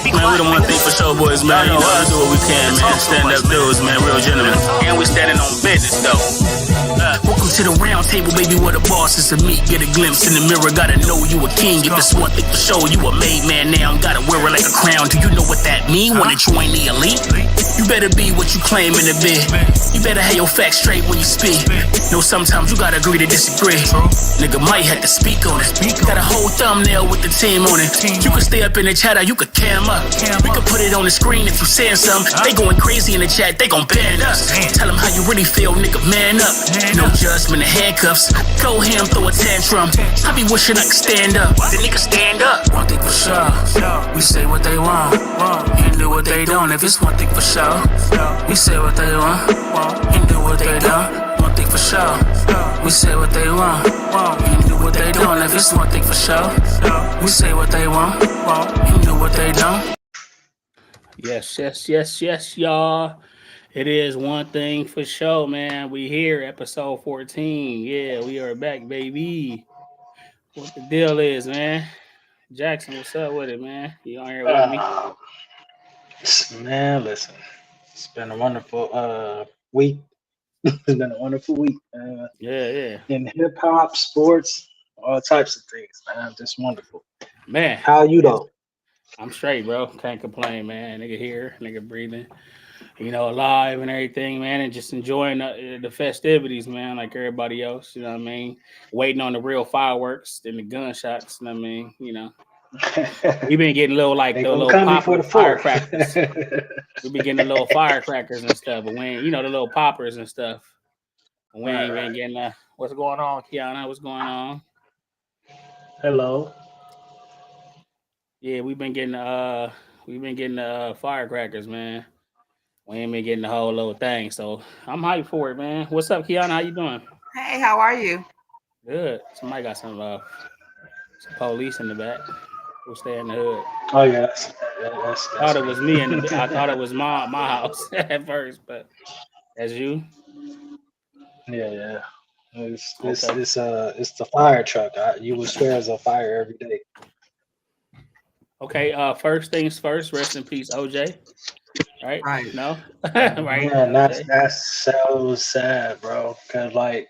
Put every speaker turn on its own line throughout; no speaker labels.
Man, we don't want to think for show boys, man. You know, we do what we can, man. Stand up dudes, man. Real gentlemen. And we standing on business, though. Welcome to the round table, baby, where the boss is a meet. Get a glimpse in the mirror, gotta know you a king. If it's one thing for sure, you a made man now. Gotta wear it like a crown. Do you know what that mean? Wanna join the elite? You better be what you claim in the bid. You better have your facts straight when you speak. No, sometimes you gotta agree to disagree. Nigga might have to speak on it. Got a whole thumbnail with the team on it. You can stay up in the chat or you could cam up. We could put it on the screen if you saying something. They going crazy in the chat, they gon' ban us. Tell them how you really feel, nigga, man up. No judgment and handcuffs. Go ham, throw a tantrum. I be wishing I could stand up. The nigga stand up. One thing for sure. We say what they want. And do what they don't. If it's one thing for sure. We say what they want. And do what they don't. One thing for sure. We say what they want. And do what they don't. If it's one thing for sure. We say what they want. And do what they don't. Yes, y'all. It is one thing for sure, man. We here, episode 14. Yeah, we are back, baby. What the deal is, man? Jackson, what's up with it, man? You on here with me?
Man, listen. It's been a wonderful week. It's been a wonderful week.
Yeah.
In hip hop, sports, all types of things, man. Just wonderful.
Man.
How you though?
I'm straight, bro. Can't complain, man. Nigga here, nigga breathing. You know, alive and everything, man, and just enjoying the festivities, man, like everybody else, you know what I mean? Waiting on the real fireworks and the gunshots, you know what I mean? You know, we've been getting little, like, the little popper firecrackers. We've been getting the little firecrackers and stuff, but when, you know, the little poppers and stuff. We ain't been getting, what's going on, Kiana? What's going on?
Hello.
Yeah, we've been getting firecrackers, man. We ain't been getting the whole little thing, so I'm hyped for it, man. What's up, Kiana? How you doing?
Hey, how are you?
Good. Somebody got some police in the back who stay in the hood.
Oh yeah, that's
I thought it was me in the. I thought it was my house at first, but that's you.
Yeah. It's the fire truck. You would swear it's a fire every day.
Okay. First things first. Rest in peace, OJ. Right? No. Right.
Man, that's so sad, bro. Cause like,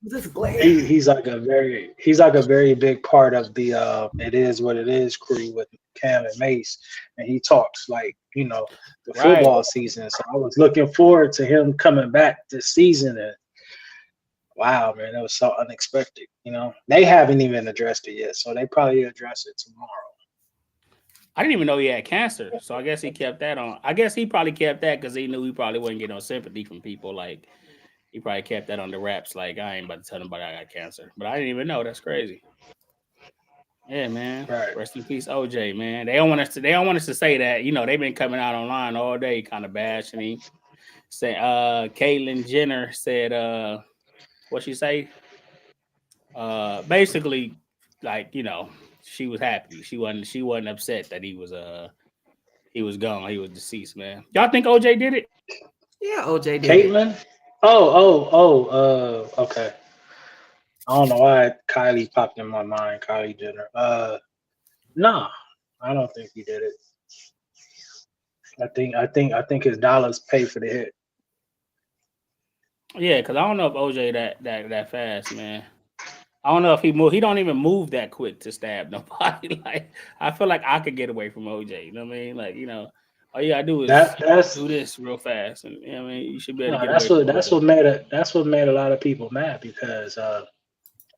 he's like a very big part of the It Is What It Is crew with Cam and Mace, and he talks like, you know, the football season. So I was looking forward to him coming back this season, and wow, man, that was so unexpected. You know, they haven't even addressed it yet, so they probably address it tomorrow.
I didn't even know he had cancer, so I guess he kept that on. I guess he probably kept that because he knew he probably wouldn't get no sympathy from people. Like, he probably kept that on the wraps. Like, I ain't about to tell nobody I got cancer, but I didn't even know. That's crazy. Yeah, man.
Right.
Rest in peace, OJ, man. They don't want us to say that. You know, they've been coming out online all day, kind of bashing him. Say, Caitlyn Jenner said, what she say? Basically, like, you know, she was happy. She wasn't upset that he was gone. He was deceased, man. Y'all think OJ did it?
Yeah, OJ did.
Caitlyn? Okay. I don't know why Kylie popped in my mind. Kylie Jenner. Nah, I don't think he did it. I think his dollars pay for the hit.
Yeah, because I don't know if OJ that fast, man. I don't know if he moved. He don't even move that quick to stab nobody. Like, I feel like I could get away from OJ. You know what I mean? Like, you know, all you gotta do is do this real fast, and you know what I mean, you should be able to get away.
That's what made a lot of people mad, because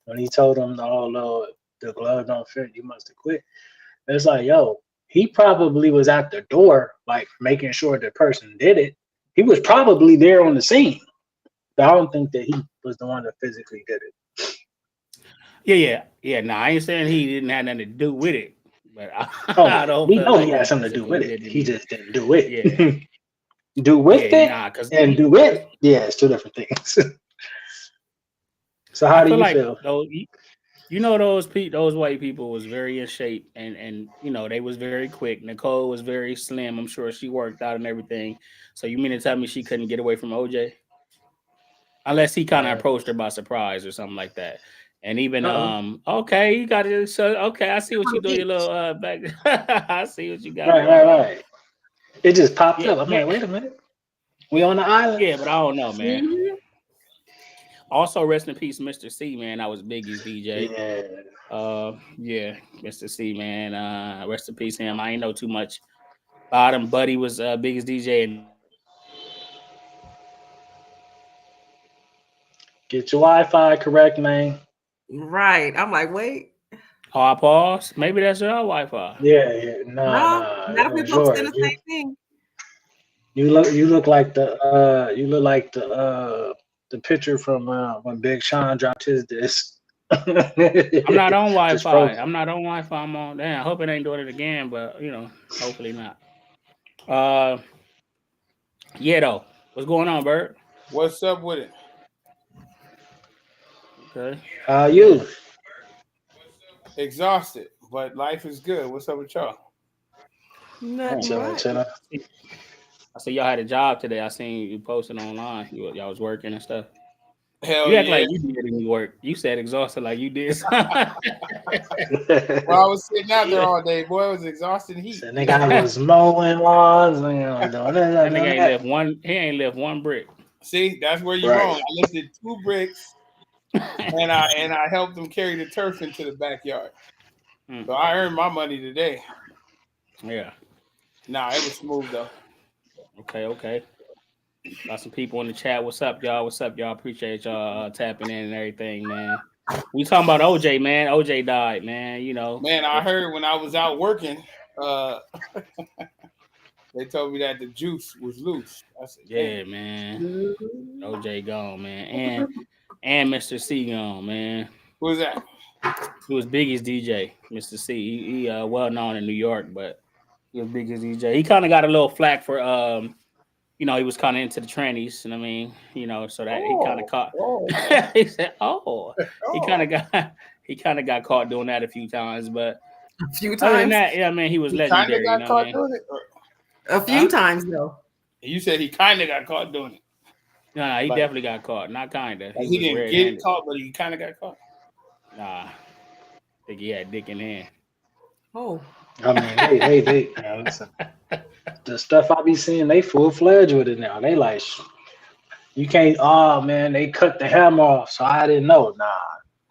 when he told them, the glove don't fit, you must have quit. It's like, yo, he probably was at the door, like, making sure the person did it. He was probably there on the scene, but I don't think that he was the one that physically did it.
Yeah. Nah, I ain't saying he didn't have nothing to do with it, but
I don't. We know he had something to do with it. He just didn't do it. Yeah. Do with it and do it. Yeah, it's two different things. So how do you feel?
You know, those white people was very in shape, and you know, they was very quick. Nicole was very slim. I'm sure she worked out and everything. So you mean to tell me she couldn't get away from OJ? Unless he kind of approached her by surprise or something like that. And even okay, you got to so okay. I see what you do. Your little back. I see what you got.
Right. It just popped up. I'm
man.
like, wait a minute, we on the island.
Yeah, but I don't know, man. Mm-hmm. Also, rest in peace, Mr. C, man. I was Biggie's DJ. Yeah, Mr. C, man. Rest in peace, him. I ain't know too much about him. Buddy was Biggie's DJ. And
get your Wi-Fi correct, man.
Right. I'm like, wait.
Oh, I pause. Maybe that's your Wi-Fi.
Yeah. Nah.
Not if we're posting the same thing.
You look like the picture from when Big Sean dropped his disc.
I'm not on Wi-Fi. I'm on. Damn, I hope it ain't doing it again, but hopefully not. Yeah, though. What's going on, Bert?
What's up with it?
Okay.
How you?
Exhausted, but life is good. What's up with y'all?
Chilling.
I see y'all had a job today. I seen you posting online. Y'all was working and stuff.
Hell
you act
yeah.
like you did any work. You said exhausted like you did.
Well, I was sitting out there all day. Boy, it was exhausting heat.
That nigga was mowing lawns. That
nigga ain't left one brick.
See, that's where you're wrong. I lifted 2 bricks and I helped them carry the turf into the backyard. So I earned my money today.
Yeah.
Nah, it was smooth though.
Okay. Got some people in the chat. What's up, y'all? Appreciate y'all tapping in and everything, man. We talking about OJ, man. OJ died, man.
Man, I heard when I was out working, they told me that the juice was loose. I said,
yeah, man. OJ gone, man. And Mr. C gone, man.
Who was that?
He was Biggie's DJ, Mr. C. He well known in New York, but he was Biggie's DJ. He kind of got a little flack for he was kind of into the trannies, and I mean, so that he kind of caught. He said, he kind of got caught doing that a few times, but
a few times.
Other than that, yeah, man, he was legendary.
Got caught doing it.
A few times though.
You said he kind of got caught doing it.
Nah, he definitely got caught. Not kind of.
He didn't get caught, but he kind of got caught.
Nah, I think he had dick in hand.
Oh.
I mean, hey, listen. The stuff I be seeing, they full-fledged with it now. They like, you can't, man, they cut the hammer off, so I didn't know. Nah,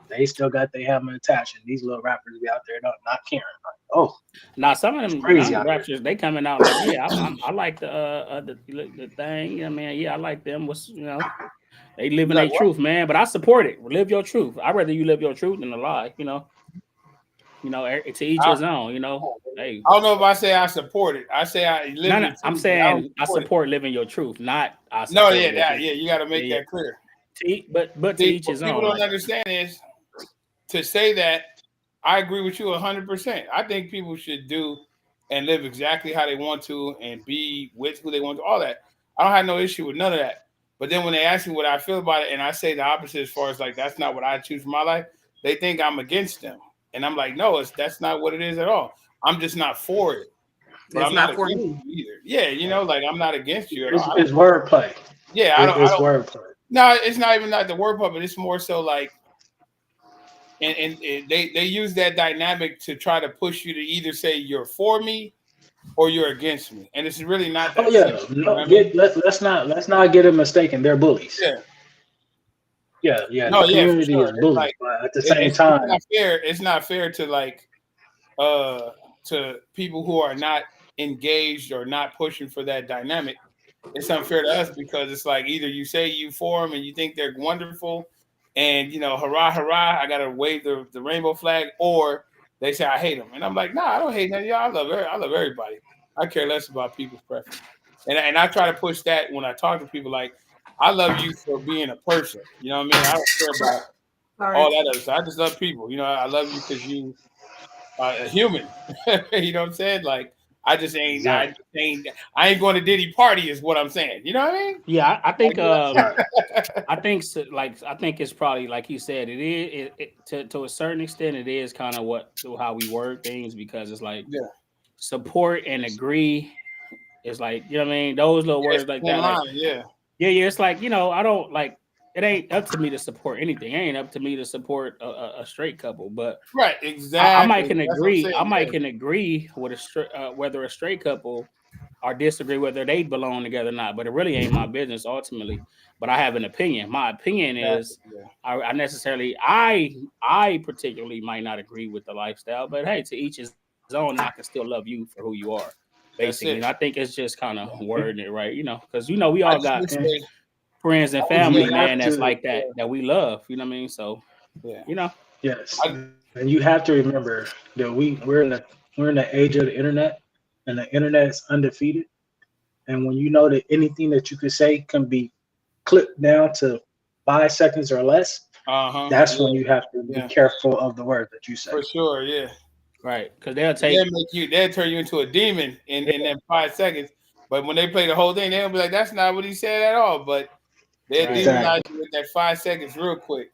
they still got their hammer attached, and these little rappers be out there not caring. Like,
now some of them crazy rappers, they coming out like, yeah, I like the thing. I mean, yeah, I like them. They living their truth, man. But I support it. Live your truth. I'd rather you live your truth than a lie. To each his own. Hey,
I don't know if I say I support it. I say I live.
No, I'm saying I support living your truth, not I support.
No, yeah, you got to make that clear.
But to each his own.
People don't understand is to say that. I agree with you 100%. I think people should do and live exactly how they want to and be with who they want to. All that. I don't have no issue with none of that. But then when they ask me what I feel about it, and I say the opposite as far as like that's not what I choose for my life, they think I'm against them. And I'm like, no, that's not what it is at all. I'm just not for it. But I'm not for me either. Yeah, like I'm not against you at all.
It's wordplay.
Yeah, I don't.
Wordplay.
No, it's not even the wordplay, but it's more so like, and they use that dynamic to try to push you to either say you're for me or you're against me, and it's really not that.
Let's not get it mistaken. They're bullies. Yeah.
No,
the community is bullied, like, but at the same time,
it's not fair to like to people who are not engaged or not pushing for that dynamic. It's unfair to us because it's like either you say you for them and you think they're wonderful and hurrah, hurrah, I gotta wave the rainbow flag, or they say I hate them. And I'm like, nah, I don't hate none of y'all. I love everybody. I care less about people's preference. And I try to push that when I talk to people, like, I love you for being a person. You know what I mean? I don't care about all that other stuff. I just love people. I love you because you are a human. You know what I'm saying? Like, I just ain't. Exactly. I ain't going to Diddy party, is what I'm saying. You know what I mean?
Yeah, I think. I think it's probably like he said. It is to a certain extent. It is kind of how we word things, because it's like support and agree. It's like, you know what I mean? Those little words like that. Like, yeah. It's like, I don't like. it ain't up to me to support anything. It ain't up to me to support a straight couple. But
Right, exactly.
I might can
That's what I'm
agree.
saying,
I might
yeah.
can agree with whether a straight couple or disagree whether they belong together or not. But it really ain't my business ultimately. But I have an opinion. My opinion is
Yeah.
I particularly might not agree with the lifestyle. But hey, to each his own. And I can still love you for who you are.
That's
Basically,
it.
and I think it's just kind of wording it right, because we
I
all
just
got
would say,
friends and
I would
family,
say,
man, that's
to,
like that we love. You know what I mean? So,
yeah.
yes,
I,
and you have to remember that we're in the age of the internet, and the internet is undefeated. And when you know that anything that you could say can be clipped down to 5 seconds or less, that's when you have to be careful of the word that you say.
for sure, yeah.
right, because they'll
They'll turn you into a demon in them 5 seconds. But when they play the whole thing, they'll be like, "That's not what he said at all." But they'll demonize
Exactly.
you with that 5 seconds real quick.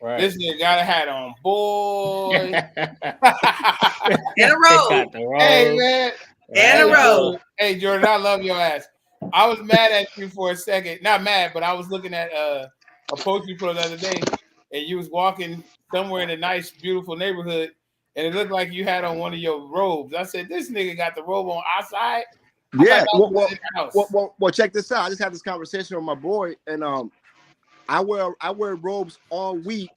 right.
This nigga got a hat on, boy.
In a row.
Got the
Hey
robe.
man,
In a row.
Hey Jordan, I love your ass. I was mad at you for a second. Not mad, but I was looking at a post you put the other day, and you was walking somewhere in a nice, beautiful neighborhood, and it looked like you had on one of your robes. I said, "This nigga got the robe on outside."
Yeah.
House.
Well, check this out. I just had this conversation with my boy, and I wear robes all week,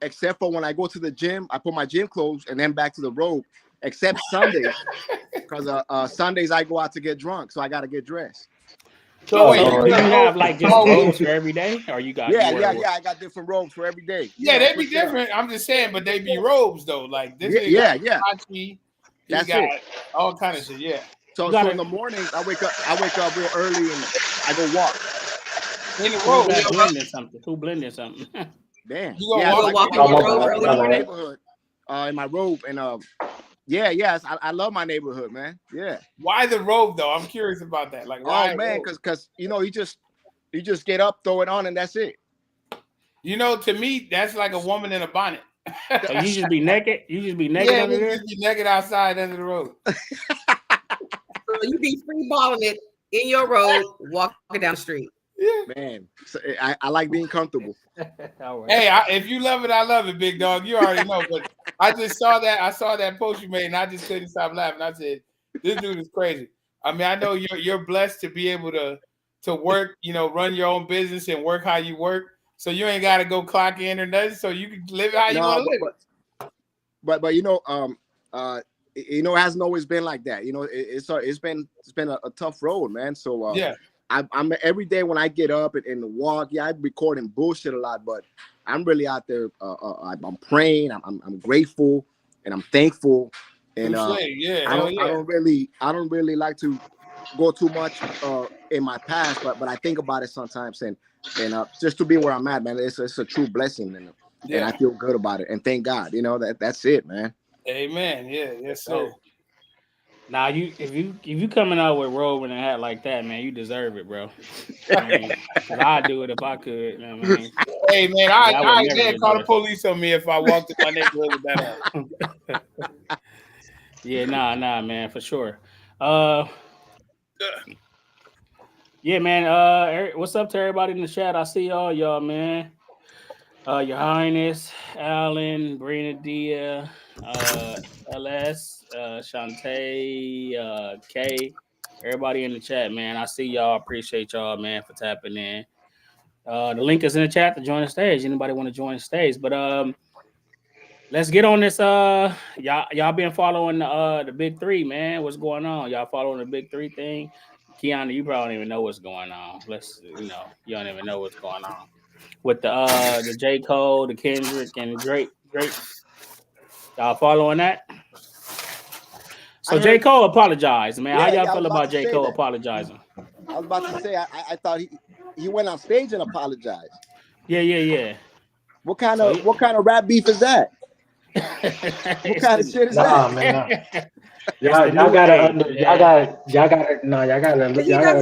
except for when I go to the gym. I put my gym clothes and then back to the robe, except Sundays, because Sundays I go out to get drunk, so I gotta get dressed.
So wait,
do you have like just robes for every day, or you got?
Yeah. I got different robes for every day.
Yeah, they be different. I'm just saying, but they be robes though. Like this.
Yeah.
That's got all kind of shit. Yeah.
So in the mornings I wake up real early and I go walk.
In the robe.
Who blending something?
Damn.
You gonna walk in your robe early in the
neighborhood, in my robe, and I love my neighborhood, man. Yeah.
Why the robe though? I'm curious about that. Like,
oh man, because you just get up, throw it on, and that's it.
To me, that's like a woman in a bonnet.
So you just be naked. You just be naked under there.
Just be naked outside under the robe.
So you be free balling it in your robe, walking down the street.
Yeah,
man. So I like being comfortable.
Right.
Hey, if you love it, I love it, big dog. You already know. But I just saw that. I saw that post you made, and I just couldn't stop laughing. I said, "This dude is crazy." I mean, I know you're blessed to be able to work. Run your own business and work how you work. So you ain't got to go clock in or nothing. So you can live how you want to live.
But it hasn't always been like that. It's been a tough road, man. So I'm every day when I get up and walk. Yeah, I'm recording bullshit a lot, but I'm really out there. I'm praying. I'm grateful and I'm thankful. And I don't really like to go too much in my past, but I think about it sometimes and just to be where I'm at, man, it's a true blessing, and I feel good about it, and thank God, that's it, man.
Amen. Yeah, yes, sir.
Now if you coming out with robe and a hat like that, man, you deserve it, bro. I'd do it if I could.
Hey man, I call the police on me if I walked in my neighborhood with that hat.
Yeah, nah, man, for sure. Yeah, man. What's up to everybody in the chat? I see y'all, man. Your Highness, Alan, Brina, LS, Shantae, K, everybody in the chat, man. I see y'all. Appreciate y'all, man, for tapping in. The link is in the chat to join the stage. Anybody want to join the stage? But let's get on this. Y'all been following the big three, man. What's going on? Y'all following the big three thing? Kiana, you probably don't even know what's going on. You don't even know what's going on with the J. Cole, the Kendrick, and Drake. Y'all following that? So J. Cole apologized, man. How y'all feel about J. Cole apologizing?
I was about to say I thought he went on stage and apologized.
Yeah.
What kind of rap beef is that? What kind of shit is that?
Man. Y'all gotta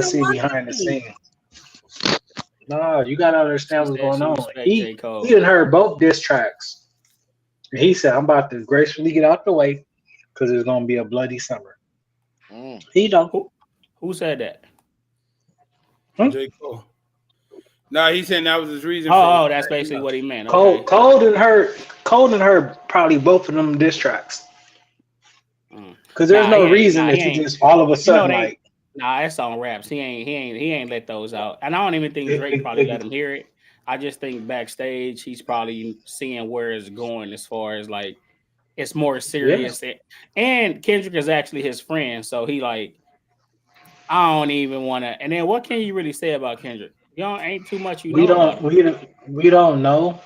see behind the scenes. No, you gotta understand what's going on. He done heard both diss tracks. And he said, I'm about to gracefully get out the way because it's gonna be a bloody summer.
Mm.
He don't.
Who said that?
J. Cole. No, he said that was his reason.
Oh, that's basically what he meant. Okay.
Cold and her, probably both of them diss tracks. Because there's no reason that you just all of a sudden
it's on raps. He ain't let those out, and I don't even think Drake probably let him hear it. I just think backstage he's probably seeing where it's going as far as like it's more serious. Yeah. And Kendrick is actually his friend, so he like I don't even want to. And then what can you really say about Kendrick? Ain't too much
we don't know,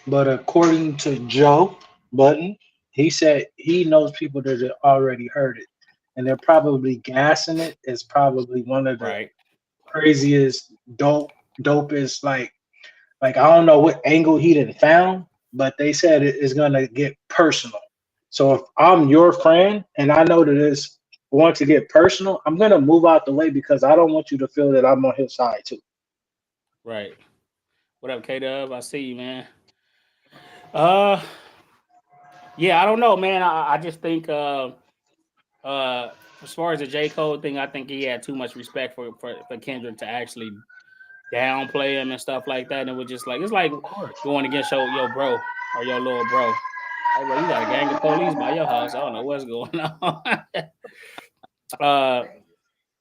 but according to Joe Budden, he said he knows people that have already heard it, and they're probably gassing it. It's probably one of the craziest, dopest. Like I don't know what angle he didn't found, but they said it is gonna get personal. So if I'm your friend and I know that it's going to get personal, I'm gonna move out the way because I don't want you to feel that I'm on his side too.
Right. What up, K-Dub? I see you, man. Yeah, I don't know, man. I just think as far as the J. Cole thing, I think he had too much respect for Kendrick to actually downplay him and stuff like that. And it was just like it's like going against your bro or your little bro. Hey, bro, you got a gang of police by your house. I don't know what's going on.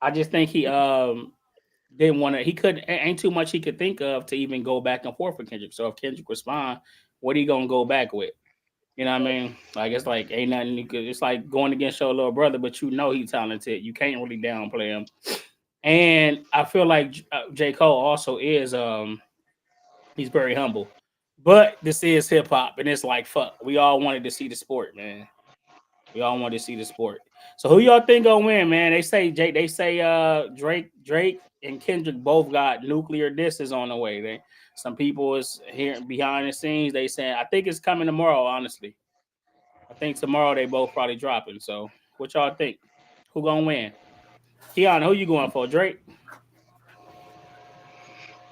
I just think he didn't want to. He couldn't. Ain't too much he could think of to even go back and forth with Kendrick. So if Kendrick was fine, what are you gonna go back with? You know what I mean? Like it's like ain't nothing you could. It's like going against your little brother, but you know he's talented. You can't really downplay him. And I feel like J. Cole also is he's very humble. But this is hip hop, and it's like fuck. We all wanted to see the sport, man. We all wanted to see the sport. So who y'all think gonna win, man? They say Drake and Kendrick both got nuclear disses on the way. Some people is here behind the scenes. They saying I think it's coming tomorrow. Honestly, I think tomorrow they both probably dropping. So what y'all think? Who gonna win? Kiana, who you going for? Drake?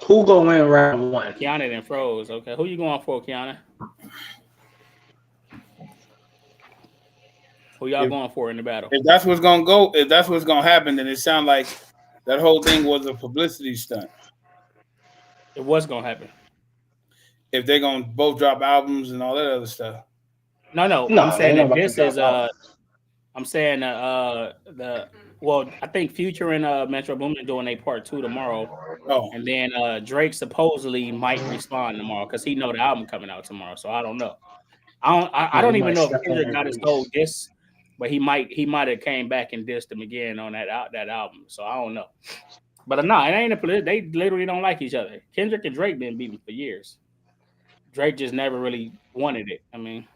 Who gonna win round one?
Kiana then froze. Okay, who you going for, Kiana? Who y'all going for in the battle?
If that's what's gonna happen, then it sounds like that whole thing was a publicity stunt.
It was gonna happen.
If they're gonna both drop albums and all that other stuff.
No. I'm saying that this is I'm saying I think Future and Metro Boomin doing a part 2 tomorrow.
Oh.
And then Drake supposedly might respond tomorrow because he know the album coming out tomorrow. So I don't know. I don't even know if Kendrick got his whole diss, but he might have came back and dissed him again on that album. So I don't know. But no, it ain't they literally don't like each other. Kendrick and Drake been beefing for years. Drake just never really wanted it. I mean,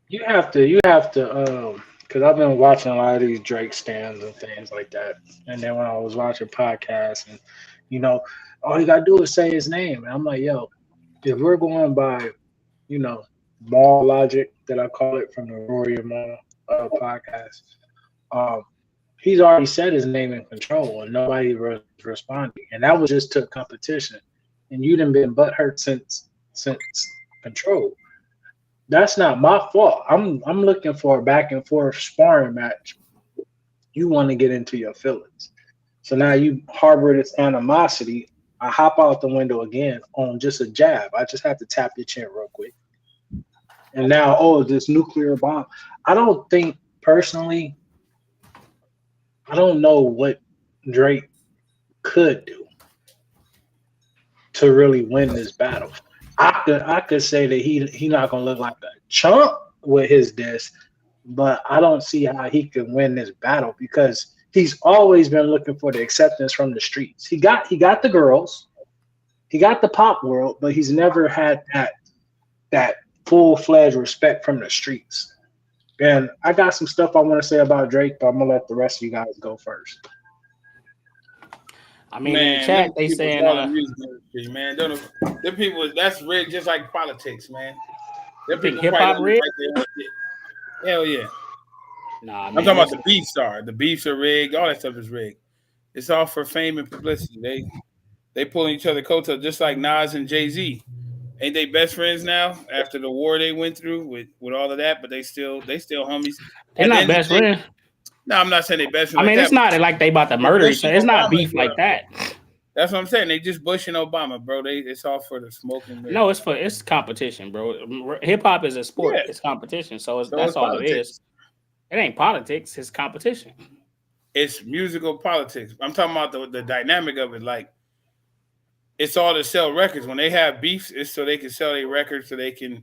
you have to because I've been watching a lot of these Drake stands and things like that. And then when I was watching podcasts and all you gotta do is say his name. And I'm like, yo, if we're going by, mall logic that I call it from the Rory and Mall podcast, he's already said his name in Control and nobody was responding. And that was just to competition. And you done been butthurt since Control. That's not my fault. I'm looking for a back and forth sparring match. You want to get into your feelings. So now you harbor this animosity. I hop out the window again on just a jab. I just have to tap your chin real quick. And now, this nuclear bomb. I don't think personally, I don't know what Drake could do to really win this battle. I could say that he not gonna look like a chump with his diss, but I don't see how he can win this battle because he's always been looking for the acceptance from the streets. He got the girls, he got the pop world, but he's never had that full-fledged respect from the streets. And I got some stuff I want to say about Drake, but I'm gonna let the rest of you guys go first.
I mean, in the chat, they saying,
man, them people, that's rigged just like politics, man.
You think hip hop rigged?
Right. Hell yeah.
Nah,
I'm talking about the beefs are. The beefs are rigged. All that stuff is rigged. It's all for fame and publicity. They pulling each other coats up just like Nas and Jay-Z. Ain't they best friends now after the war they went through with all of that? But they still homies.
They're not best friends.
No, I'm not saying they best friends.
I mean, it's not like they about to murder each other. It's not beef like that.
That's what I'm saying. They just Bush and Obama, bro. It's all for the smoking.
No, it's competition, bro. Hip hop is a sport. It's competition. So that's all
politics.
it is. It ain't politics. It's competition.
It's musical politics. I'm talking about the dynamic of it. Like, it's all to sell records. When they have beefs, it's so they can sell their records, so they can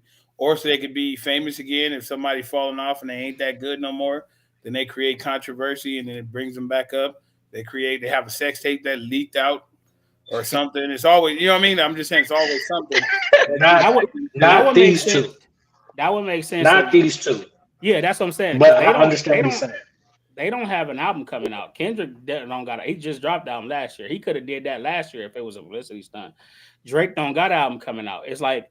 be famous again. If somebody falling off and they ain't that good no more, then they create controversy and then it brings them back up. They have a sex tape that leaked out or something. It's always, you know what I mean? I'm just saying it's always something.
Not these two.
That would make sense.
Not these two.
Yeah, that's what I'm saying.
But I understand what you're saying.
They don't have an album coming out. Kendrick don't got he just dropped the album last year. He could have did that last year if it was a publicity stunt. Drake don't got an album coming out. It's like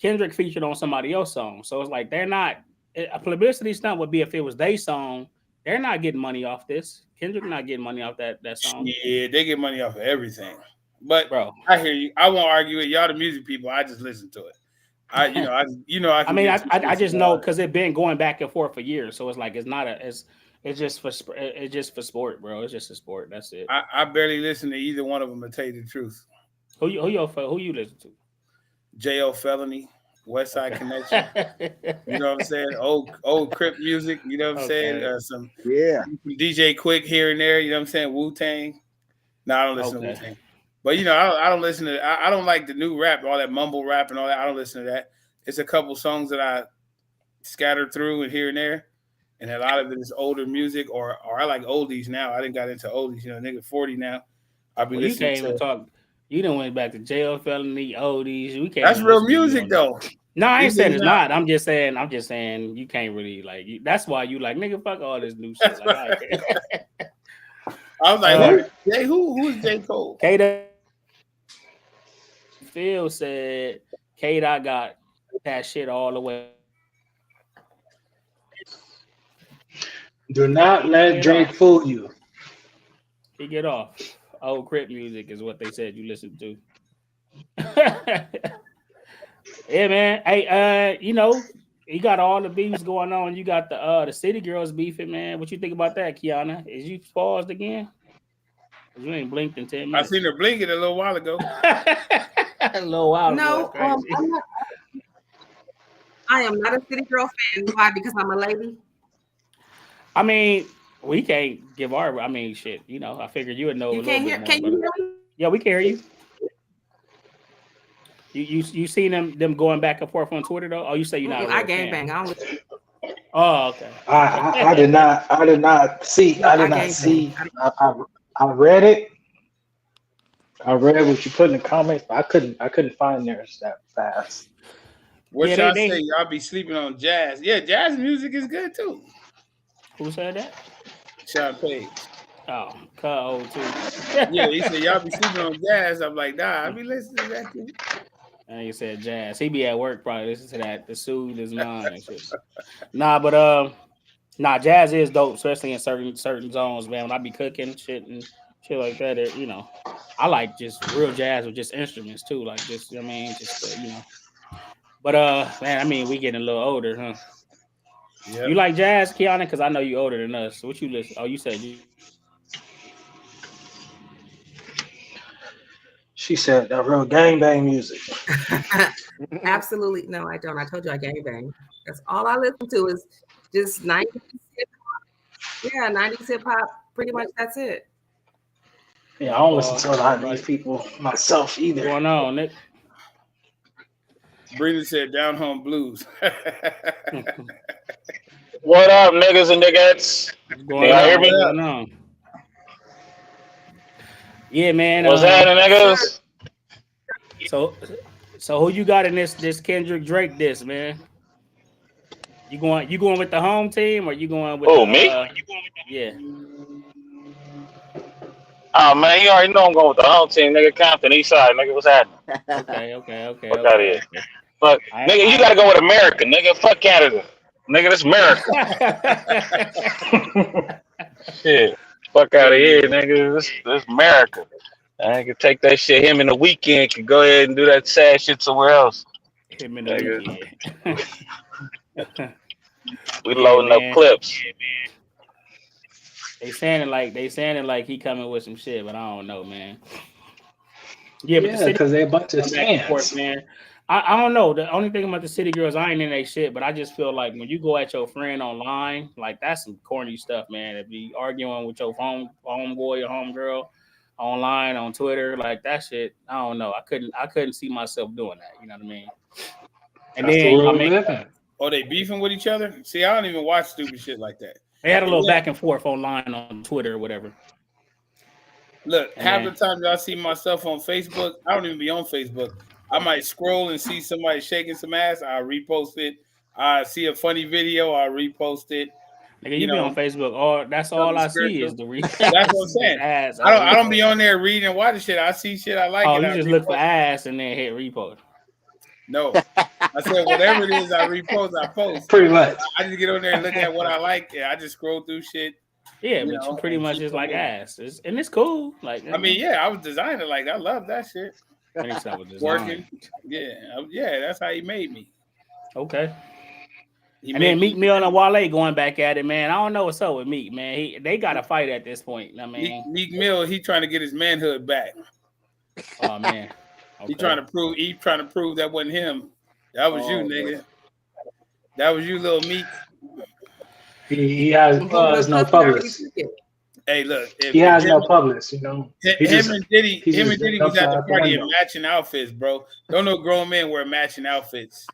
Kendrick featured on somebody else's song. So it's like they're not a publicity stunt would be if it was their song. They're not getting money off this. Kendrick not getting money off that song.
Yeah, they get money off of everything. But
bro,
I hear you. I won't argue it. Y'all the music people. I just listen to it. I just know because it's been going back and forth for years. So it's like it's just for sport, bro. It's just a sport. That's it. I barely listen to either one of them to tell you the truth.
Who you listen to?
J.O. Felony, West Side Connection. You know what I'm saying? Old Crip music. You know what I'm saying? Some DJ Quick here and there. You know what I'm saying? Wu-Tang. No, I don't listen to Wu-Tang. But I don't listen to. I don't like the new rap, all that mumble rap and all that. I don't listen to that. It's a couple songs that I scattered through and here and there, and a lot of it is older music, or I like oldies now. I didn't got into oldies. Nigga 40 now. I'll be listening to. You can't even talk.
You done went back to J.O. Felony, oldies. We can't.
That's real music though.
No, I ain't saying it's not. I'm just saying you can't really like. That's why you like nigga. Fuck all this new shit. Like,
I was like, who's J. Cole?
K. Phil said K-Dot got that shit all the way.
Do not let Drake fool you.
He get off. Old Crip music is what they said you listen to. Yeah, man. Hey, you got all the beefs going on. You got the City Girls beefing, man. What you think about that, Kiana? Is you paused again? You ain't blinked in 10 minutes.
I seen her blinking a little while ago.
A little while ago.
No, I am not a City Girl fan. Why? Because I'm a lady.
I mean, we can't give our. I mean, shit. I figured you would know.
You can't hear. Can you hear me?
Yeah, we can hear you. You seen them going back and forth on Twitter though? Oh, you say you're not.
I gangbang. I don't.
Oh, okay.
I did not see. I read it. I read what you put in the comments, but I couldn't find theirs that fast.
What y'all say? Y'all be sleeping on jazz? Yeah, jazz music is good too.
Who said that?
Sean Page.
Oh, old too.
Yeah, he said y'all be sleeping on jazz. I'm like, nah, I be listening to that too.
And he said jazz. He be at work probably listening to that to soothe his mind and shit. But jazz is dope, especially in certain zones, man. When I be cooking shit and shit like that, I like just real jazz with just instruments too, like just But man, I mean, we getting a little older, huh? Yep. You like jazz, Kiana? Because I know you older than us. What you listen? Oh, you said you.
She said that real gangbang music.
Absolutely. No, I don't. I told you I gangbang. That's all I listen to is just 90s hip hop. Yeah, 90s hip hop. Pretty much that's it.
Yeah, I don't listen to a lot of these people myself either.
What's going on, Nick?
Breeden said down home blues.
What up, niggas and niggas? Y'all hear me?
Yeah, man.
What's happening, niggas?
So who you got in this Kendrick Drake diss, man? You going with the home team or you going with
me?
Yeah.
Oh man, you already know I'm going with the home team, nigga. Compton, East Side, nigga. What's happening?
Okay.
Fuck out of here. Fuck, nigga, you gotta go with America, nigga. Fuck Canada. Nigga, this America. Shit. Fuck out of here, nigga. This America. I can take that shit. Him in the weekend can go ahead and do that sad shit somewhere else.
Him in the weekend.
We loading up clips.
They saying it like he coming with some shit, but I don't know, man.
Yeah, but
because they're a bunch of stands.
man. I don't know. The only thing about the city girls, I ain't in that shit, but I just feel like when you go at your friend online, like that's some corny stuff, man. If you arguing with your homeboy or homegirl online on Twitter, like that shit, I don't know. I couldn't see myself doing that. You know what I mean? And
That's
then
the world we live in.
Oh, they beefing with each other? See, I don't even watch stupid shit like that.
They had a little back and forth online on Twitter or whatever.
Look, half the time y'all see myself on Facebook, I don't even be on Facebook. I might scroll and see somebody shaking some ass. I'll repost it. I see a funny video. I'll repost it.
Nigga, you be on Facebook. That's all I see is the
That's what I'm saying.
Ass.
I don't be on there reading and watching shit. I see shit I like.
Oh, you just look for ass and then hit repost.
No, I said whatever it is I repost, I post.
Pretty much.
I just get on there and look at what I like. Yeah, I just scroll through shit.
Yeah, but you pretty much just like ass, and it's cool. Like
I mean, yeah, I was designing like that. I love that shit. Working, yeah, that's how he made me.
Okay. And then Meek Mill and Wale going back at it, man. I don't know what's up with Meek, man. They got to fight at this point. I mean,
Meek Mill, he trying to get his manhood back.
Oh man,
he trying to prove that wasn't him. That was you, nigga. That was you, little Meek.
He has no publicist.
Hey, look,
he has no publicist. You know,
him and Diddy was at the party in matching outfits, bro. Don't no grown men wear matching outfits.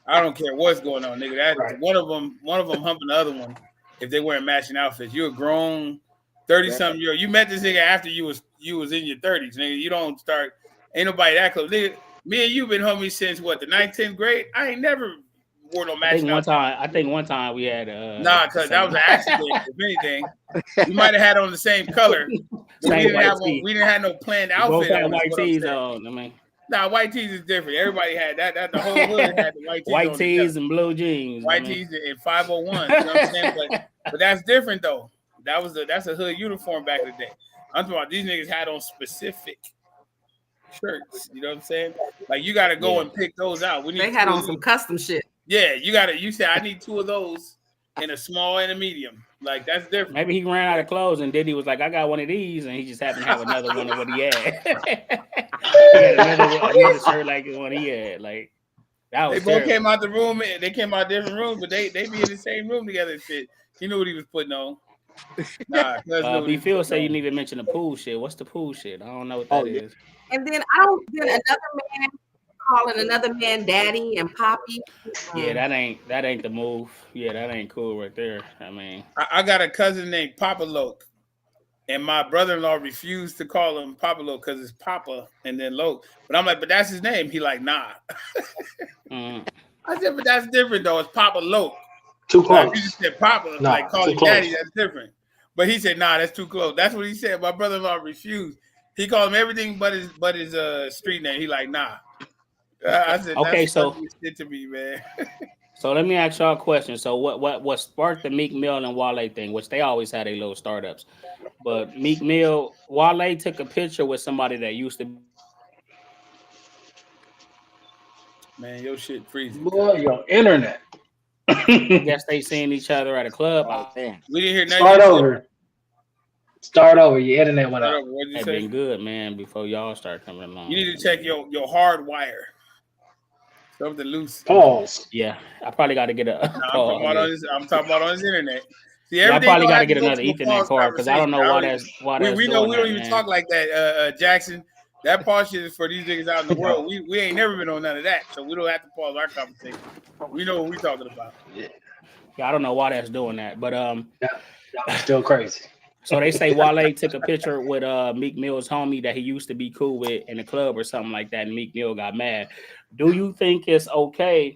I don't care what's going on, nigga. That's right. One of them humping the other one. If they wearing matching outfits, you're a grown 30-something year. You met this nigga after you was in your 30s, nigga. You don't start. Ain't nobody that close, nigga. Me and you been homies since what, the 9th, 10th grade? I ain't never wore no matching outfits.
I think one time we had
because that was an accident. If anything, we might have had on the same color. We didn't have no planned outfit.
Both had white tees on. I mean.
Nah, white tees is different. Everybody had that. The whole hood had the white tees.
White tees and blue jeans.
White tees and 501. You know what I'm saying? But that's different though. That's a hood uniform back in the day. I'm talking about these niggas had on specific shirts. You know what I'm saying? Like you got to go and pick those out.
They had on some custom shit.
Yeah, you said I need 2 of those in a small and a medium. Like that's different.
Maybe he ran out of clothes and Diddy was like, I got one of these, and he just happened to have another one of what he had. He had another shirt like the one he had. Like that was.
They both came out the room. They came out different rooms, but they be in the same room together and shit. He knew what he was putting on.
B. Phil say you need to mention the pool shit. What's the pool shit? I don't know what that is.
And then another man calling another man daddy and poppy.
Yeah, that ain't the move. Yeah, that ain't cool right there. I mean,
I got a cousin named Papa Loke, and my brother-in-law refused to call him Papa Loke because it's Papa and then Loke. But I'm like, but that's his name. He like, nah. I said, but that's different though. It's Papa Loke.
Too close.
If you just said Papa, like call him daddy, that's different. But he said, nah, that's too close. That's what he said. My brother-in-law refused. He called him everything but his street name. He like, nah. I said,
okay, so
shit to me, man.
So let me ask y'all a question. So what sparked the Meek Mill and Wale thing, which they always had a little startups, but Meek Mill, Wale took a picture with somebody that used to.
Man, your shit freezing.
Boy, your internet.
Guess they seen each other at a club.
We didn't hear nothing.
Start over. Your internet went out.
It's been good, man. Before y'all start coming along,
you need to check your hard wire. Something loose.
Pause.
Yeah, I probably got to get a.
I'm talking about on his internet. See,
I probably got to get another Ethernet card because I don't know why that's.
We know we don't even talk like that, Jackson. That pause shit is for these niggas out in the world. We ain't never been on none of that, so we don't have to pause our conversation. We know what we're talking about.
Yeah, I don't know why that's doing that, but
that's still crazy.
So they say Wale took a picture with Meek Mill's homie that he used to be cool with in the club or something like that, and Meek Mill got mad. Do you think it's okay?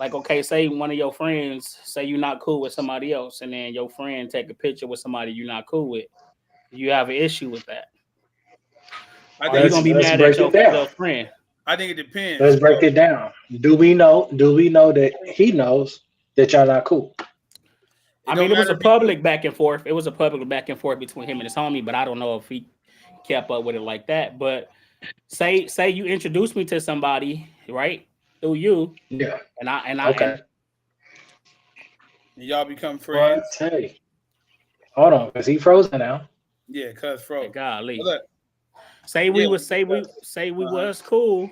Like, okay, say one of your friends, say you're not cool with somebody else, and then your friend take a picture with somebody you're not cool with. Do you have an issue with that? Are you gonna be mad at your friend?
I think it depends.
Let's break it down. Do we know that he knows that y'all not cool?
I mean, it was a public back and forth. It was a public back and forth between him and his homie, but I don't know if he kept up with it like that. But say you introduced me to somebody, right? Through you.
Yeah.
And
okay.
Y'all become friends.
Hey, hold on, is he frozen now?
Yeah, cuz froze.
Golly.
Look,
Say we was cool.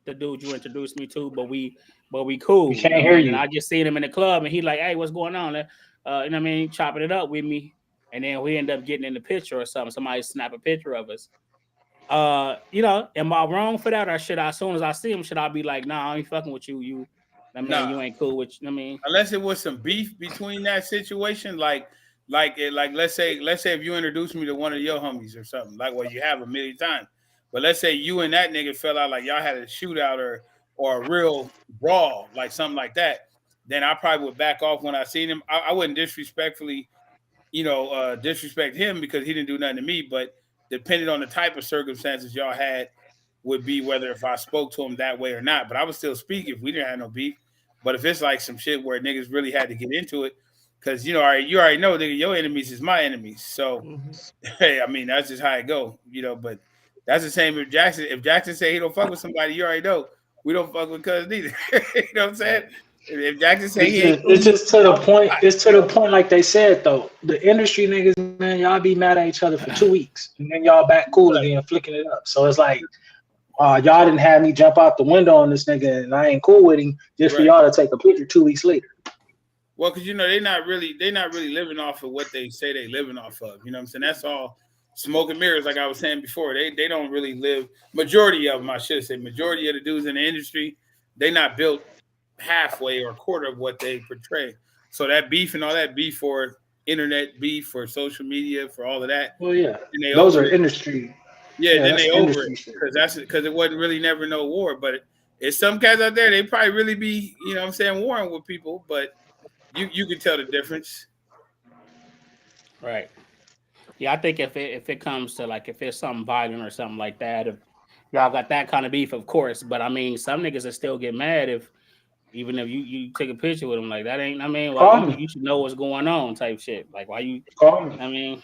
The dude you introduced me to, but we cool.
We can't hear you.
And I just seen him in the club, and he like, hey, what's going on? You know what I mean? Chopping it up with me, and then we end up getting in the picture or something. Somebody snap a picture of us. You know, am I wrong for that, or should I, as soon as I see him, should I be like, nah, I ain't fucking with you? I mean, you ain't cool with you. I mean,
unless it was some beef between that situation, like let's say if you introduced me to one of your homies or something, like what you have a million times. But let's say you and that nigga fell out, like y'all had a shootout or a real brawl, like something like that. Then I probably would back off when I seen him. I wouldn't disrespectfully, disrespect him because he didn't do nothing to me. But depending on the type of circumstances y'all had, would be whether if I spoke to him that way or not. But I would still speak if we didn't have no beef. But if it's like some shit where niggas really had to get into it, because you already know, nigga, your enemies is my enemies. So, hey, I mean, that's just how it go, But that's the same if Jackson say he don't fuck with somebody, you already know we don't fuck with cuz neither. You know what I'm saying? If Jackson say
it's just to the point. It's to the point, like they said though. The industry niggas, man, y'all be mad at each other for 2 weeks, and then y'all back cool again, flicking it up. So it's like, y'all didn't have me jump out the window on this nigga, and I ain't cool with him just for y'all to take a picture 2 weeks later.
Well, because they're not really living off of what they say they living off of. You know what I'm saying? That's all smoke and mirrors, like I was saying before. They don't really live. Majority of them, I should say, majority of the dudes in the industry, they not built halfway or a quarter of what they portray. So that beef and all that beef for internet beef, for social media, for all of that.
Well, yeah, those are industry.
Yeah, then they over it because it wasn't really never no war. But it's some cats out there, they probably really be, warring with people, but you can tell the difference.
Right. Yeah, I think if it comes to like if it's something violent or something like that, if y'all got that kind of beef, of course. But I mean, some niggas will still get mad even if you take a picture with them, like that ain't. I mean, like you should know what's going on, type shit. Like why you
call me?
I mean,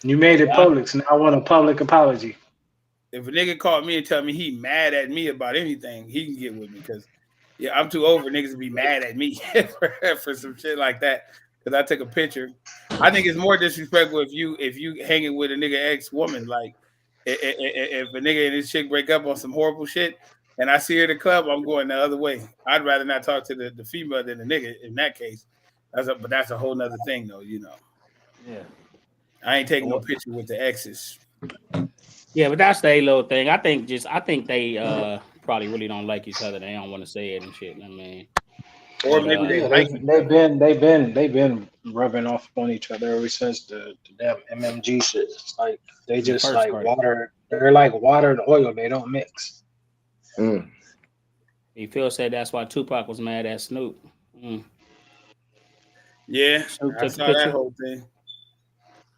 you made it public, so now I want a public apology.
If a nigga called me and tell me he mad at me about anything, he can get with me because I'm too old for niggas to be mad at me for some shit like that. Because I took a picture. I think it's more disrespectful if you hanging with a nigga ex-woman. Like if a nigga and his chick break up on some horrible shit and I see her at the club, I'm going the other way. I'd rather not talk to the female than the nigga in that case. But that's a whole nother thing though, Yeah. I ain't taking no picture with the exes.
Yeah, but that's their little thing. I think they probably really don't like each other. They don't want to say it and shit. I mean,
or maybe
they've been rubbing off on each other ever since the damn MMG shit. It's like they just like water. They're like water and oil. They don't mix.
Phil said that's why Tupac was mad at Snoop.
Yeah, I saw that whole thing.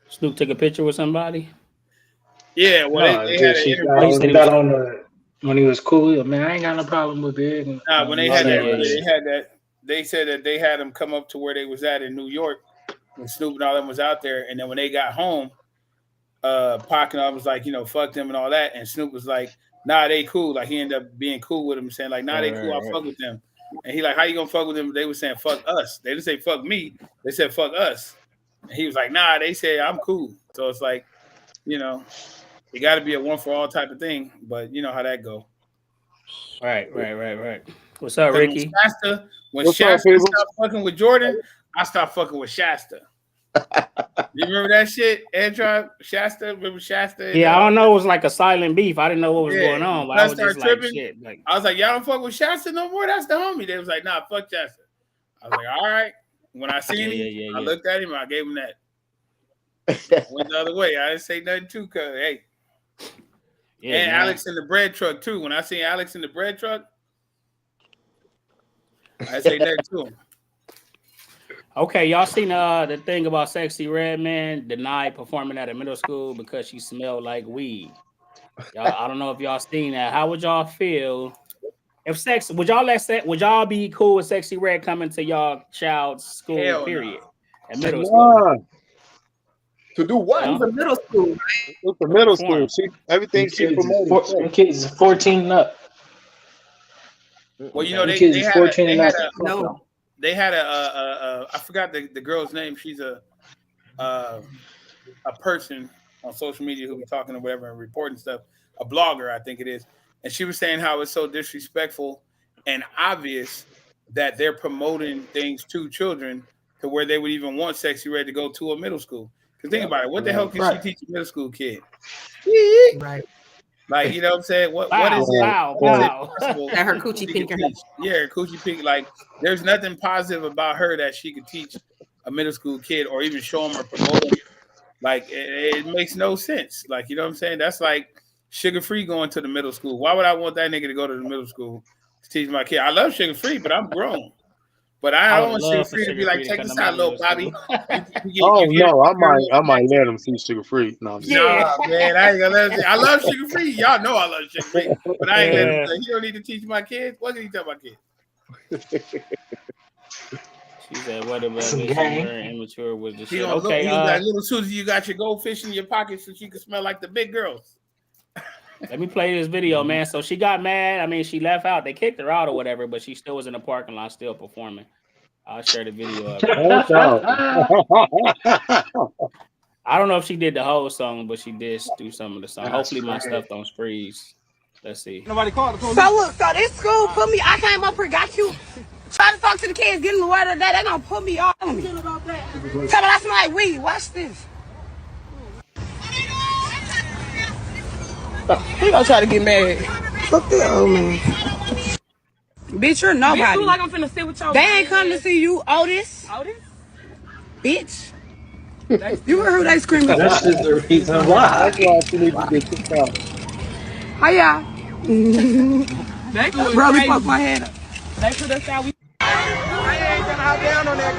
Snoop took a picture with somebody.
Yeah, well, they had an interview.
When he was cool, man, I ain't got no problem with it.
When they had that, they said that they had him come up to where they was at in New York when Snoop and all them was out there, and then when they got home, Pac and all was like, fuck them and all that, and Snoop was like, nah, they cool. Like he ended up being cool with them, saying like, nah, they cool. I fuck with them, and he like, how you gonna fuck with them? They were saying fuck us. They didn't say fuck me. They said fuck us. And he was like, nah, they said I'm cool. So it's like, it got to be a one for all type of thing, but you know how that go.
Right. What's up, Ricky?
When Shasta stopped fucking with Jordan, I stopped fucking with Shasta. You remember that shit? Airdrop Shasta. Remember Shasta?
Yeah, I don't know. It was like a silent beef. I didn't know what was going on. But I was just
tripping.
Like, shit. Like,
I was like, y'all don't fuck with Shasta no more. That's the homie. They was like, nah, fuck Shasta. I was like, all right. When I seen him, I looked at him. I gave him that. Went the other way. I didn't say nothing too, cause hey. Yeah, and man. Alex in the bread truck too. When I seen Alex in the bread truck, I say nothing to him.
Okay, y'all seen the thing about Sexyy Red, man, denied performing at a middle school because she smelled like weed. Y'all, I don't know if y'all seen that. How would y'all feel if would y'all be cool with Sexyy Red coming to y'all child's school?
Hell
period?
No.
At middle school.
To do what?
It's a middle school, right?
It's a middle school. Everything she promoted.
Kids 14 and up.
Well, they had a I forgot the girl's name. She's a a person on social media who be talking or whatever and reporting stuff, a blogger, I think it is, and she was saying how it's so disrespectful and obvious that they're promoting things to children to where they would even want Sexyy Red to go to a middle school. Because think about it, what the hell can she teach a middle school kid?
Right.
Like, you know what I'm saying? What is it?
That her coochie pink.
Yeah, her coochie pink. Like, there's nothing positive about her that she could teach a middle school kid or even show them or promote them. Like, it makes no sense. Like, you know what I'm saying? That's like Sugar Free going to the middle school. Why would I want that nigga to go to the middle school to teach my kid? I love Sugar Free, but I'm grown. But I don't want Sugar Free to be like, check this out, little Bobby.
No, I might let him see Sugar Free. No,
man, I ain't gonna let him. I love Sugar Free. Y'all know I love Sugar Free, but I ain't let him. He don't need to teach my kids. What can he tell my kids?
She said, "What about immature was the shit?"
Okay, like little Susie, you got your goldfish in your pocket so she can smell like the big girls.
Let me play this video, man. So she got mad. I mean, she left out. They kicked her out or whatever, but she still was in the parking lot, still performing. I'll share the video of it. I don't know if she did the whole song, but she did do some of the song. Hopefully, my stuff don't freeze. Let's see.
Nobody called the police. So look, so this school put me. I came up here, got you. Try to talk to the kids, get in the water today. They gonna put me on me. Tell me I smell like weed. Watch this. He gonna try to get mad. Fuck that old man. Bitch, you're nobody. Bitch, like I'm finna sit with your they ain't come to see you, Otis. Otis? Bitch. You heard who they screaming?
That's just the reason why.
That's why she needs to get kicked out.
Hiya. Bro, we fucked my head up. They put us out. I ain't gonna hop down on that.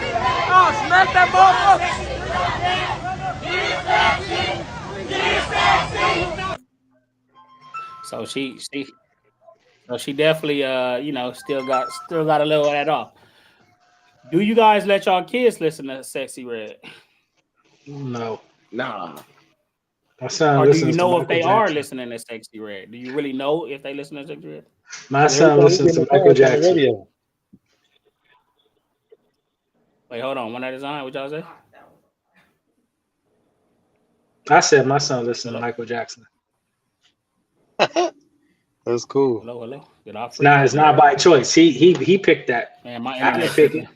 Oh, smack that motherfucker.
So she definitely still got a little of that off. Do you guys let y'all kids listen to Sexyy Red?
No.
Nah.
My son
or do you
listens
know
to
if they
Michael
are
Jackson.
listening to Sexyy Red? Do you really know if they listen to Sexyy Red?
My son listens to Michael Jackson.
Wait, hold on. One at a time. What y'all say?
I said my son listens to Michael Jackson.
That's cool.
Hello.
Nah, it's not by choice. He picked that.
Man, my
I didn't pick it.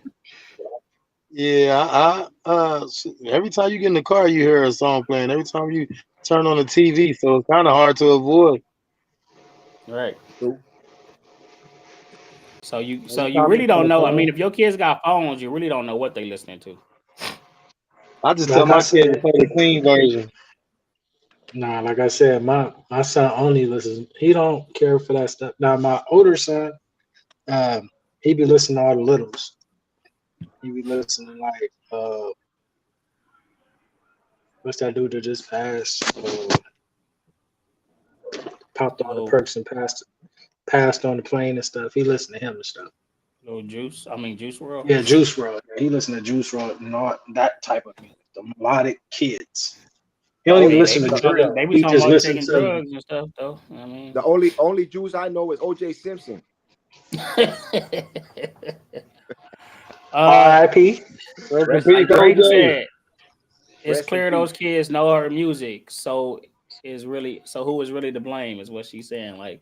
Yeah, every time you get in the car, you hear a song playing. Every time you turn on the TV, so it's kind of hard to avoid.
Right. So you really don't know. I mean, if your kids got phones, you really don't know what they listening to.
I just tell my kids to play the clean version.
Nah, like I said, my son only listens. He don't care for that stuff. Now my older son, he be listening to all the littles. He be listening like what's that dude that just passed? Popped on the perks and passed on the plane and stuff. He listened to him and stuff.
Little Juice. I mean Juice WRLD.
Yeah, Juice WRLD. He listened to Juice WRLD and all that type of music. The melodic kids. He don't even listen to drill.
They be talking about taking drugs and stuff, though. I mean,
the only Juice I know is O.J. Simpson.
R.I.P.
It's clear those kids know her music, so who is really to blame? Is what she's saying. Like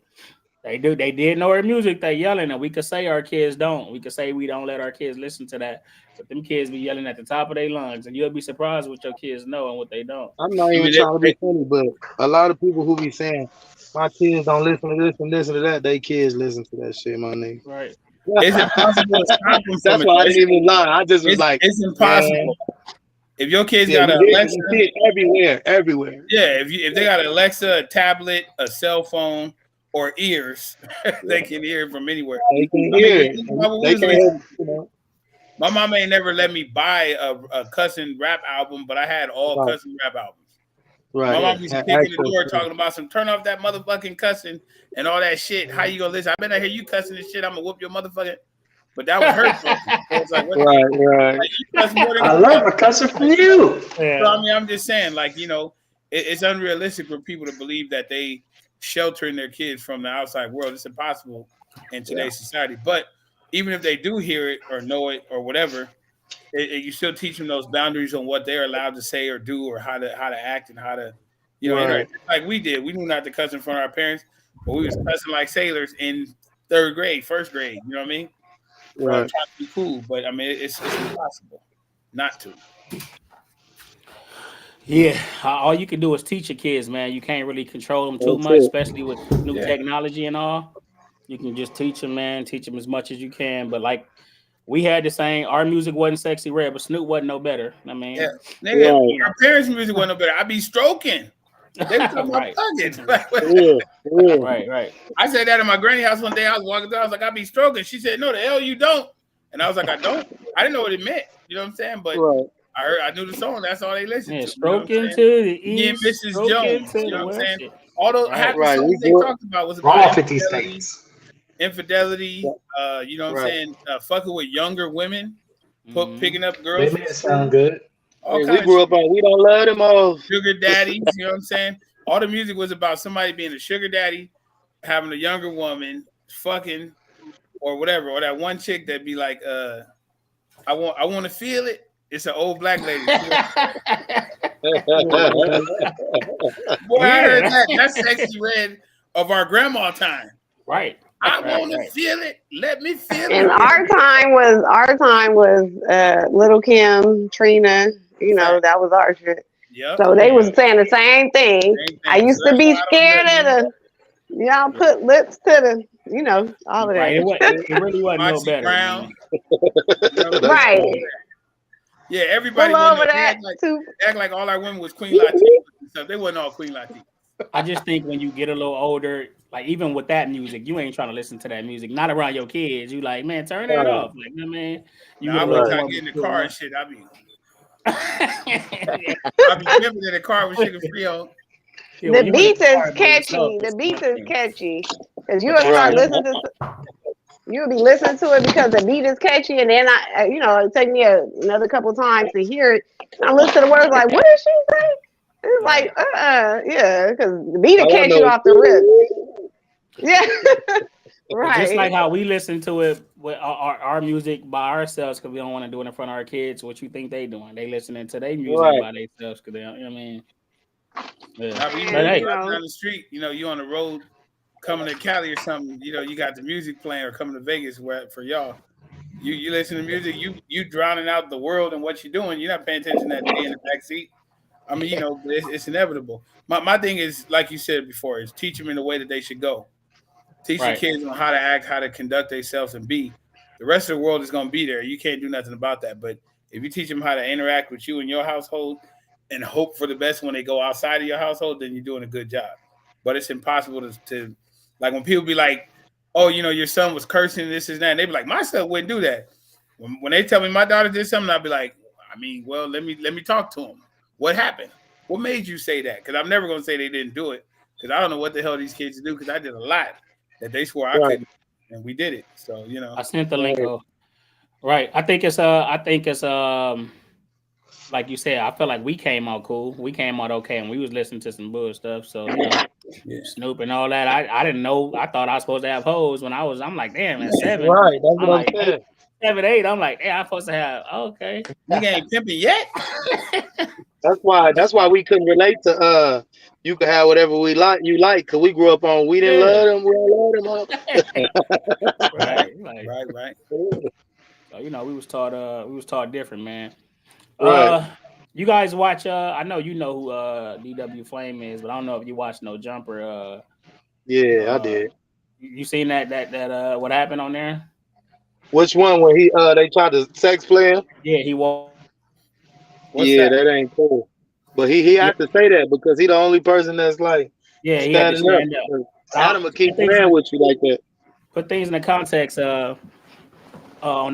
they did know her music. They yelling, and we could say our kids don't. We could say we don't let our kids listen to that, but them kids be yelling at the top of their lungs, and you'll be surprised what your kids know and what they don't.
I'm not even trying to be funny, but a lot of people who be saying my kids don't listen to this and listen to that, they kids listen to that shit, my nigga.
Right.
It's impossible to stop them.
That's why I didn't even lie. I just was like,
it's impossible. If your kids got an Alexa,
everywhere.
Yeah, if they got an Alexa, a tablet, a cell phone, or ears, they can hear it from anywhere.
They can hear it.
My mom ain't never let me buy a cussing rap album, but I had all cussing rap albums.
Right.
My mom used to kick in the door talking about some turn off that motherfucking cussing and all that shit. How you gonna listen? I better hear you cussing this shit. I'm gonna whoop your motherfucking. But that was hurtful. So it's like,
right.
Like,
I love a cussing from you.
Yeah. So, I mean, I'm just saying, like, you know, it's unrealistic for people to believe that they sheltering their kids from the outside world. It's impossible in today's society. But even if they do hear it or know it or whatever, you still teach them those boundaries on what they're allowed to say or do, or how to act and how to, interact. Like we did. We knew not to cuss in front of our parents, but we was cussing like sailors in 3rd grade, 1st grade. You know what I mean? Trying to be cool, but I mean it's impossible not to.
Yeah, all you can do is teach your kids, man. You can't really control them too much, especially with new technology and all. You can just teach them, man. Teach them as much as you can. But like we had the same. Our music wasn't Sexyy Red, but Snoop wasn't no better. I mean,
our parents' music wasn't no better. I'd be stroking. They were talking about thugging.
Right.
I said that in my granny house one day. I was walking through. I was like, "I be stroking." She said, "No, the hell you don't." And I was like, "I don't." I didn't know what it meant. You know what I'm saying? But I knew the song. That's all they listened to.
Stroking to the east.
Mrs. Jones. You know what I'm saying? All those songs they talked about was about infidelity. You know what I'm saying? Fucking with younger women, picking up girls.
That sound good.
We grew up on We Don't Love Them All.
Sugar daddies. You know what I'm saying? All the music was about somebody being a sugar daddy, having a younger woman, fucking, or whatever. Or that one chick that'd be like, I want to feel it. It's an old black lady. Boy, I heard that. That's Sexyy Red of our grandma time.
Right.
I want to feel it. Let me feel it.
And our time was Little Kim, Trina. You know, that was our shit.
Yep.
So they was saying the same thing. I used to be scared of y'all put lips to the, you know, all of that.
Right. It really wasn't no better.
Right.
Yeah, everybody act like all our women was Queen Latifah and stuff. They wasn't all Queen Latifah.
I just think when you get a little older, like even with that music, you ain't trying to listen to that music. Not around your kids. You like, man, turn that off. Like, man,
I get in the car and shit. I be living in the car with Sugar Free.
The beat is catchy. The beat is catchy. Because you'll start listening to. You'll be listening to it because the beat is catchy, and then it'll take me another couple times to hear it. And I listen to the words like, what did she say? It's like, yeah, because the beat will catch you off the rip. Yeah, right.
Just like how we listen to it with our music by ourselves because we don't want to do it in front of our kids. What you think they doing? They listening to their music by themselves because they, you know what I mean.
Yeah. You driving down the street, you on the road coming to Cali or something. You got the music playing, or coming to Vegas for y'all. You listen to music. You drowning out the world and what you're doing. You're not paying attention to that day in the back seat. I mean, it's inevitable. My thing is, like you said before, is teach them in the way that they should go. Teach your kids on how to act, how to conduct themselves and be. The rest of the world is going to be there. You can't do nothing about that. But if you teach them how to interact with you and your household and hope for the best when they go outside of your household, then you're doing a good job. But it's impossible to like when people be like, oh, your son was cursing, this is that. And they be like, my son wouldn't do that. When they tell me my daughter did something, I'll be like, I mean, well, let me talk to him. What happened? What made you say that? Because I'm never going to say they didn't do it, because I don't know what the hell these kids do, because I did a lot that they swore I couldn't, and we did it. So,
I sent the link. Right. I think it's like you said, I feel like we came out cool. We came out okay, and we was listening to some bull stuff. So, Snoop and all that. I didn't know. I thought I was supposed to have hoes when I'm like, damn, man, 7.
Right. That's what I'm saying.
7, 8. I'm like, I'm supposed to have. Okay.
Nigga ain't pimping yet.
That's why we couldn't relate to you can have whatever you like, because we grew up on We Didn't Love Them, we don't love them.
Right.
So we was taught different, man.
Right.
You guys watch I know you know who DW Flame is, but I don't know if you watch No Jumper.
Yeah, I did.
You seen that what happened on there?
Which one when he they tried to sex play him?
Yeah, he was.
That ain't cool. But he had to say that because he the only person that's like
he had to stand up.
Adam will keep playing with you like that.
Put things in the context on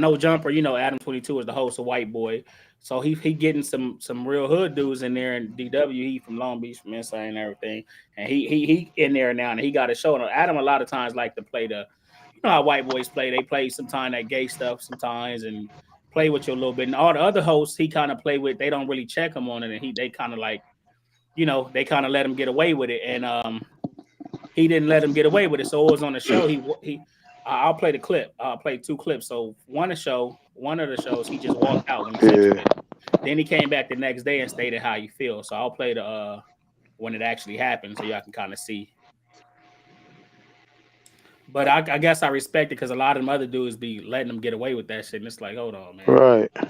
No Jumper, Adam 22 is the host of White Boy. So he getting some real hood dudes in there, and DW, he from Long Beach, from Inside and everything. And he in there now, and he got a show. And Adam a lot of times like to play how white boys play. They play sometimes that gay stuff sometimes and play with you a little bit. And all the other hosts he kind of play with, they don't really check him on it, and they kind of like, they kind of let him get away with it. And he didn't let him get away with it. So it was on the show. I'll play the clip. I'll play 2 clips. So one of the shows, he just walked out when he said it. Then he came back the next day and stated how he feels. So I'll play the when it actually happened, so y'all can kind of see. But I guess I respect it because a lot of them other dudes be letting them get away with that shit. And it's like, hold on, man.
Right.
There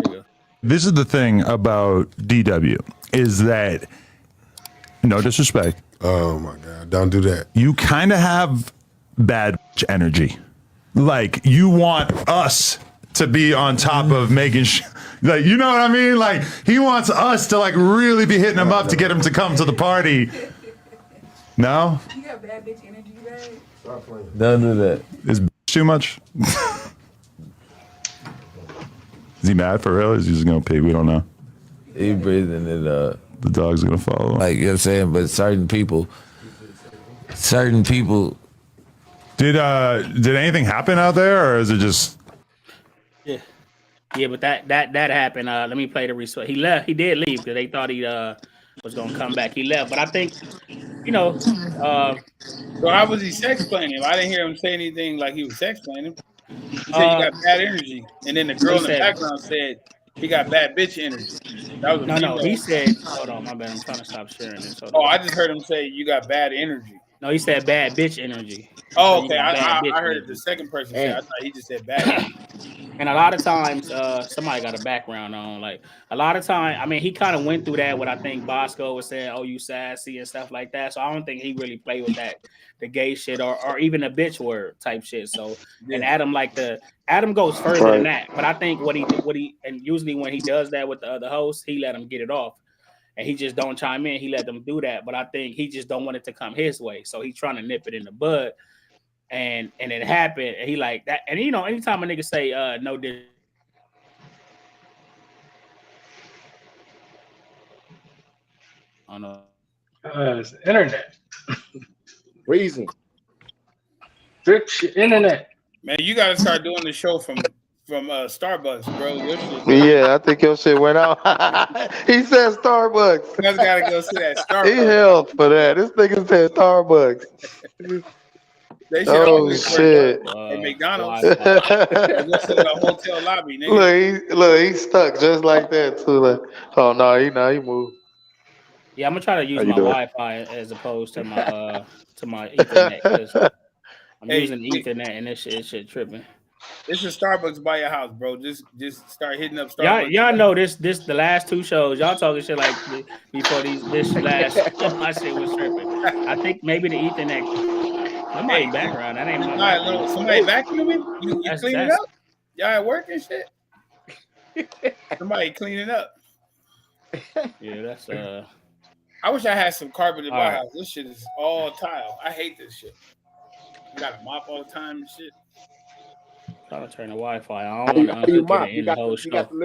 you go.
This is the thing about DW is that, no disrespect.
Oh my God, don't do that.
You kind of have bad energy. Like, you want us to be on top of making like, you know what I mean? Like, he wants us to like really be hitting him up to get him to come to the party. No?
You got bad bitch energy, babe.
Don't do that.
Is too much? Is he mad for real? Is he just gonna pee? We don't know.
He breathing it up.
The dog's gonna follow.
Like, you know what I'm saying? But certain people.
Did anything happen out there, or is it just?
Yeah, but that happened. Let me play the result. He left. He did leave because they thought he was gonna come back. He left, but I think, you know.
So how was he sex playing him? I didn't hear him say anything like he was sex playing him. He said you got bad energy, and then the girl in the background said he got bad bitch energy. That was
no. He said, "Hold on, my bad. I'm trying to stop sharing this."
I just heard him say you got bad energy.
No, he said bad bitch energy.
Oh, okay. I heard it the second person say. I thought he just said bad.
And a lot of times, somebody got a background on. Like, a lot of time, I mean, he kind of went through that. What I think Bosco was saying, "Oh, you sassy" and stuff like that. So I don't think he really played with that, the gay shit or even a bitch word type shit. So and Adam goes further than that. But I think what he and usually when he does that with the other hosts, he let them get it off. And he just don't chime in. He let them do that. But I think he just don't want it to come his way. So he's trying to nip it in the bud. And it happened. And he like that. And you know, anytime a nigga say no dish. Oh no.
It's internet.
Reason.
Rich internet.
Man, you gotta start doing the show from Starbucks, bro. Your shit.
Yeah, I think your shit went out. He said Starbucks.
You guys gotta go see that Starbucks.
He held for that. This nigga said Starbucks.
They should
shit.
At McDonald's. Go to the hotel lobby, nigga.
Look, he's stuck just like that too. Like, oh no, he moved.
Yeah, I'm gonna try to use my Wi-Fi as opposed to my Ethernet. 'Cause I'm using Ethernet and this shit tripping.
This is Starbucks by your house, bro. Just start hitting up Starbucks.
Y'all know this the last 2 shows. Y'all talking shit like before this last my shit was tripping. I think maybe the Ethernet. Somebody background. That ain't my
somebody vacuuming? You clean it up? Y'all at work and shit? Somebody cleaning up.
Yeah, that's
I wish I had some carpet in my house. This shit is all tile. I hate this shit. You gotta mop all the time and shit.
Trying to turn the Wi-Fi. I don't want to unhook it in the whole show.
You got the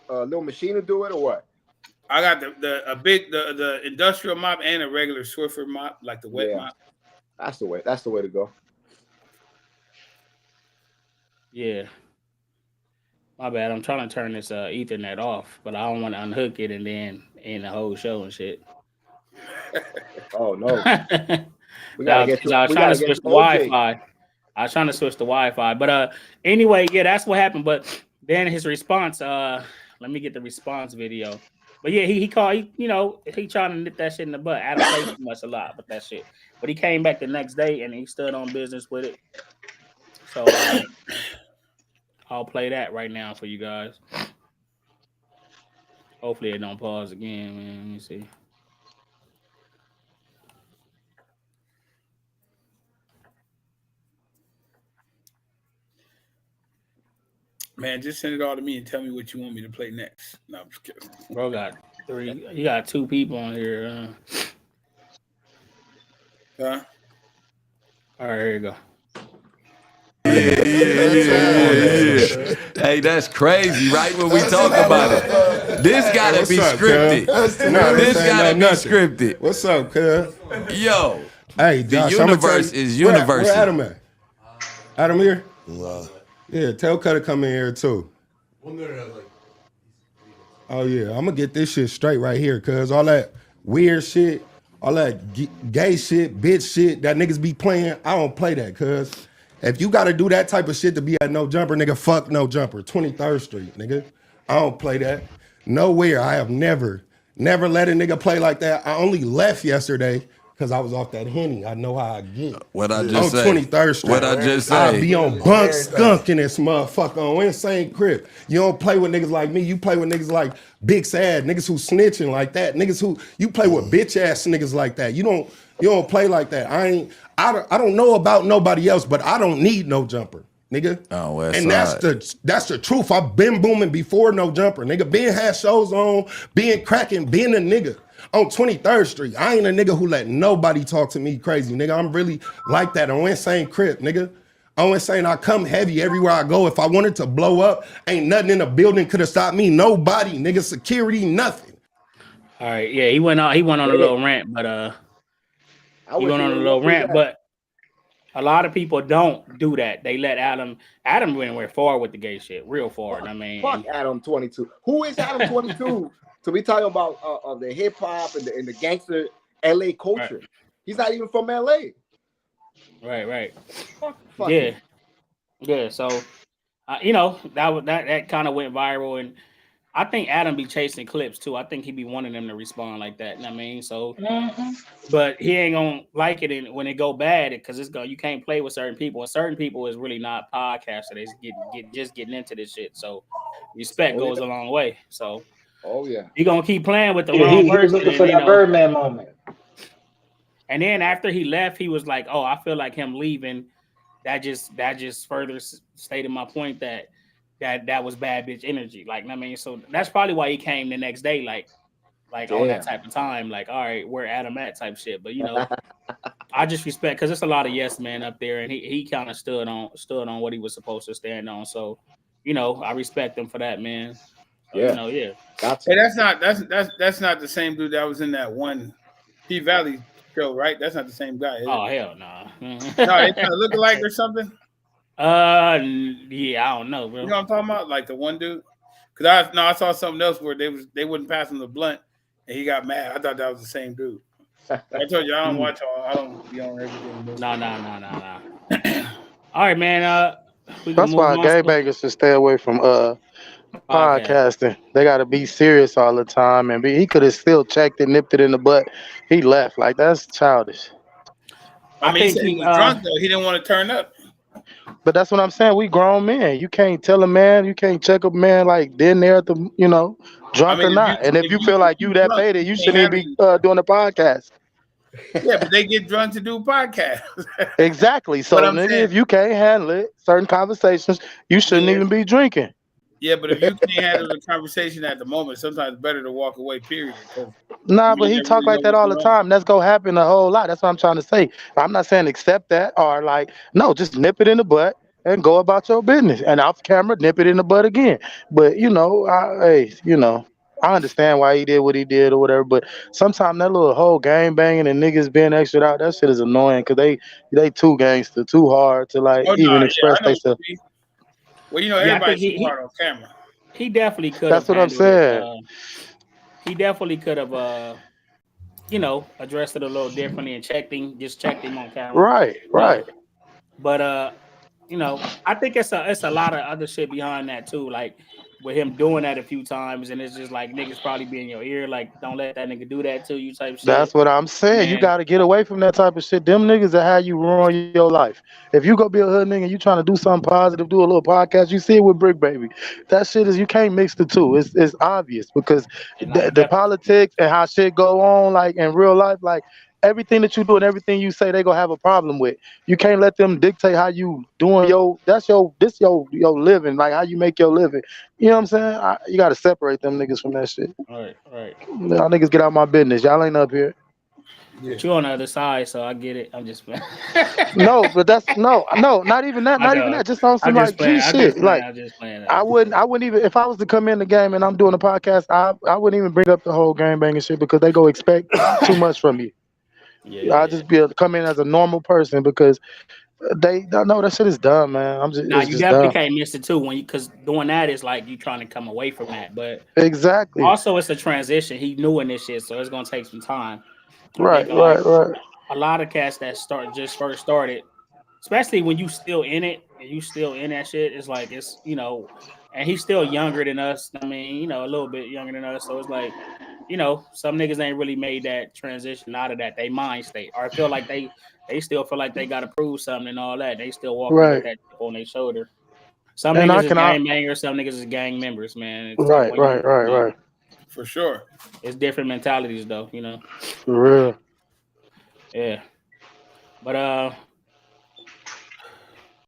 little machine to do it or what?
I got the industrial mop and a regular Swiffer mop, like the wet mop.
That's the way. That's the way to go.
Yeah. My bad. I'm trying to turn this Ethernet off, but I don't want to unhook it and then end the whole show and shit.
Oh no.
I was trying to switch the Wi-Fi. But anyway, yeah, that's what happened. But then his response, let me get the response video. But yeah, he called, he trying to nip that shit in the butt. Adam played too much a lot with that shit. But he came back the next day and he stood on business with it. So I'll play that right now for you guys. Hopefully it don't pause again, man. Let me see.
Man, just send it all to me and tell me what you want me to play next. No, I'm just kidding.
Bro got 3. You got 2 people on here.
Huh?
All right, here you go.
Yeah. Hey, that's crazy, right? When we talk about it. This gotta be scripted. This gotta be scripted.
What's up, cuz?
Yo.
Hey,
Josh, the universe is universal.
Where Adam at? Adam here? Yeah, tell Cutter come in here too. Oh yeah, I'm gonna get this shit straight right here, cuz all that weird shit, all that gay shit, bitch shit that niggas be playing. I don't play that, cuz. If you gotta do that type of shit to be at No Jumper, nigga, fuck No Jumper. 23rd Street, nigga. I don't play that. Nowhere. I have never let a nigga play like that. I only left yesterday because I was off that Henny. I know how I get.
What I just say.
On 23rd Street.
What I just say.
I be on bunk skunk in this motherfucker on Insane Crib. You don't play with niggas like me. You play with niggas like Big Sad, niggas who snitching like that. Niggas who, you play with bitch ass niggas like that. You don't play like that. I don't know about nobody else, but I don't need No Jumper, nigga.
Oh, West
and that's the truth. I've been booming before No Jumper, nigga. Being had shows on, being cracking, being a nigga on 23rd Street. I ain't a nigga who let nobody talk to me crazy, nigga. I'm really like that on Insane Crib, nigga. On Insane, I come heavy everywhere I go. If I wanted to blow up, ain't nothing in the building could have stopped me. Nobody, nigga. Security, nothing.
All right, yeah, he went on a little rant, but he went on a little rant, but a lot of people don't do that. They let Adam went far with the gay shit, real far. I mean,
fuck Adam 22. Who is Adam 22? So we talking about the hip hop and the gangster LA culture. Right. He's not even from LA.
Right.
Fuck
yeah. So, that kind of went viral, and I think Adam be chasing clips too. I think he be wanting them to respond like that. You know what I mean? So, but he ain't gonna like it when it go bad because you can't play with certain people, and certain people is really not podcasters. They just getting into this shit. So, respect goes a long way. So, you gonna keep playing with the wrong person. He was
looking for that Birdman moment.
And then after he left, he was like, "Oh, I feel like him leaving. That just further stated my point that was bad bitch energy." Like, I mean, so that's probably why he came the next day, like on that type of time, like, all right, where Adam at type shit. But I just respect because there's a lot of yes men up there, and he kind of stood on what he was supposed to stand on. So, I respect him for that, man. So,
yeah.
Hey, that's not the same dude that was in that one P Valley show, right? That's not the same guy.
Oh hell no.
No, they kind of look alike or something.
Yeah, I don't know, bro.
You know what I'm talking about? Like the one dude? Because I saw something else where they wouldn't pass him the blunt and he got mad. I thought that was the same dude. I told you I don't watch all. I don't be on everything.
No. All right, man.
That's why gangbangers should stay away from podcasting. They got to be serious all the time, and he could have still checked it, nipped it in the butt. He left. Like, that's childish.
I mean, he said he was drunk though. He didn't want to turn up.
But that's what I'm saying. We grown men. You can't tell a man. You can't check a man like then there at the drunk or not. And if you feel like you that faded, you shouldn't even be doing a podcast.
Yeah, but they get drunk to do podcasts.
Exactly. So nigga, if you can't handle it, certain conversations, you shouldn't even be drinking.
Yeah, but if you can't handle the conversation at the moment, sometimes it's better to walk away, period.
Nah, but he talk like that all the time. That's gonna happen a whole lot. That's what I'm trying to say. I'm not saying accept that or like, no, just nip it in the butt and go about your business. And off camera, nip it in the butt again. But I understand why he did what he did or whatever, but sometimes that little whole gang banging and niggas being extra out, that shit is annoying because they too gangster, too hard to express themselves.
Well, everybody's too hard on camera.
He definitely could.
That's what I'm saying.
He definitely could have, addressed it a little differently and checked him on camera.
Right.
But I think it's a lot of other shit behind that too. Like with him doing that a few times, and it's just like niggas probably be in your ear, like don't let that nigga do that to you type shit.
That's what I'm saying. You got to get away from that type of shit. Them niggas that have you ruin your life. If you go be a hood nigga and you trying to do something positive, do a little podcast, you see it with Brick Baby. That shit is, you can't mix the two. It's obvious because the politics and how shit go on like in real life, like everything that you do and everything you say, they gonna have a problem with. You can't let them dictate how you doing this your living, like how you make your living. You know what I'm saying? You gotta separate them niggas from that shit.
All right.
Y'all niggas get out my business. Y'all ain't up here.
Yeah. But you on the other side, so I get it. I'm just playing.
No, but that's not even that. Not even that. Just on some like G shit. Like I wouldn't even if I was to come in the game and I'm doing a podcast, I wouldn't even bring up the whole gang banging shit because they go expect too much from you. I'll just come in as a normal person because they don't know that shit is dumb, man.
You definitely can't miss it too because doing that is like you trying to come away from that. But
exactly.
Also, it's a transition. He new in this shit, so it's gonna take some time.
Right.
A lot of cats that first started, especially when you still in it and you still in that shit, it's like it's and he's still younger than us. I mean, a little bit younger than us. So it's like, some niggas ain't really made that transition out of that they mind state, or feel like they still feel like they gotta prove something and all that. They still walking with that chip on their shoulder. Some niggas is gangbangers, some niggas is gang members, man.
Right.
For sure.
It's different mentalities though,
For real.
Yeah. But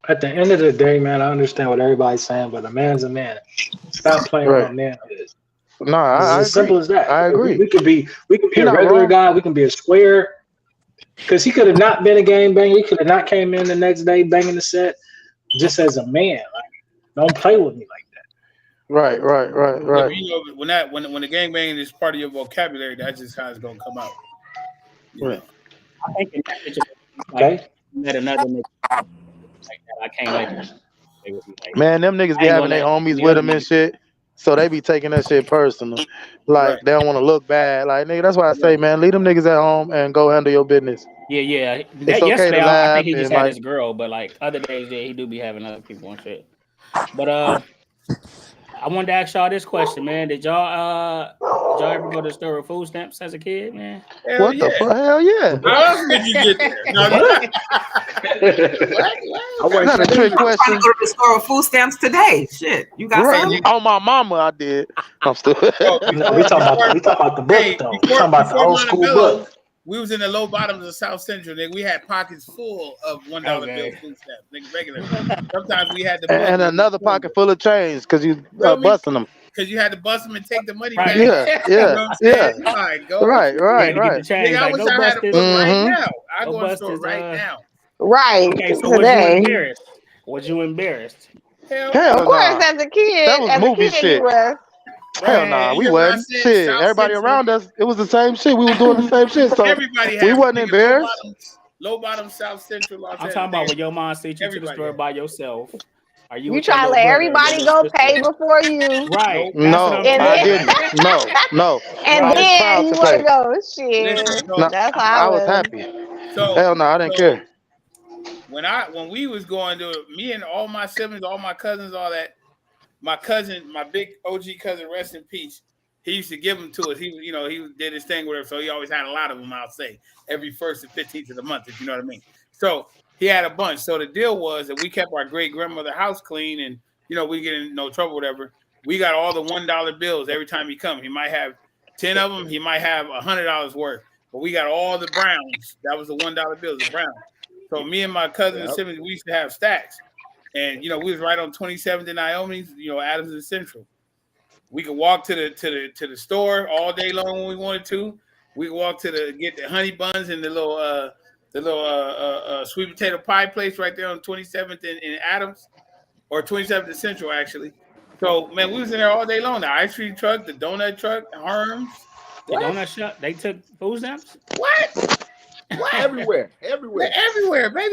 at the end of the day, man, I understand what everybody's saying, but a man's a man. Stop playing with my manhood.
No, I
as simple as that.
I agree.
We could be a regular guy. We can be a square. Because he could have not been a gangbanger. He could have not came in the next day banging the set. Just as a man, like, don't play with me like that.
Right.
When the gangbanging is part of your vocabulary, that's just how it's gonna come out.
Right.
I think in that situation, met another nigga like that. I can't let him.
Man, them niggas be having their homies with them and shit. So they be taking that shit personal. Like, they don't want to look bad. Like, nigga, that's why I say, man, leave them niggas at home and go handle your business.
Yeah.
It's okay
yesterday,
to laugh
I think he just had
and,
his girl, but like other days, he do be having other people and shit. But I wanted to ask y'all this question, man. Did y'all ever go to the store with food stamps as a kid, man?
What the fuck? Hell yeah.
How else did you get there?
Not a trick question.
I'm trying to go to the store with food stamps today. Shit, you got some?
On my mama, I did. I'm still.
We talking about the book though. We talking about the old school book.
We was in the low bottoms of South Central, nigga. We had pockets full of $1 bill food stamps, nigga. Regular. Sometimes we had to
and another pocket full of change because you busting them.
Because you had to bust them and take the money back.
Yeah.
Right, go.
Right.
Nigga, I wish I had a book right now. I go in the store right now.
Right.
Okay, so was you embarrassed?
Hell
of course, as a kid.
That was movie shit. Hell nah, we wasn't. Shit, everybody around us, it was the same shit. We was doing the same shit, so we wasn't embarrassed.
Low bottom South Central.
I'm talking about when your mom sent you to the store by yourself. Are you
trying to let everybody go pay before you?
Right.
No, I didn't. No.
And then you want to go, shit. That's how
I was happy. So, hell no, I didn't care.
When we was going to it, me and all my siblings, all my cousins, all that, my cousin, my big OG cousin, rest in peace, he used to give them to us. He did his thing with her, so he always had a lot of them, I'll say, every 1st and 15th of the month, if you know what I mean. So he had a bunch. So the deal was that we kept our great grandmother house clean, and we get in no trouble, whatever. We got all the $1 bills every time he come. He might have 10 of them. He might have $100 worth, but we got all the browns. That was the $1 bills, the browns. So me and my cousin and siblings, we used to have stacks. And we was right on 27th and Naomi's, Adams and Central. We could walk to the store all day long when we wanted to. We could walk to get the honey buns and the little sweet potato pie place right there on 27th and Adams, or 27th and Central actually. So man, we was in there all day long. The ice cream truck, the donut truck, Herms.
The donut shop, they took food stamps?
What?
Everywhere,
baby.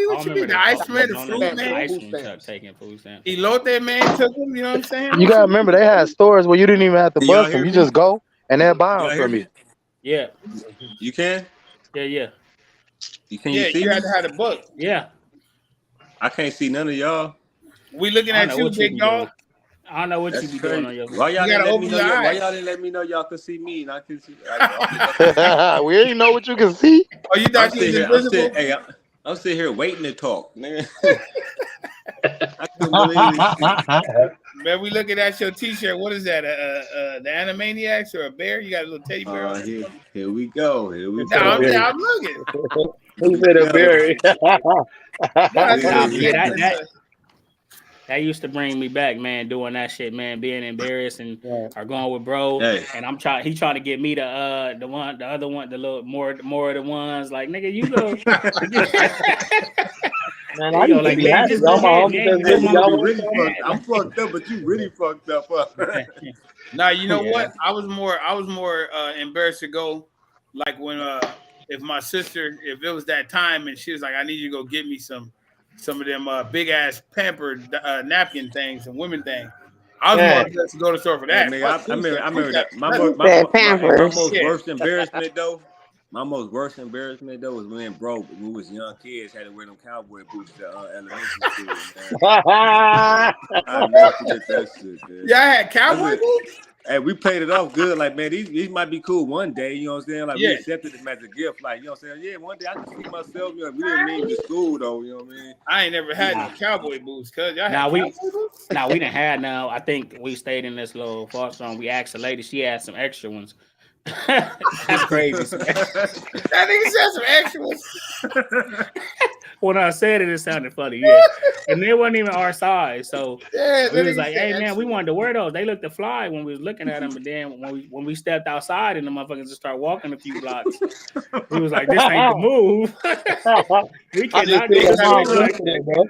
What you mean? The ice cream, the fruit man.
The ice cream truck taking food stamps.
Elote man took them. You know what I'm saying?
You gotta remember, they had stores where you didn't even have to bust them. You just go and they'll buy them from you.
Yeah.
You can?
Yeah.
You see
you had to have the book.
Yeah.
I can't see none of y'all.
We looking at you, big dog.
I don't know what you be doing on your.
Why y'all didn't let me know y'all could see me and I could see?
We ain't know what you can see.
Oh, you thought you was invisible?
I'm sitting here waiting to talk, nigga.
Man, we looking at your T-shirt. What is that? The Animaniacs or a bear? You got a little teddy bear on it?
Here we go.
I'm looking.
He said a bear.
That used to bring me back, man, doing that shit, man, being embarrassed and or going with bro.
Hey.
And he trying to get me the other one, the little more of the ones. Like, nigga, you go.
Man, I used to be happy.
I'm fucked up, but you really fucked up.
Now you know what? I was more embarrassed to go, like when if my sister, if it was that time and she was like, I need you to go get me some of them big ass pampered napkin things and women things. I was more upset to go to the store for that.
I remember that. My most worst embarrassment though
My most worst embarrassment though was when when we was young kids had to wear them cowboy boots to elementary school. Man. I never forget that shit, man.
Yeah, I had cowboy boots.
And we played it off good, like man, these might be cool one day. You know what I'm saying? Like we accepted them as a gift, like you know what I'm saying? Yeah, one day I can see myself. You know, we didn't mean to school though. You know what I mean?
I ain't never had no cowboy boots, cuz y'all
Now
had
we,
cowboy boots?
now we didn't have now. I think we stayed in this little foster home. We asked the lady, she had some extra ones. That's crazy.
That nigga said some extra ones.
When I said it, it sounded funny, yeah. And they wasn't even our size, so we was like, "Hey man, we wanted to wear those." They looked to fly when we was looking at them, but then when we stepped outside and the motherfuckers just start walking a few blocks, we was like, "This ain't the move." We cannot do this like that, bro.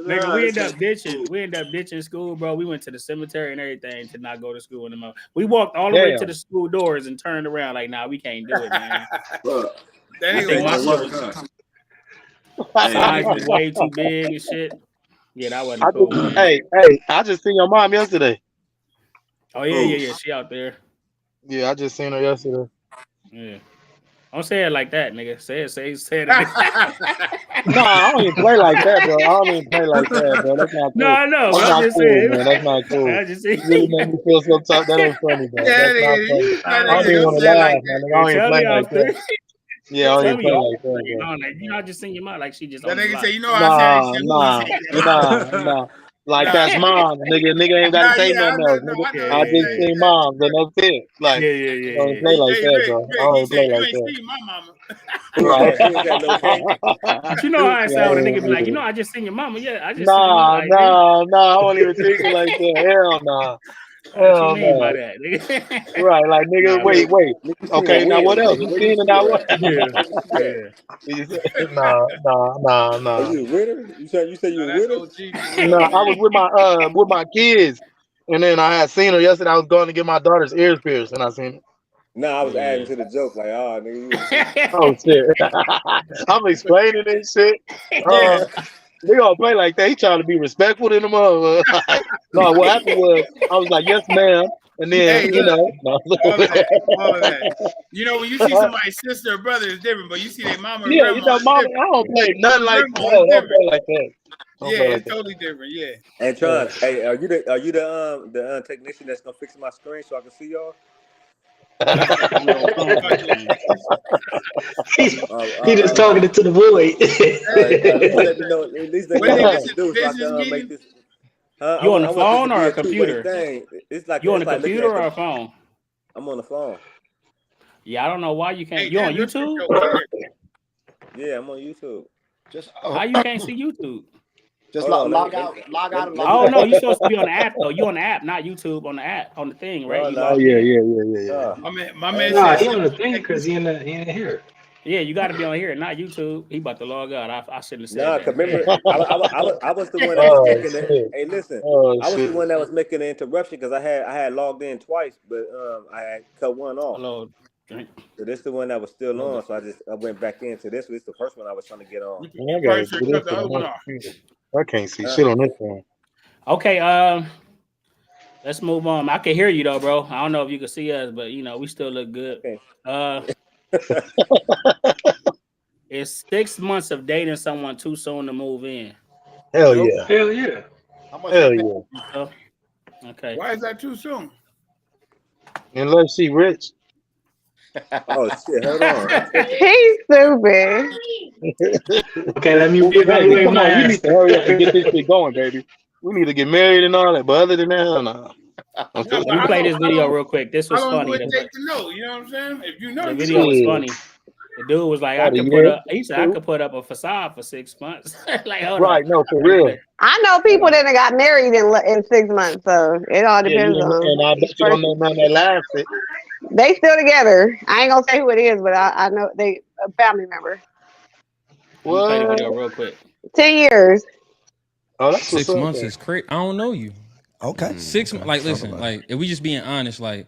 Nigga, we end up ditching. We end up ditching school, bro. We went to the cemetery and everything to not go to school anymore. We walked all the way to the school doors and turned around like, "Nah, we can't do it, man." I think my size was way too big and shit. Yeah, that wasn't cool.
Hey, I just seen your mom yesterday.
Oh yeah. She out there.
Yeah, I just seen her yesterday.
Yeah. Don't say it like that, nigga. Say it.
No, I don't even play like that, bro. I don't even play like that, bro. That's not cool.
No, I know.
That's not
just
cool,
saying.
man. That's not cool.
I just
You really made me feel so tough. That ain't funny, bro. That's not funny. I don't even want to laugh, man. I don't even play like that. Yeah, I don't even play like that, bro.
You know, I just seen your mom like she just.
That nigga say, you know, I said,
nah. Like that's mom, nigga ain't gotta say nothing else. Nigga. I just seen mom, then that's it. Like, I don't play like that, bro. I don't play like that.
My mama.
But you know how it sounds when a nigga be like, you know, I just seen your mama. Yeah, I just
Nah,
seen your mama.
I won't even think it like that. Hell nah.
What you mean by that, nigga?
Right, like nigga, wait. Okay, now what else? You seen it now? What? Nah.
Are you with her? You said you were with her?
No, I was with my kids, and then I had seen her yesterday. I was going to get my daughter's ears pierced, and I seen her.
No, I was adding to the joke, like, oh, nigga.
Oh shit! I'm explaining this shit. They gonna play like that. He trying to be respectful to them. No, what happened was I was like, "Yes, ma'am," and then you know,
all of that. You know, when you see somebody's sister or brother, it's different. But you see their mama, or
yeah, you know, mama. I don't play nothing like that. I don't play like that.
It's totally different. Yeah.
And Tron, hey, are you the technician that's gonna fix my screen so I can see y'all?
He just talking it to the void.
Let me know at least they do so I can make this.
You on the phone or a computer?
It's like
you on the computer or a phone?
I'm on the phone.
Yeah, I don't know why you can't. You on YouTube?
Yeah, I'm on YouTube.
Just how you can't see YouTube?
Just log out.
Oh no, you're supposed to be on the app though. You on the app, not YouTube. On the app, on the thing, right?
Yeah.
My man.
Nah, he on the thing because he in here.
Yeah, you got to be on here, not YouTube. He about to log out. I shouldn't have said that.
Remember, I was the one that was making it. Hey, listen, I was the one that was making the interruption because I had logged in twice, but I had cut one off.
Hello.
So this is the one that was still on, so I went back into this. This is the first one I was trying to get on.
I can't see shit on this one.
Okay, let's move on. I can hear you though, bro. I don't know if you can see us, but you know we still look good. Okay. Is 6 months of dating someone too soon to move in?
Hell yeah.
Hell yeah.
Hell yeah.
Okay.
Why is that too soon?
Unless she rich.
Oh shit! Hold on.
He's stupid.
Okay, let me reevaluate
Come
my
on, you need to hurry up and get this shit going, baby. We need to get married and all that, but other than that, hell no.
Let me play this video real quick. This was funny.
It take to know, you know what I'm saying? If you know,
the video was funny. The dude was like, he said I could put up a facade for 6 months. Like, hold on.
No, for real.
I know people that got married in 6 months, so it all depends on.
And I bet you don't know none that lasted.
They still together. I ain't gonna say who it is, but I know they a family member.
What? Play the video real quick.
10 years.
Oh, that's
6 months is crazy. I don't know you.
Okay.
6 months. Like, listen, like if we just being honest, like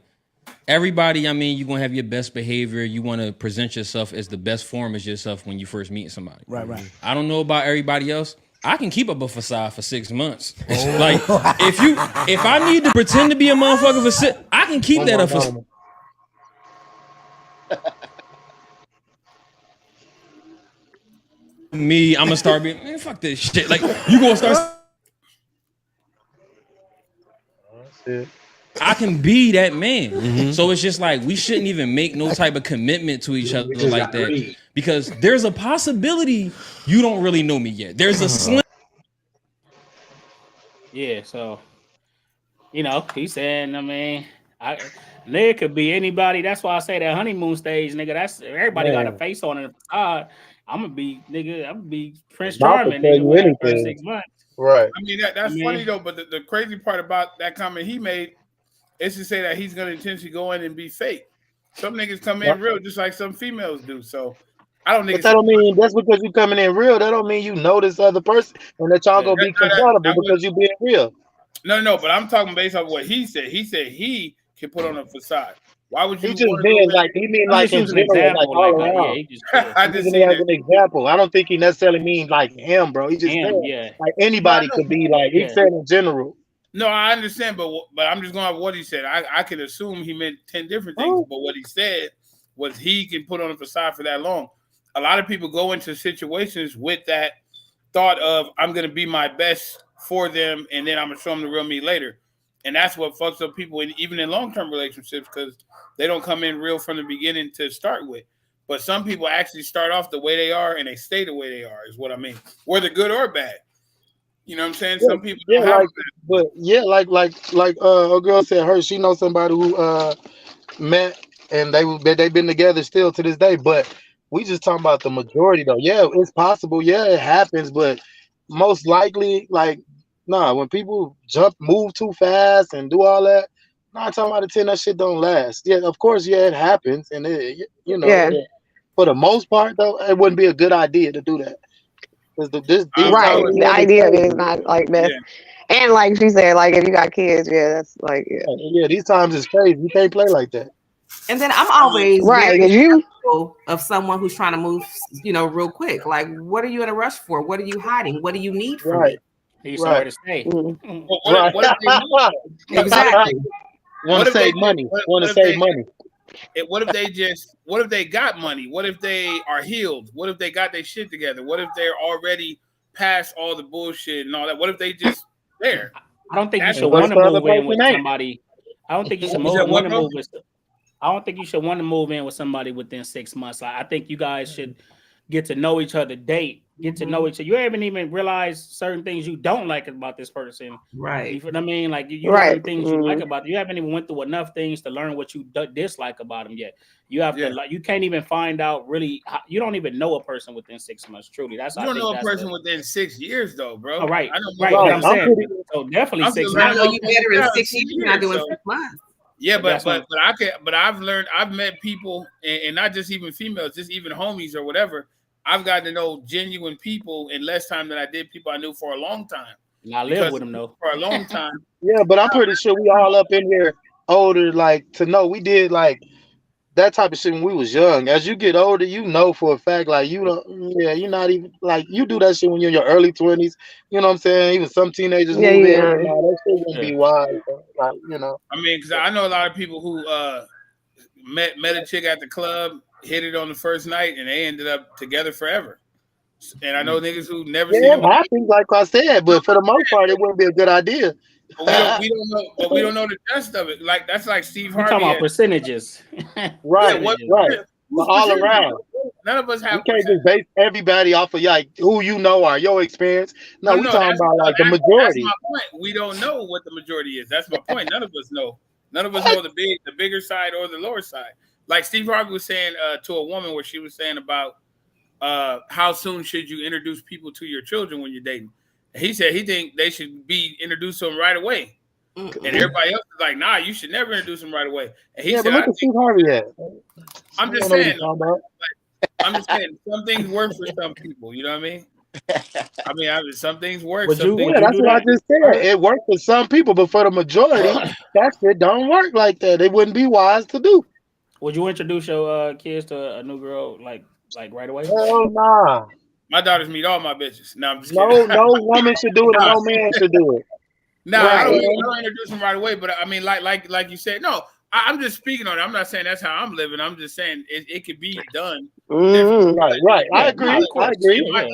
everybody, I mean, you're gonna have your best behavior. You want to present yourself as the best form as yourself when you first meet somebody.
Right.
I don't know about everybody else. I can keep up a facade for 6 months. Like if I need to pretend to be a motherfucker for 6, I can keep that up for. me, I'm gonna start being, man, fuck this shit. Like you gonna start. I can be that man. So it's just like we shouldn't even make no type of commitment to each other like that because there's a possibility you don't really know me yet. There's a slim.
Yeah, so he's saying, I mean, there could be anybody. That's why I say that honeymoon stage, nigga. That's everybody got a face on it. I'm gonna be Prince Charming, nigga, within the first 6 months.
Right.
I mean that's funny though, but the crazy part about that comment he made is to say that he's gonna intentionally go in and be fake. Some niggas come in real just like some females do. So I don't think
But that don't mean that's because you coming in real. That don't mean you know this other person and that y'all gonna be compatible because you being real.
No, but I'm talking based on what he said. He said he can put on a facade. Why would you?
He just being like he mean like in general, like all around.
I just
using it as an example. I don't think he necessarily means like him, bro. He just saying, like anybody could be like he said in general.
No, I understand, but I'm just going off what he said. I could assume he meant 10 different things, but what he said was he can put on a facade for that long. A lot of people go into situations with that thought of I'm going to be my best for them, and then I'm going to show them the real me later. And that's what fucks up people, even in long-term relationships, because they don't come in real from the beginning to start with. But some people actually start off the way they are, and they stay the way they are, is what I mean. Whether good or bad. You know what I'm saying?
Yeah,
some people don't have
like a girl said she knows somebody who met and they've been together still to this day. But we just talking about the majority though. Yeah, it's possible. Yeah, it happens, but most likely, when people move too fast and do all that, 9 times out of 10 that shit don't last. Yeah, of course, it happens, and for the most part though, it wouldn't be a good idea to do that.
The idea of it is not like best. Yeah. And like she said, like if you got kids, that's like
these times is crazy. You can't play like that.
And then I'm always of someone who's trying to move, real quick. Like, what are you in a rush for? What are you hiding? What do you need from me?
Need somewhere to stay.
Exactly.
Want to save money. Want to save money.
What if they got money? What if they are healed? What if they got their shit together? What if they're already past all the bullshit and all that? What if they just there?
I don't think you should want to move in with somebody. I don't think you should want to move with. I don't think you should want to move in with somebody within 6 months. I think you guys should get to know each other, get to know each other. You haven't even realized certain things you don't like about this person.
Right.
You know what I mean? Like you learn things you like about them. You haven't even went through enough things to learn what you dislike about them yet. You have to you can't even find out really. You don't even know a person within 6 months. Truly, you
don't know a person within 6 years though, bro.
Oh, right. Right. What I'm saying. So definitely 6 months.
I know you better in 6 years. You're not doing 6 months.
Yeah, but I've met people and not just even females, just even homies or whatever. I've gotten to know genuine people in less time than I did people I knew for a long time.
I live with them though.
For a long time.
Yeah, but I'm pretty sure we all up in here older, to know we did that type of shit when we was young. As you get older, for a fact, you're not even you do that shit when you're in your early 20s. You know what I'm saying? Even some teenagers move in. That shit wouldn't be wise.
I mean, because I know a lot of people who met a chick at the club, hit it on the first night, and they ended up together forever. And I know niggas who never seen them.
Happens, like I said, but for the most part, it wouldn't be a good idea.
But we don't know the rest of it. That's like Steve Harvey.
We're talking about percentages.
Right. All around.
None of us have.
You can't just base everybody off of who you know or your experience. No, we're talking about the majority.
That's my point. We don't know what the majority is. That's my point. None of us know. None of us know the bigger side or the lower side. Like Steve Harvey was saying to a woman where she was saying about how soon should you introduce people to your children when you're dating. And he said he think they should be introduced to them right away. And everybody else is like, nah, you should never introduce them right away. And he said,
but look at Steve Harvey at.
I'm just saying, some things work for some people. You know what I mean? Some things work.
That's what I just said. It worked for some people, but for the majority, that shit don't work like that. It wouldn't be wise to do.
Would you introduce your kids to a new girl like right away?
Hell nah.
My daughters meet all my bitches. No, I'm just kidding.
No woman should do it. No man should do it.
No, I don't introduce them right away. But I mean, like you said, no. I'm just speaking on it. I'm not saying that's how I'm living. I'm just saying it could be done.
Right. I agree.
In my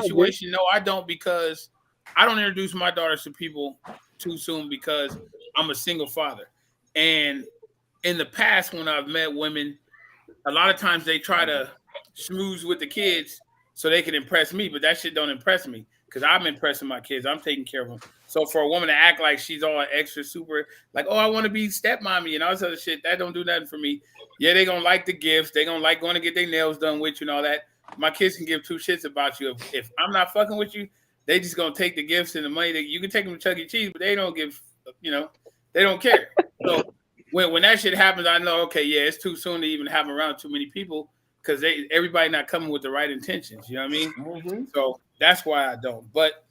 situation, no, I don't, because I don't introduce my daughters to people too soon because I'm a single father. And in the past, when I've met women, a lot of times they try to schmooze with the kids so they can impress me, but that shit don't impress me because I'm impressing my kids. I'm taking care of them. So for a woman to act like she's all extra super, like, oh, I want to be stepmommy and all this other shit, that don't do nothing for me. Yeah, they gonna like the gifts. They gonna like going to get their nails done with you and all that. My kids can give two shits about you. If I'm not fucking with you, they just gonna take the gifts and the money. You can take them to Chuck E. Cheese, but they don't give, they don't care. So when that shit happens, I know, okay, yeah, it's too soon to even have around too many people because everybody not coming with the right intentions. You know what I mean? Mm-hmm. So that's why I don't. But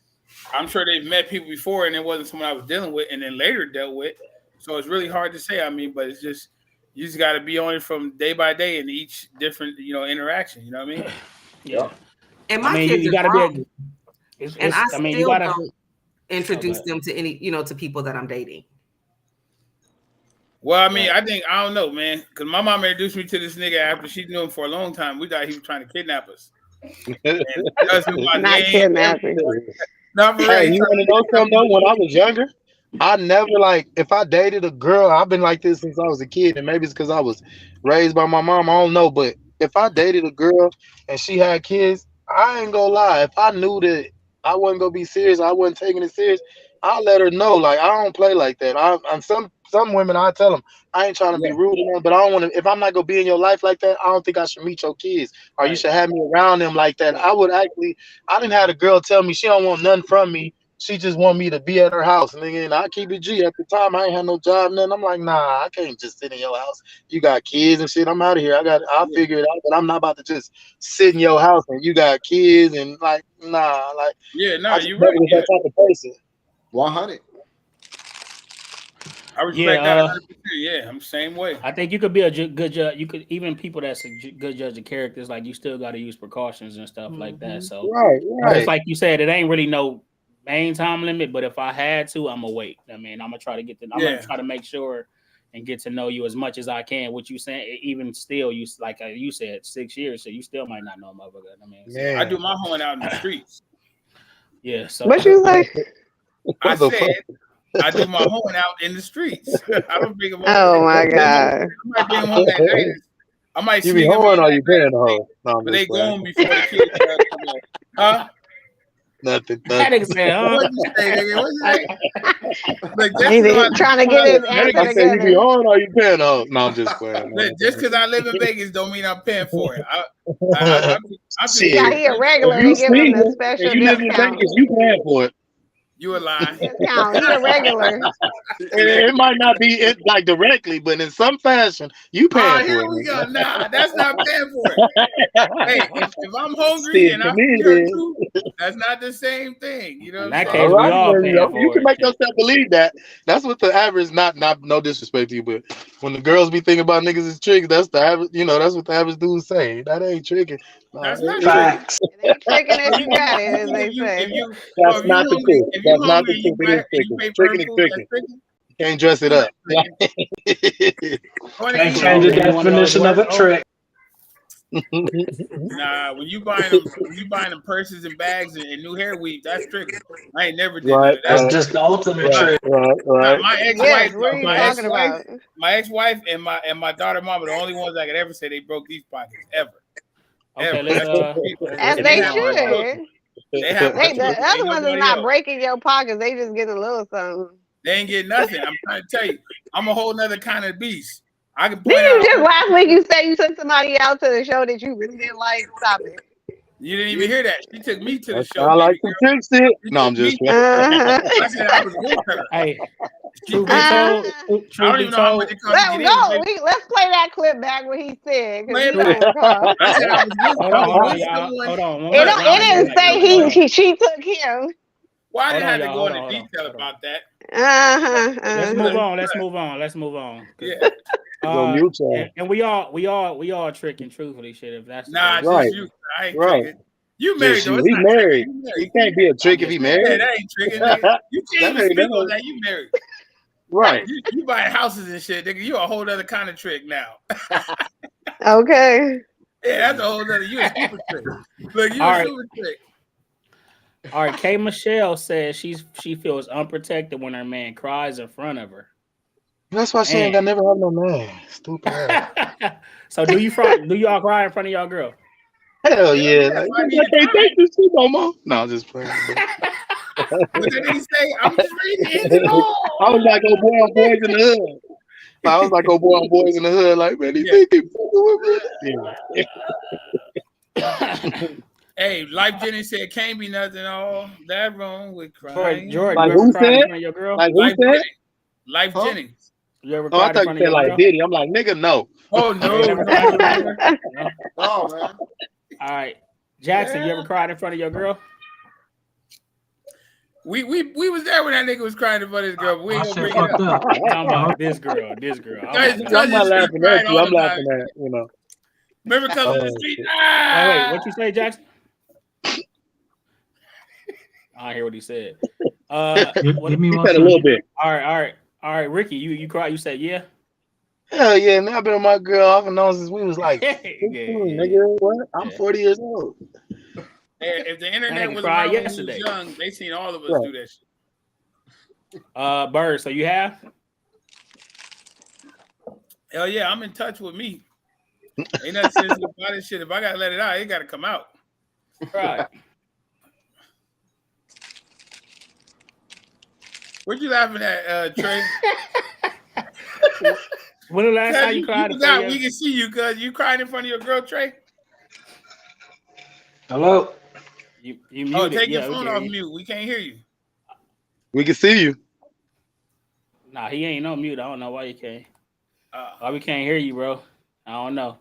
I'm sure they've met people before and it wasn't someone I was dealing with and then later dealt with. So it's really hard to say. I mean, but it's just, you just got to be on it from day by day in each different, interaction. You know what I mean?
Yeah.
And my kids got to be. I still don't introduce them to any, to people that I'm dating.
Well, I mean, I don't know, man, because my mom introduced me to this nigga after she knew him for a long time. We thought he was trying to kidnap us.
Not kidnapping. Hey, you want to know something though? When I was younger, I never if I dated a girl, I've been like this since I was a kid, and maybe it's because I was raised by my mom. I don't know, but if I dated a girl and she had kids, I ain't gonna lie. If I knew that I wasn't gonna be serious, I wasn't taking it serious, I'll let her know. Like, I don't play like that. I'm some women, I tell them, I ain't trying to be rude to them, but I don't want to. If I'm not gonna be in your life like that, I don't think I should meet your kids, or you should have me around them like that. I didn't have a girl tell me she don't want nothing from me. She just want me to be at her house, nigga. And I keep it G. At the time, I ain't had no job, nothing. I'm like, nah, I can't just sit in your house. You got kids and shit. I'm out of here. I'll figure it out, but I'm not about to just sit in your house and you got kids and nah,
yeah, no,
you right. That type of person.
100.
I respect that 100%. Yeah, I'm the same way.
I think you could be a good judge. You could, even people that's a good judge of characters, like, you still got to use precautions and stuff like that. So
right.
It's like you said, it ain't really no main time limit, but if I had to, I'm gonna wait. I mean, I'm gonna try to gonna try to make sure and get to know you as much as I can. What you saying, even still, you said 6 years, so you still might not know a motherfucker. I mean,
I do my hoeing out in the streets.
Yeah. So
what you say?
I said I do my hoeing out in the streets. I don't think about.
Oh my god!
I might bring them home at night. I might.
You be hoeing or you paying the hoe? No,
but they going before the kids. Huh?
Nothing.
That nigga said, huh?
What you say, nigga? What you say?
He's trying to get his answer
I said, you be hoeing or you paying the hoe? No, I'm just playing.
Just because I live in Vegas don't mean I'm paying for it.
Yeah, he a regular. They give him a special
you live in Vegas, you paying for it.
You a lie.
Discount. He a regular.
It might not be like directly, but in some fashion, you paying for it.
Here we go. Nah, that's not paying for it. Hey, if I'm hungry and I'm here too, that's not the same thing. You know what I'm saying?
We all paying for you can make yourself believe that. That's what the average, not no disrespect to you, but when the girls be thinking about niggas as tricks, that's the average, that's what the average dudes say. That ain't tricking.
That's not
facts.
It ain't tricking if you got it, as they say.
That's not the truth. That's not the truth. It is tricking. Tricking. You can't dress it up.
Can't change the definition of a trick.
Nah, when you buying them purses and bags and new hair weave, that's tricking. I ain't never did
that. That's
That's
just the ultimate trick.
Right.
My ex-wife,
Yes, what are you talking about?
my ex-wife and my daughter mom are the only ones I could ever say they broke these pockets ever.
Okay,
as they should. The other ones are not
else.
breaking your pockets. They just get a little something.
They ain't getting nothing. I'm trying to tell you, I'm a whole nother kind of beast. I can point
Didn't you
out.
just last week you said you took somebody out to the show that you really didn't like? Stop it.
You didn't even hear that. She took me to the show.
I like some trick shit. No, I'm just playing.
I said I was with her.
Hey,
truth be told, I don't even know how much it cost to get in.
Let's play that clip back where he said.
Play it back. I said I was with
Hold on.
It didn't say she took him.
Well, I didn't have to go into detail about that.
Let's move on.
Yeah.
And we all tricking truthfully shit if that's
right.
You. I ain't tricking. You married though.
He married. He can't be a trick if he married.
Yeah, that ain't tricking. Nigga. You can't even speak on that. You married.
Right.
You buying houses and shit, nigga. You a whole other kind of trick now.
Okay.
Yeah, that's a whole other. You a super trick. Look, you
All
a
right.
super trick.
All right, K. Michelle says she feels unprotected when her man cries in front of her.
That's why she ain't gonna never have no man. Stupid ass.
So do y'all cry in front of y'all girl?
Hell yeah. Like, I can't take this shit no more. No, I'm just playing.
What did he say? I'm just reading it all.
I was like, oh boy, on boys in the hood. I was like, oh boy, on boys in the hood. Like, man, he think he fucking with me.
Hey, Life Jennings said can't be nothing all that wrong with crying.
Jordan,
Like
you ever
who
cried in
said?
front of your girl?
Like who
Life
said?
Jennings. Life Jennings.
You ever
Oh, I
cried in
thought
front
you
of
said
your
like
girl?
Diddy. I'm like, nigga, no.
Oh no.
No?
Oh man.
All right, Jackson, you ever cried in front of your girl?
We was there when that nigga was crying in front of his girl, but we ain't gonna bring it
fucked
up.
up.
I'm talking about this girl.
Guys,
I'm not laughing at you. I'm laughing at, you know.
Remember coming to the street?
Wait,
Ah!
what you say, Jackson? I hear what he said.
Give me one. He said a little bit.
All right, Ricky, you cried. You said yeah.
Hell yeah, man. I've been with my girl off and on since we was like 16,
Yeah.
nigga. What? I'm 40 years old.
If the internet
nigga
was
cried
around
yesterday.
when we was young, they seen all of us do that shit.
Bird, so you have?
Hell yeah, I'm in touch with me. Ain't nothing sensitive about this shit. If I gotta let it out, it gotta come out.
Right.
What you laughing at, Trey?
When the last time you cried?
We can see you, cuz you cried in front of your girl, Trey.
Hello.
You muted.
Take your phone off mute. We can't hear you.
We can see you.
Nah, he ain't on mute. I don't know why you can't. Why we can't hear you, bro? I don't know.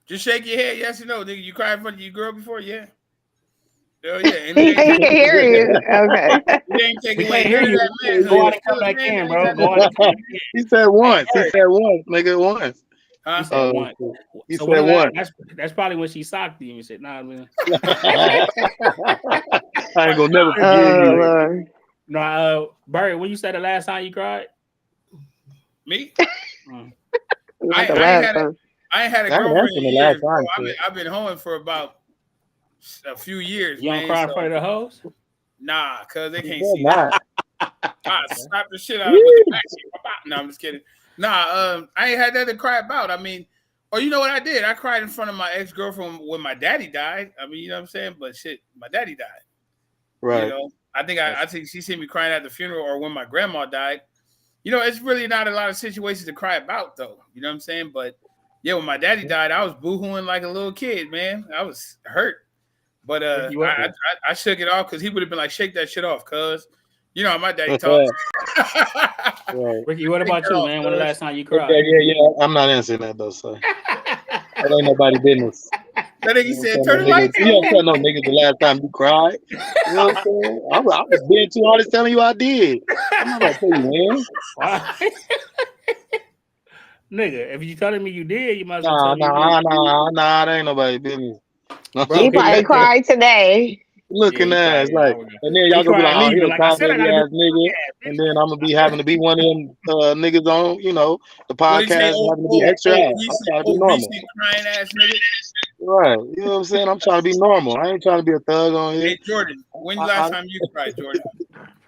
Just shake your head, yes or no, nigga. You cried in front of your girl before, yeah. Hell yeah.
He can hear you. Okay.
We ain't taking
We
away
can't hear
none of
you.
that manhood.
Go out and come back in, bro. Go out and come back in.
He said once. He said once, nigga, once.
He said once.
He
So
said once.
That's probably when she socked you and said, "Nah, man."
I ain't gonna never forgive you.
No, Barry, when you said the last time you cried?
Me?
Mm.
I ain't had a girlfriend in years, bro. I've been hoeing for about a few years.
You don't cry in front of the hoes?
Nah, cause they can't see that. I slap the shit out of with the backseat. No, I'm just kidding. Nah, I ain't had that to cry about. I mean, or you know what I did? I cried in front of my ex-girlfriend when my daddy died. I mean, you know what I'm saying? But shit, my daddy died.
Right.
You know, I think she seen me crying at the funeral or when my grandma died. You know, it's really not a lot of situations to cry about, though. You know what I'm saying? But yeah, when my daddy died, I was boo-hooing like a little kid, man. I was hurt. But I shook it off because he would have been like, shake that shit off, cuz. You know how my daddy talks.
Right.
Ricky, what about you, man? When the last time you cried?
Yeah. I'm not answering that, though, so. That ain't nobody business.
That nigga said, turn the lights on.
You don't tell no niggas the last time you cried. You know what I'm saying? I was being too honest telling you I did. I'm not gonna tell you, man.
Why? Nigga, if you telling me you did, you might as well tell me.
Nah, that ain't nobody business.
He probably cried today.
Looking ass, like, and then y'all gonna be like, oh, he's a crybaby ass nigga, and then I'm gonna be having to be one of them niggas on, you know, the podcast, having to be extra ass. I'm trying to be normal.
Crying ass nigga.
Right, you know what I'm saying? I'm trying to be normal. I ain't trying to be a thug on here.
Hey, Jordan, when's the last time you cried, Jordan?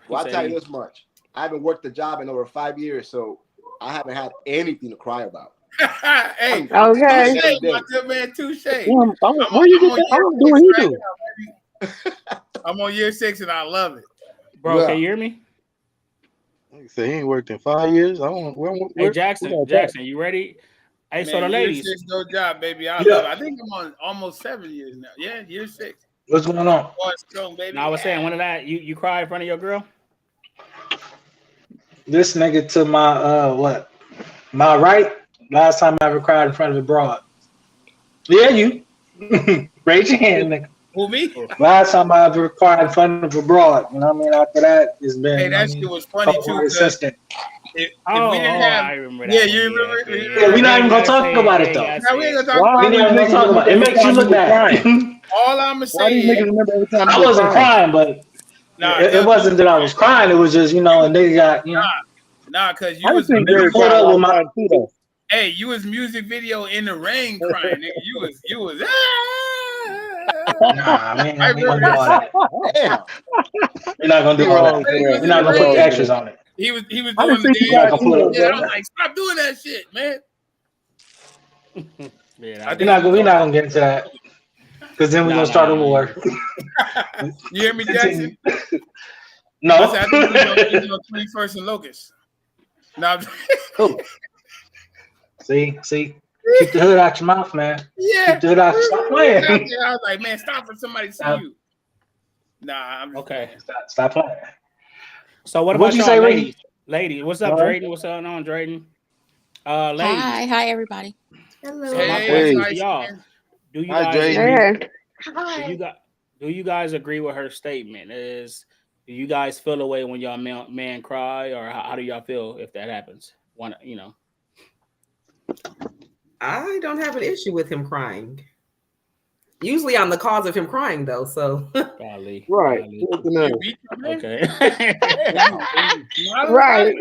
Well, I'll tell you this much. I haven't worked the job in over 5 years, so I haven't had anything to cry about.
Hey,
okay.
My good man, touche.
Where you get that? I'm doing what he do.
I'm on year 6 and I love it.
Bro, can you hear me?
He said he ain't worked in 5 years.
Hey, Jackson, you ready? Hey, so the ladies.
Year 6, no job, baby. I love it. I think I'm on almost 7 years now. Yeah, year 6.
What's going on?
Baby.
No, I was saying, one of that, you cried in front of your girl?
This nigga to my my right. Last time I ever cried in front of a broad. Yeah, you. Raise your hand, nigga.
Who, me?
Last time I ever cried in front of a broad. You know what I mean? After that, it's been.
Hey, that shit was funny too. If we didn't have,
I remember that.
Yeah, you remember?
Yeah, we're not even gonna talk about it though.
No, we ain't gonna talk about it.
It makes you look bad.
All I'm gonna say is,
I wasn't crying, but it wasn't that I was crying. It was just, you know, a nigga got, you know.
Nah, because you was
pulled up with my.
Hey, you was music video in the rain crying, nigga. You was.
Nah, man, we don't do all that. We're not gonna do all that. We're not gonna put the extras on it.
He was doing
I didn't
the
see you got
dance.
put up,
Yeah, I
bro.
was like, stop doing that shit, man.
We're not gonna get into that because then we're gonna start a war.
You hear me, Jackson?
No.
I think he's on 21st and Locust. No.
Cool. See, keep the hood out your mouth, man.
Yeah.
Keep the hood out. Stop playing.
I was like, man, stop for somebody to see you. Nah, I'm just
okay.
Stop playing.
So what
What'd
about
you
y'all,
say,
ladies? Lady, what's up, Drayden? What's going on, Drayden? Lady.
Hi, everybody.
Hello.
So my question to y'all: Do you guys agree? Do you guys agree with her statement? Do you guys feel away when y'all man cry, or how do y'all feel if that happens?
I don't have an issue with him crying. Usually I'm the cause of him crying though, so
Golly.
Right.
Okay.
Right.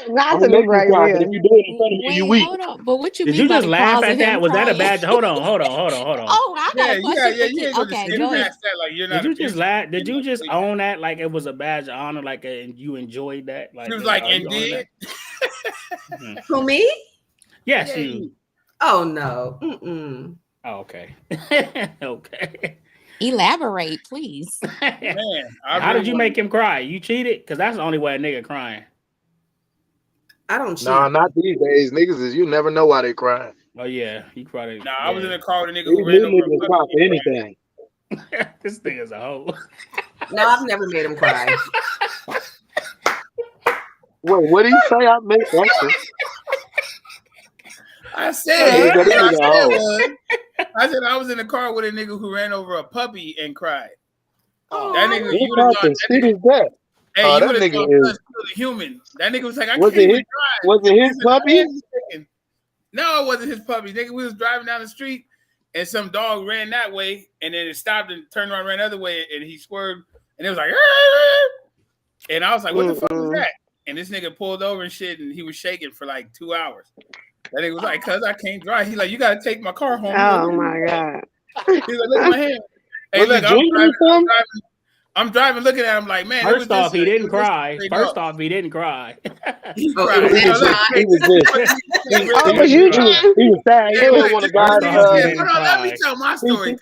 Not to be right here.
If you do it in front of me, you weak. Hold on. But what you
Did
mean
you
by
just
the
laugh
cause
at
of
that?
him
Was that a
crying?
badge? Hold on.
Oh, I got a question.
You ain't gonna
Okay,
skip
go ahead.
past that. Like you're not.
Did you just laugh? Did you just own that like it was a badge of honor? Like and you enjoyed that? Like
She was like,
you owned
indeed.
that?
Who, me?
Yes,
Yeah,
you.
Oh no. Mm-mm.
Oh, okay. Okay.
Elaborate, please.
Man,
how did you make him cry? You cheated? Because that's the only way a nigga crying.
I don't cheat.
Nah, not these days. Niggas is you never know why they crying.
Oh yeah, he cried.
Nah, I was in a car with a nigga
These
who ran over
niggas
a
cry
puppy.
for anything.
This thing is a hoe.
No, I've never made him cry.
Wait, what do you say? I missed that.
I said I was in the car with a nigga who ran over a puppy and cried. That nigga, you would have thought
that.
Hey,
Oh,
you
that
would have
nigga
thought
is.
the human. That nigga was like, I
Was
can't
it
even
his?
drive.
Was it his puppy?
No, it wasn't his puppy. Nigga, we was driving down the street and some dog ran that way and then it stopped and turned around, ran the other way, and he swerved and it was like, and I was like, what the fuck was that? And this nigga pulled over and shit, and he was shaking for like 2 hours. That nigga was like, cuz I can't drive. He like, you gotta take my car home.
Oh my god.
He's like, look at my hand. Hey, look, I'm driving, looking at him like, man.
First off, he didn't cry. He didn't cry.
He cried.
He was sad. He didn't want to die.
Let me tell my story.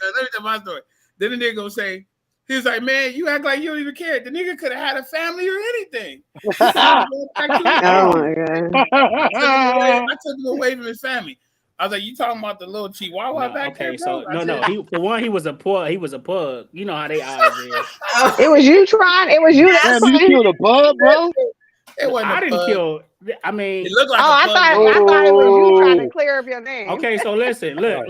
Then the nigga gonna say, he was like, man, you act like you don't even care. The nigga could have had a family or anything.
Oh my god.
I took him away from his family. I was like, you talking about the little chihuahua back there?
Okay, so
bro?
for one, he was a pug. You know how they eyes is.
It was you trying. It was you.
Damn, you killed a pug, bro.
It wasn't.
I didn't kill. I mean,
it looked like
I thought it was you trying to clear up your name.
Okay, so listen, look.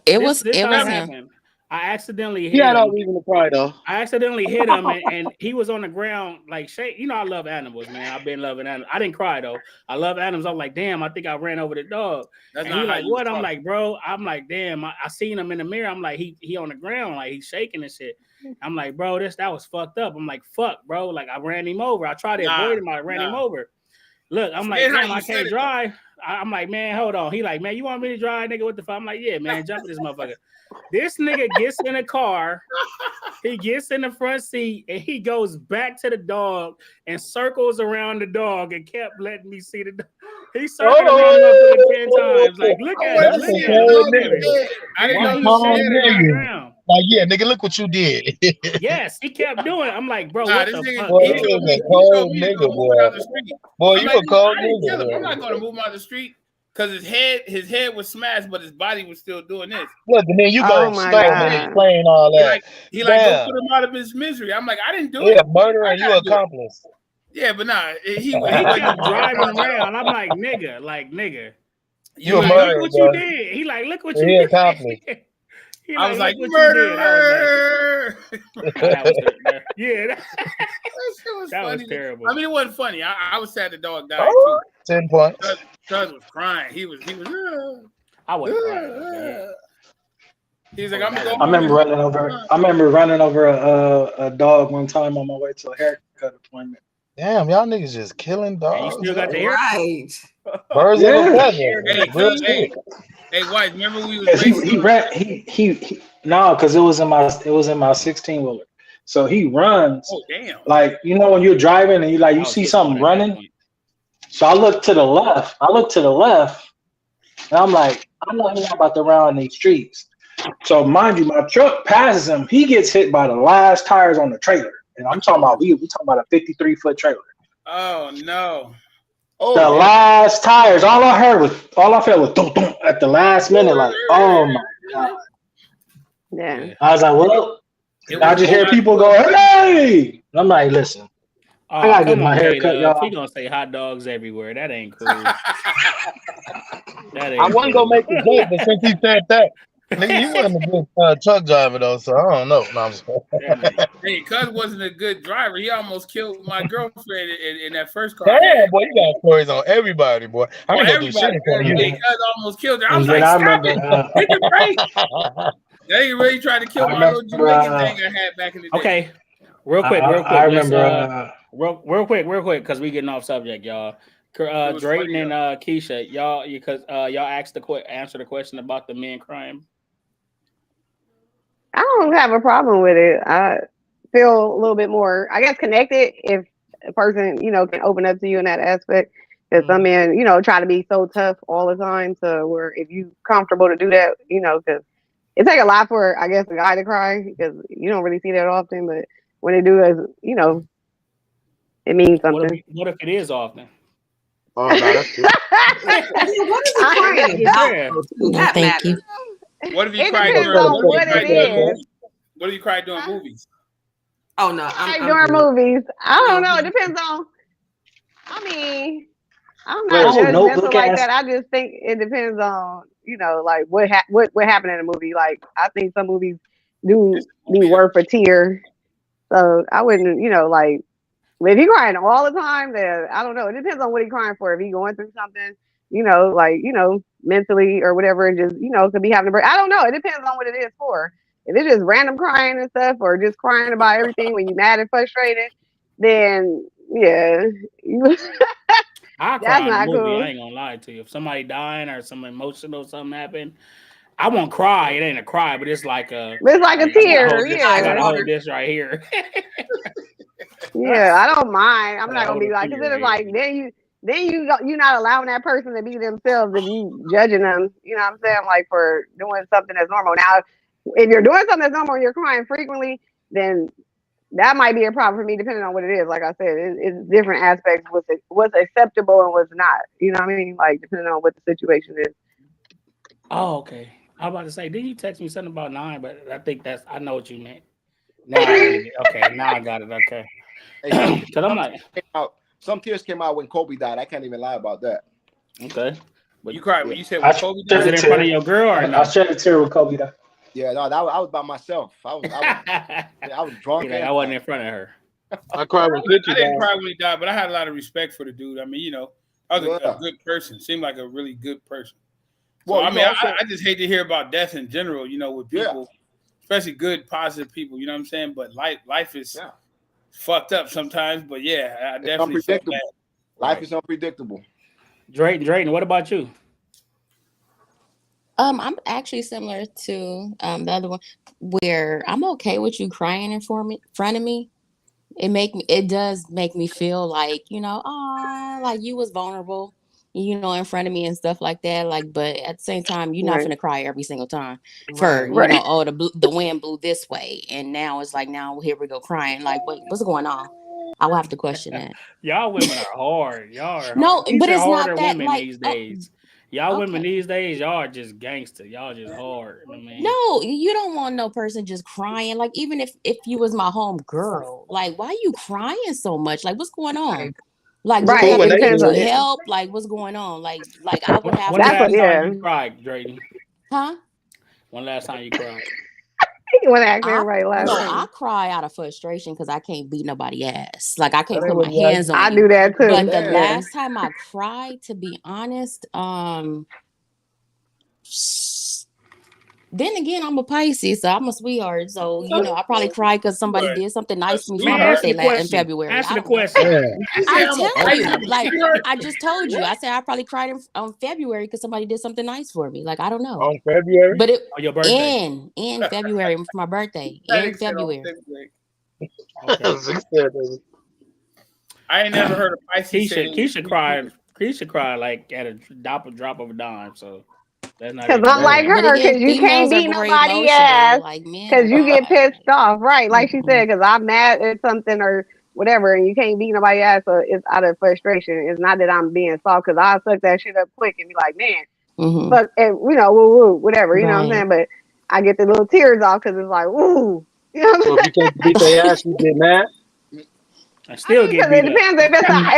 It was him.
Happened. I accidentally hit
He had
him.
no reason to cry though.
I accidentally hit him, and he was on the ground like shake. You know, I love animals, man. I've been loving animals. I didn't cry though. I love animals. I'm like, damn, I think I ran over the dog.
That's
and he like, what? I'm like, bro. I'm like, damn. I seen him in the mirror. I'm like, he on the ground, like he's shaking and shit. I'm like, bro, that was fucked up. I'm like, fuck, bro. Like I ran him over. I tried to avoid him. I ran him over. Look, I'm like, damn, I can't drive. I'm like, man, hold on. He like, man, you want me to drive, nigga? What the fuck? I'm like, yeah, man, jump in this motherfucker. This nigga gets in a car, he gets in the front seat, and he goes back to the dog and circles around the dog and kept letting me see the dog. He circled around the 10 times. Like, look at him. I didn't know you.
Like, yeah, nigga, look what you did.
Yes, he kept doing it. I'm like, bro, what the fuck?
Boy, you a cold nigga, boy. Boy, you a cold nigga.
I'm not gonna move him out the street. Because his head was smashed, but his body was still doing this.
Look, and then you go explain all that.
He go put him out of his misery. I'm like, I didn't do it.
Yeah, murder and you accomplice.
Yeah, but nah, he
kept driving around. I'm like, nigga.
You
like,
murderer,
look what you did. He like, look what you
he
did.
Accomplished.
I was like, murderer.
Yeah, that
was
funny. Was terrible.
I mean, it wasn't funny. I was sad the dog died too.
10 points.
Cuz was crying. He was.
I wasn't crying.
He was like, I'm going.
I remember running over a dog one time on my way to a haircut appointment.
Damn, y'all niggas just killing dogs.
And you still got the hair?
Right.
Birds of a feather.
Hey, White, remember we was
no, because it was in my 16 wheeler. So he runs.
Oh damn!
Like when you're driving and you see something running. So I look to the left. And I'm like, I'm not about to run on these streets. So mind you, my truck passes him. He gets hit by the last tires on the trailer, and I'm talking about we talking about a 53-foot trailer.
Oh no!
The last tires. All I felt was dum, dum, at the last minute. Like, oh my god.
Yeah.
I was like, well, I just hear people go, hey. And I'm like, listen.
Oh,
I gotta get my hair cut, y'all.
He gonna say hot dogs everywhere. That ain't cool.
I wasn't gonna make the joke, but since he said that, nigga, you wasn't a good truck driver though, so I don't know. No, I'm just
hey, Cuz wasn't a good driver. He almost killed my girlfriend in that first car.
Damn, boy, you got stories on everybody, boy. I ain't gonna do shit in front of you.
Hey, Cuz almost killed her. I was like, stop it. Take a break. They really tried to kill my little Jamaican thing I had back in the day.
Okay. Real quick.
I remember.
Real quick, because we getting off subject, y'all. Drayton and Keisha, y'all answer the question about the men crying.
I don't have a problem with it. I feel a little bit more, I guess, connected if a person, can open up to you in that aspect. Because some men, try to be so tough all the time. So where if you comfortable to do that, because it takes a lot for, I guess, a guy to cry because you don't really see that often. But when they do, it means something.
What if it is often?
Oh, no, that's true.
No, thank you.
What if you cry What do you cry doing movies?
Oh no,
I'm during movies. I don't know. It depends on. I mean, I'm not judgmental like that. I just think it depends on like what happened in a movie. Like I think some movies do be worth a tear. So I wouldn't, like. If he's crying all the time, then I don't know. It depends on what he's crying for. If he's going through something, mentally or whatever, and just, could be having a break. I don't know. It depends on what it is for. If it's just random crying and stuff, or just crying about everything when you're mad and frustrated, then yeah.
I cry in a movie. Cool. I ain't gonna lie to you. If somebody dying or some emotional something happened, I won't cry. It ain't a cry, but it's like a.
It's like a tear. Yeah,
I gotta hold this right here.
Yeah, I don't mind. I'm not gonna be like, because it's like you're not allowing that person to be themselves if you judging them. You know what I'm saying? Like for doing something that's normal. Now, if you're doing something that's normal and you're crying frequently, then that might be a problem for me, depending on what it is. Like I said, it's different aspects. What's acceptable and what's not. You know what I mean? Like depending on what the situation is.
Oh, okay. I'm about to say, didn't you text me something about 9? But I think I know what you meant. Now I got it. Okay.
Because I'm like, some tears came out when Kobe died. I can't even lie about that.
Okay.
But you cried when you said when Kobe died?
Was it in front of your girl or no?
I shed a tear when Kobe died.
Yeah, no, I was by myself. I was drunk.
I wasn't in front of her.
I cried when
I didn't cry when he died, but I had a lot of respect for the dude. I mean, I was a good person. Seemed like a really good person. So, well, I just hate to hear about death in general, with people, especially good, positive people, you know what I'm saying? But life is fucked up sometimes, but yeah, I definitely felt bad.
Life is unpredictable.
Drayton, what about you?
I'm actually similar to the other one, where I'm okay with you crying in front of me. It does make me feel like, like you was vulnerable, in front of me and stuff like that. Like, but at the same time, you're not gonna cry every single time the wind blew this way, and now it's like, now here we go crying. Like, what's going on? I will have to question that.
Y'all women are hard. Y'all are
no,
hard.
But it's
harder
not that
women
like
these days. Y'all women these days, y'all are just gangster. Y'all just hard.
No, you don't want no person just crying. Like, even if you was my home girl, like, why are you crying so much? Like, what's going on? Like, it depends on help. Like, what's going on? Like I would have.
When last time you cried, Drayton?
Huh?
When last time you cried?
You want to ask everybody last time?
I cry out of frustration because I can't beat nobody ass. Like, I can't put my hands on.
I do that too.
But the last time I cried, to be honest, Then again, I'm a Pisces, so I'm a sweetheart. So I probably cried because somebody did something nice to me for my birthday in February.
Answer the question.
I'm telling you, like I just told you. I said I probably cried on February because somebody did something nice for me. Like I don't know.
On February,
but it
on your birthday
in February for my birthday in February.
Okay.
I ain't never heard of Pisces.
Keisha cried like at a drop of a dime. So that's not.
Because I'm like her, because you can't beat nobody ass because you get pissed off, right? Like she said, because I'm mad at something or whatever, and you can't beat nobody ass, so it's out of frustration. It's not that I'm being soft, because I suck that shit up quick and be like, man, fuck, and woo woo, whatever, you know what I'm saying? But I get the little tears off because it's like, woo, you know what I'm saying?
If you can't beat their ass, you get mad.
I still get beat
it depends if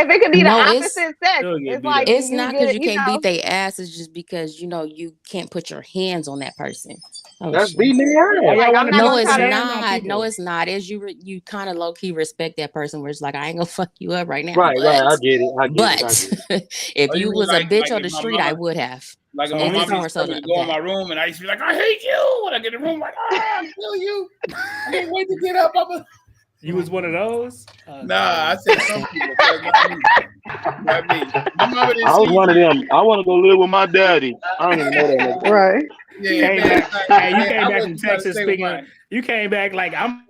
it could be the opposite sex.
It's
like
it's not because you can't beat their ass. It's just because you can't put your hands on that person.
That's beating their ass.
Like,
no, it's not. No, it's not. As you kind of low key respect that person, where it's like I ain't gonna fuck you up right now.
Right. I get it.
But if you was a bitch on the street, I would have.
Like if my mom used to go in my room and I used to be like, I hate you. When I get in the room, like, I kill you. I can't wait to get up.
You was one of those?
Nah, I said some people. Not me.
I was one of them. I want to go live with my daddy. I don't even know that.
Right.
Yeah, you came back from Texas speaking. You came back like I'm.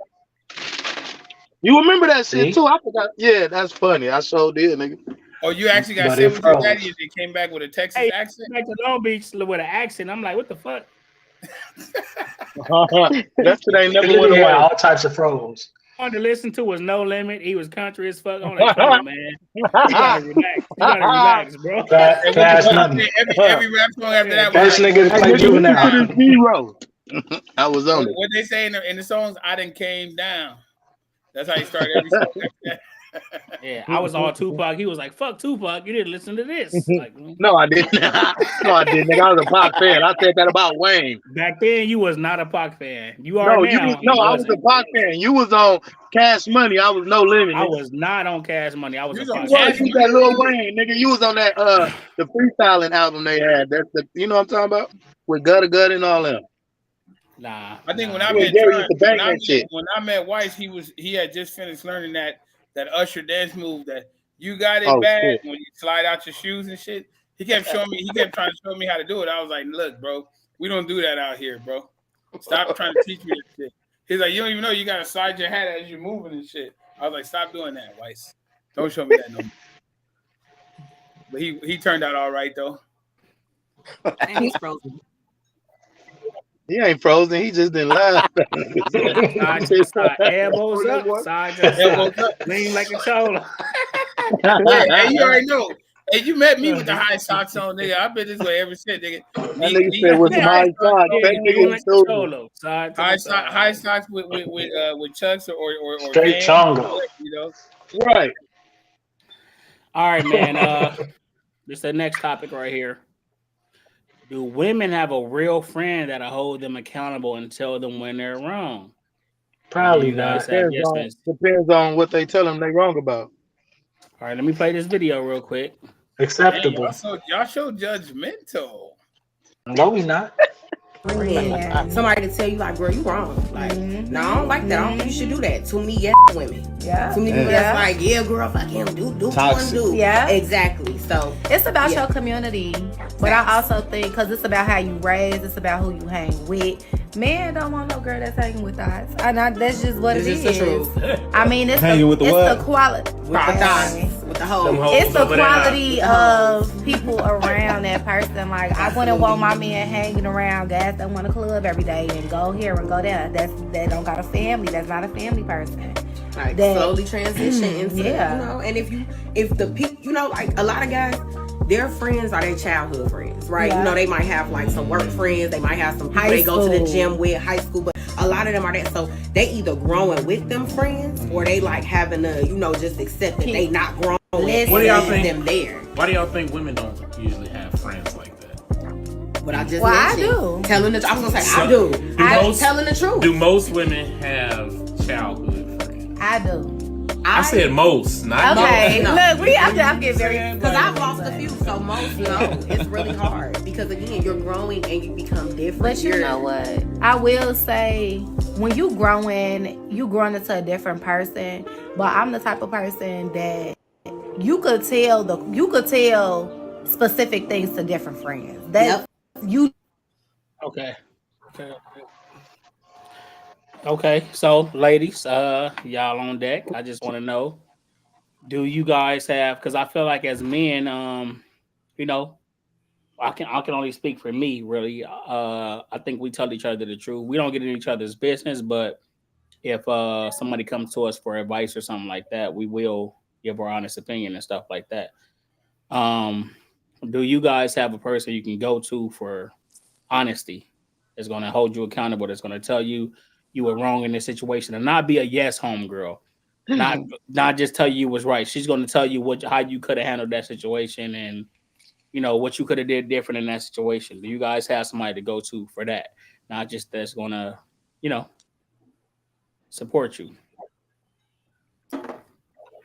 You remember that shit too? I forgot. Yeah, that's funny. I sure did, nigga.
Oh, you actually got sent with your daddy and you came back with a Texas accent?
Back to Long Beach with an accent. I'm like, what the fuck?
That shit ain't never went away.
All types of froze.
To listen to was No Limit. He was country as fuck. I'm like, come on, man. You gotta relax. You gotta relax, bro.
Every rap song after that was
first nigga to play Juvenile.
Hero. I was on it.
What they say in the songs, I done came down. That's how he started every song after that.
Yeah, I was all Tupac. He was like, fuck Tupac. You didn't listen to this. Like,
no, I didn't. No, I didn't. I was a Pac fan. I said that about Wayne.
Back then, you was not a Pac fan. You are now.
I was a Pac fan. You was on Cash Money. I was No Limit.
I was not on Cash Money. I was on
Cash Money. That Lil Wayne, nigga. You was on that the freestyling album they had. That's the you know what I'm talking about? With Gutter Gut and all them.
Nah.
I think when I met Weiss, he had just finished learning that Usher dance move that you got it bad when you slide out your shoes and shit. He kept trying to show me how to do it. I was like, look, bro, we don't do that out here, bro. Stop trying to teach me this shit. He's like, you don't even know you gotta slide your hat as you're moving and shit. I was like, stop doing that, Weiss. Don't show me that no more. But he turned out all right though.
And he's frozen.
He ain't frozen. He just didn't laugh.
Side to side, elbows up, side to side, lean like a chola.
Hey, you already know. Hey, you met me with the high socks on, nigga. I've been this way ever since, nigga.
That nigga said with the high socks. That nigga
like a cholo.
High socks with chucks or
straight chongo.
You know,
right.
All right, man. This is the next topic right here. Do women have a real friend that'll hold them accountable and tell them when they're wrong?
Probably not.
Depends on what they tell them they're wrong about.
All right, let me play this video real quick.
Acceptable.
Y'all so judgmental.
No, we not.
Somebody to tell you like, girl, you wrong. Like, no, I don't like that. I don't think you should do that. Too many women.
Yeah.
Too many people that's like, yeah, girl, fuck him. Do what do.
Yeah.
Exactly. So
it's about your community. But I also think because it's about how you raise, it's about who you hang with. Men don't want no girl that's hanging with thoughts. That's just what it is.
The truth.
I mean, it's
hanging with the
quality.
With the whole.
It's the quality of people around that person. Like, I wouldn't want my man hanging around guys that want a club every day and go here and go there. That don't got a family. That's not a family person.
Like slowly transition into you know. And if the people, you know, like a lot of guys, their friends are their childhood friends, right? Yeah. You know, they might have like some work friends, they might have some people they go to the gym with, high school, but a lot of them are that. So they either growing with them friends or they like having to, you know, just accept that they not growing.
What do y'all think?
Them there.
Why do y'all think women don't usually have friends like that?
But I just
I do.
Telling the truth. I was gonna say I do. I'm telling the truth.
Do most women have childhood friends?
I do.
I said most, not
okay.
No.
Look, we have to get very
because I've lost a few, so most no. It's really hard because again, you're growing and you become different.
But you know what? I will say, when you growing into a different person. But I'm the type of person that you could tell specific things to different friends. That you.
Okay. Okay, so ladies, y'all on deck. I just want to know, do you guys have? Because I feel like as men, you know, I can only speak for me, really. I think we tell each other the truth. We don't get in each other's business, but if somebody comes to us for advice or something like that, we will give our honest opinion and stuff like that. Do you guys have a person you can go to for honesty? That's going to hold you accountable. That's going to tell you were wrong in this situation, and not be a yes homegirl. Not just tell you was right. She's going to tell you how you could have handled that situation, and you know what you could have did different in that situation. Do you guys have somebody to go to for that? Not just that's going to, support you.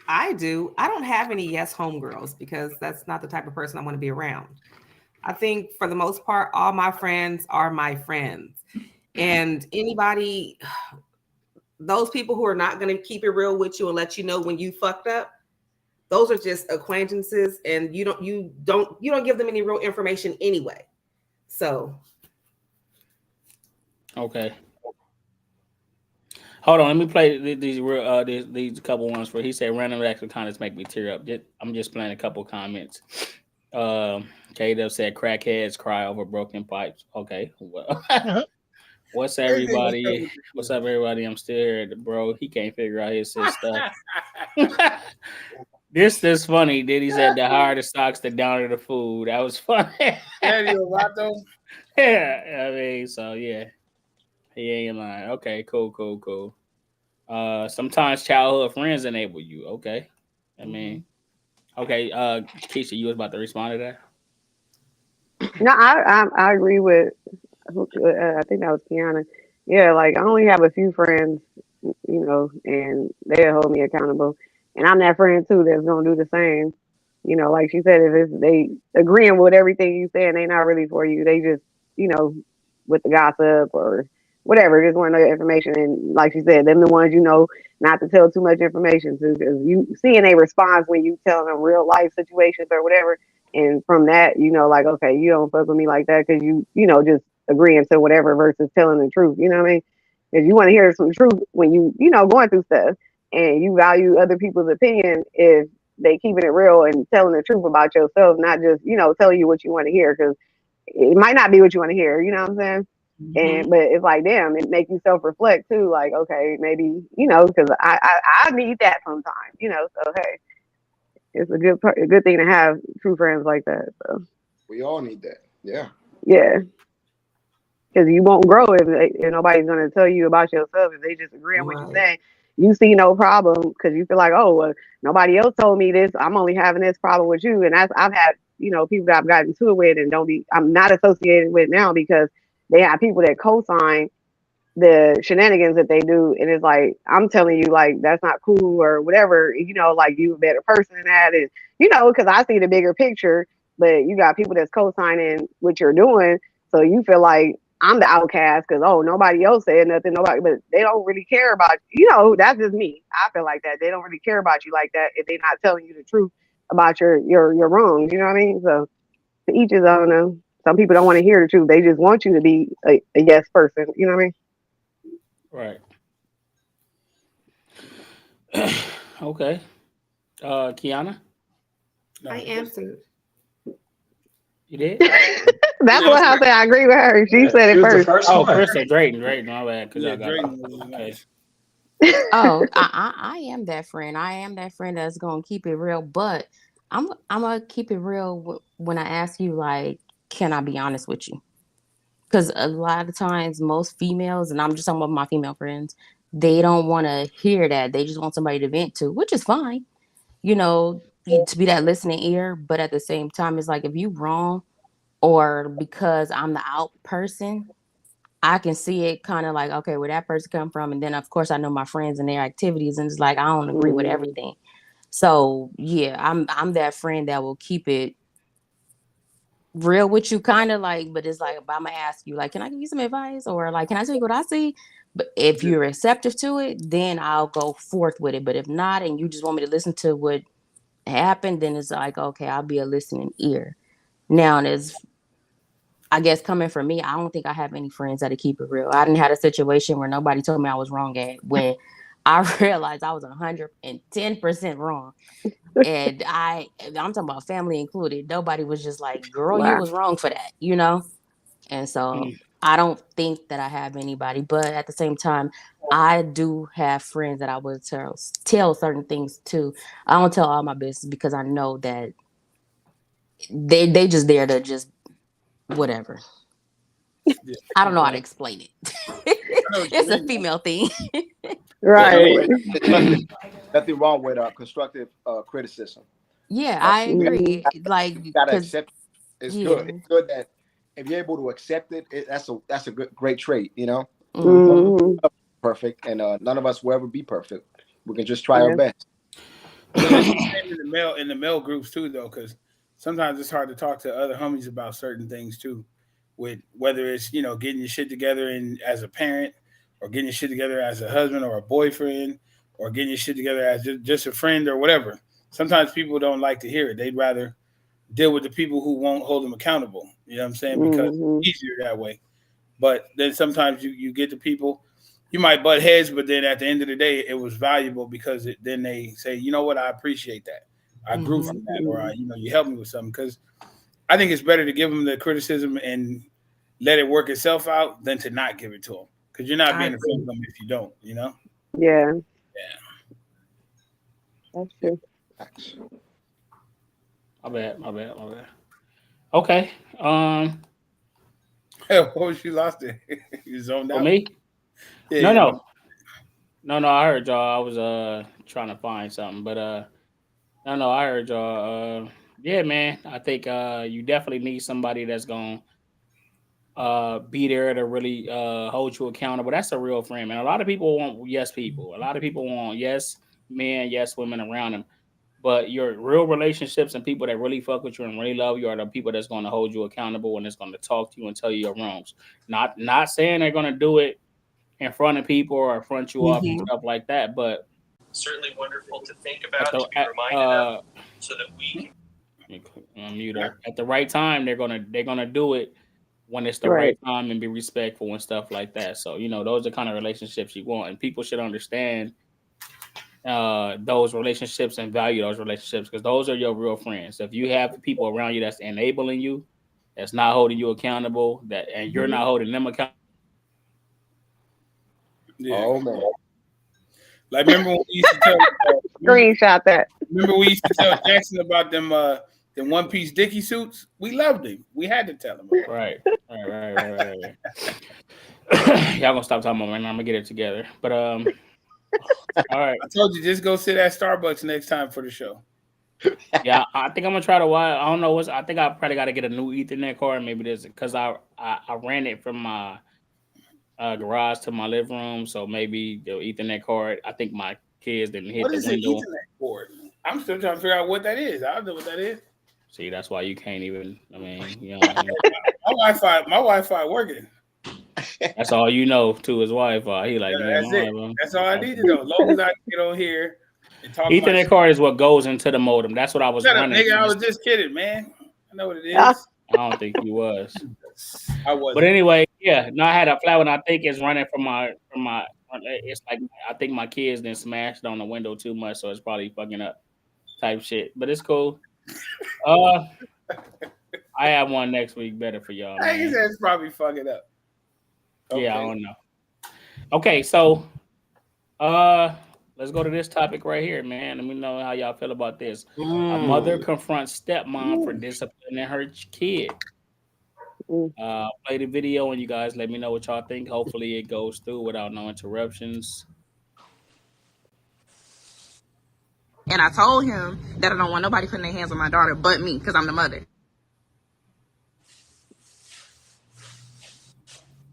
I do. I don't have any yes homegirls because that's not the type of person I want to be around. I think for the most part, all my friends are my friends. And anybody, those people who are not going to keep it real with you and let you know when you fucked up, those are just acquaintances, and you don't give them any real information anyway. So,
okay. Hold on, let me play these couple ones for. He said random acts of kindness make me tear up. I'm just playing a couple comments. K-Dub said crackheads cry over broken pipes. Okay, well, what's everybody? What's up, everybody? I'm still here, bro. He can't figure out his stuff. This is funny. Diddy said the higher the stocks, the downer the food. That was funny. Yeah, I mean, so yeah. He ain't lying. Okay, cool. Sometimes childhood friends enable you. Okay. I mean, okay, Keisha, you was about to respond to that?
No, I agree with I think that was Kiana. Yeah, like I only have a few friends, and they'll hold me accountable. And I'm that friend too that's gonna do the same. Like she said, if they agreeing with everything you say and they not really for you, they just, with the gossip or whatever, just want to know your information. And like she said, them the ones not to tell too much information to, because you seeing a response when you tell them real life situations or whatever. And from that, like, okay, you don't fuck with me like that because just agreeing to whatever versus telling the truth. You know what I mean? Because you want to hear some truth when going through stuff, and you value other people's opinion if they keeping it real and telling the truth about yourself, not just telling you what you want to hear, because it might not be what you want to hear. You know what I'm saying? Mm-hmm. But it's like, damn, it makes you self-reflect too. Like, okay, maybe because I need that sometimes. So hey, it's a good thing to have true friends like that. So
we all need that. Yeah.
Yeah. Because you won't grow if nobody's going to tell you about yourself. If they just agree on what you're saying, you see no problem because you feel like, oh, well, nobody else told me this. I'm only having this problem with you. And I've had, people that I've gotten to it with and I'm not associated with now because they have people that co-sign the shenanigans that they do. And it's like, I'm telling you, like, that's not cool or whatever, like you a better person than that. And, because I see the bigger picture, but you got people that's co-signing what you're doing. So you feel like I'm the outcast because, nobody else said nothing, but they don't really care about, that's just me. I feel like that. They don't really care about you like that if they're not telling you the truth about your wrongs. You know what I mean? So to each his own. Some people don't want to hear the truth. They just want you to be a yes person. You know what I mean?
Right. Okay. Kiana?
No, I answered.
You did?
That's what I said. I agree with her. She said it first.
Chris said Drayton. My bad. Because I got okay.
I am that friend. I am that friend that's gonna keep it real. But I'm gonna keep it real when I ask you, like, can I be honest with you? Because a lot of times, most females, and I'm just talking about my female friends, they don't want to hear that. They just want somebody to vent to, which is fine. To be that listening ear. But at the same time, it's like if you wrong, or because I'm the out person, I can see it kind of like, okay, where that person come from. And then of course I know my friends and their activities, and it's like I don't agree with everything. So yeah, I'm that friend that will keep it real with you, kind of like, but it's like, I'm gonna ask you, like, can I give you some advice, or like, can I tell you what I see? But if you're receptive to it, then I'll go forth with it. But if not, and you just want me to listen to what happened, then it's like, okay, I'll be a listening ear. Now, there's, I guess, coming from me, I don't think I have any friends that'll keep it real. I didn't have a situation where nobody told me I was wrong at when I realized I was 110% wrong. And I'm talking about family included. Nobody was just like, girl, you was wrong for that, you know? And so I don't think that I have anybody, but at the same time, I do have friends that I would tell certain things to. I don't tell all my business because I know that they just there to just whatever. I don't know how to explain it. It's a female thing.
Right.
Nothing wrong with constructive criticism.
Yeah, I agree. Like,
you gotta accept it. It's
yeah.
good. It's good that if you're able to accept it, that's a great trait, you know. Perfect, and none of us will ever be perfect. We can just try our best.
But it's the same in the male groups too, though, because sometimes it's hard to talk to other homies about certain things too. With whether it's getting your shit together as a parent, or getting your shit together as a husband or a boyfriend, or getting your shit together as just a friend or whatever. Sometimes people don't like to hear it. They'd rather deal with the people who won't hold them accountable. You know what I'm saying? Because it's easier that way. But then sometimes you get the people, you might butt heads, but then at the end of the day, it was valuable because then they say, you know what, I appreciate that. I grew from that, or you helped me with something. Because I think it's better to give them the criticism and let it work itself out than to not give it to them. Because you're not being a friend to them if you don't,
Yeah.
Yeah.
That's true.
My bad. Okay.
What was you lost it? You zoned out.
For me?
Yeah,
No, I heard y'all. I was trying to find something, but no, I heard y'all. Yeah, man. I think you definitely need somebody that's gonna be there to really hold you accountable. That's a real friend, man. A lot of people want yes people. A lot of people want yes men, yes women around them. But your real relationships and people that really fuck with you and really love you are the people that's going to hold you accountable and that's going to talk to you and tell you your wrongs. Not saying they're going to do it in front of people or front you off and stuff like that, but
certainly wonderful to think about, to be reminded of, so that we
can mute her. At the right time, they're gonna do it when it's the right time and be respectful and stuff like that. So those are the kind of relationships you want, and people should understand those relationships and value those relationships, because those are your real friends. If you have people around you that's enabling you, that's not holding you accountable, and you're not holding them accountable.
Yeah.
Oh man.
Like, remember when we used to tell
screenshot that.
Remember we used to tell Jackson about them one piece Dickie suits? We loved him. We had to tell him.
Right. Y'all gonna stop talking about me. I'm gonna get it together. But all right.
I told you, just go sit at Starbucks next time for the show.
Yeah, I think I'm gonna try to watch. I don't know I think I probably got to get a new Ethernet card. Maybe this because I ran it from my garage to my living room, so maybe the Ethernet card. I think my kids didn't hit the window.
What is an Ethernet cord? I'm still trying to figure out what that is. I don't know what that is.
See, that's why you can't even. I mean,
my Wi-Fi working.
That's all you know too is Wi-Fi. He like,
that's it. That's all I need to know. As long as I can get on here and talk.
Ethernet card is what goes into the modem. That's what I was running.
Nigga, I was just kidding, man. I know what it is.
I don't think he was.
I wasn't.
But anyway, yeah. No, I had a flat one. I think it's running from my. It's like I think my kids then smashed on the window too much, so it's probably fucking up type shit. But it's cool. I have one next week better for y'all.
I think it's probably fucking up.
Okay. Yeah, I don't know. Okay, so let's go to this topic right here, man. Let me know how y'all feel about this. A mother confronts stepmom for disciplining her kid. Play the video and you guys let me know what y'all think. Hopefully it goes through without no interruptions.
And I told him that I don't want nobody putting their hands on my daughter but me, because I'm the mother.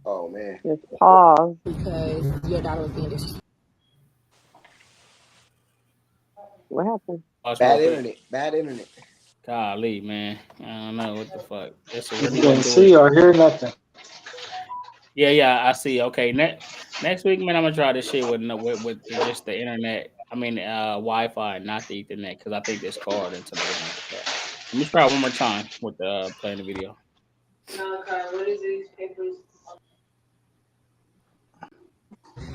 Oh man.
Just pause.
Because your daughter was being disrespectful.
What happened?
Bad internet.
Golly, man. I don't know what the fuck. This
You
really
couldn't
gonna do
see
it.
or hear nothing.
Yeah, I see. Okay, next week, man, I'm gonna try this shit with just the internet. I mean, Wi-Fi, not the Ethernet, because I think this card into the internet. So, let me try one more time with playing the video.
What is these papers?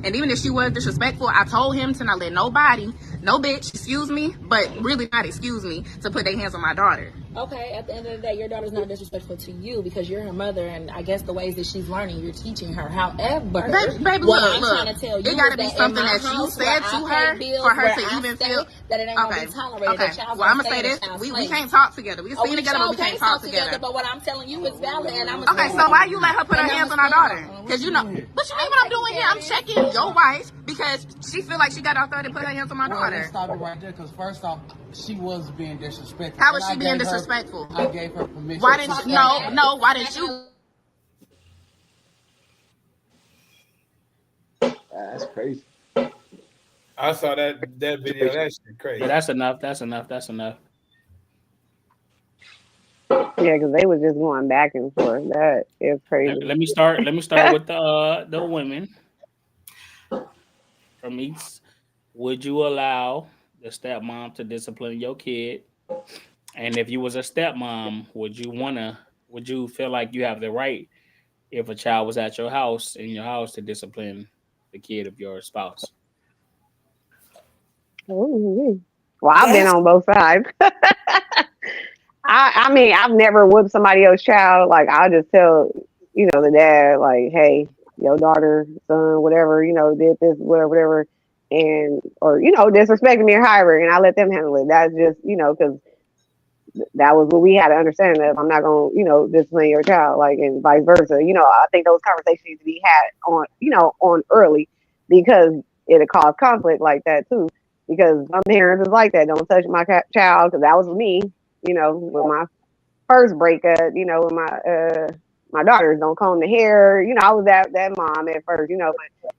And even if she was disrespectful, I told him to not let nobody, no bitch, excuse me, but really not excuse me, to put their hands on my daughter. Okay, at the end of the day, your daughter's not disrespectful to you because you're her mother, and I guess the ways that she's learning, you're teaching her. However, baby, what look, I'm trying to tell you, it got to be is that something in my that you house said where to I her pay bills, for her where to I even stay, feel that it ain't gonna be tolerated. Okay, The child's well, I'm gonna gonna say stay in this: the child's we place. can't talk together. We Oh, seen together, but we can't talk together. But what I'm telling you is valid, and I'm. Okay, so why you let her put her hands on our daughter? Because you know, what you mean what I'm doing here? I'm checking your wife because she feel like she got authority to put her hands on my daughter.
Let's stop it right there, because first off, she was being disrespectful.
How was she being disrespectful?
I gave her permission.
Why didn't you? No, why didn't you?
That's crazy.
I saw that video. That shit crazy.
Yeah, that's enough.
Yeah, because they was just going back and forth. That is crazy.
Let me start with the women. From East, would you allow the stepmom to discipline your kid? And if you was a stepmom, would you feel like you have the right, if a child was at your house, in your house, to discipline the kid of your spouse?
Ooh. Well, I've been on both sides. I mean, I've never whipped somebody else's child. Like, I'll just tell, the dad, like, hey, your daughter, son, whatever, did this, whatever, and, or, disrespected me or however, and I let them handle it. That's just, because that was what we had to understand, that I'm not going to, discipline your child, like, and vice versa. I think those conversations need to be had on early, because it'll cause conflict like that too. Because some parents is like that. Don't touch my child, because that was me, with my first breakup, with my daughters, don't comb the hair. I was that mom at first, but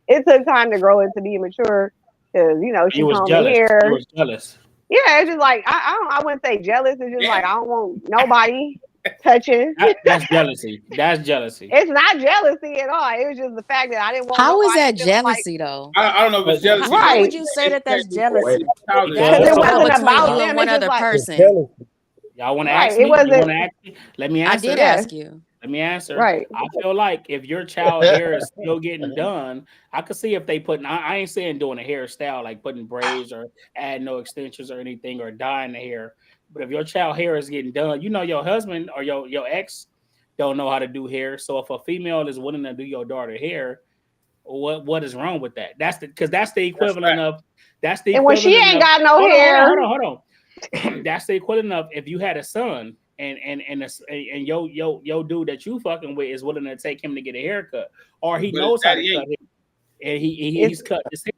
it took time to grow into be mature, because, she combed the hair.
You was jealous.
Yeah, it's just like, I wouldn't say jealous. It's just like, I don't want nobody touching.
That's jealousy. That's jealousy.
It's not jealousy at all. It was just the fact that I didn't want.
How is that jealousy though?
I don't know if it's jealousy.
How would you say that that's jealousy?
Because it wasn't about them.
One
It's
other
just
person.
Y'all want to ask me? Let me answer.
I did ask you.
Let me answer.
Right.
I feel like if your child hair is still getting done, I could see if they put. I ain't saying doing a hairstyle like putting braids or adding no extensions or anything or dyeing the hair. But if your child hair is getting done, your husband or your ex don't know how to do hair. So if a female is willing to do your daughter hair, what is wrong with that? That's the equivalent of. That's the.
And when she ain't got no hair.
Hold on. That's the equivalent of if you had a son and yo dude that you fucking with is willing to take him to get a haircut, or he knows how to cut it, and he's cut his hair.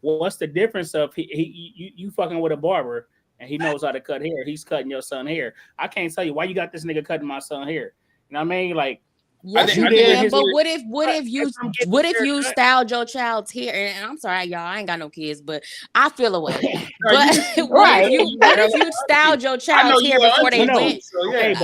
What's the difference of you fucking with a barber and he knows how to cut hair? He's cutting your son hair. I can't tell you why you got this nigga cutting my son hair. You know what I mean? Like,
yes, you did. But what if you styled your child's hair? And I'm sorry, y'all, I ain't got no kids, but I feel away. But what if you styled your child's hair before they went?
Okay,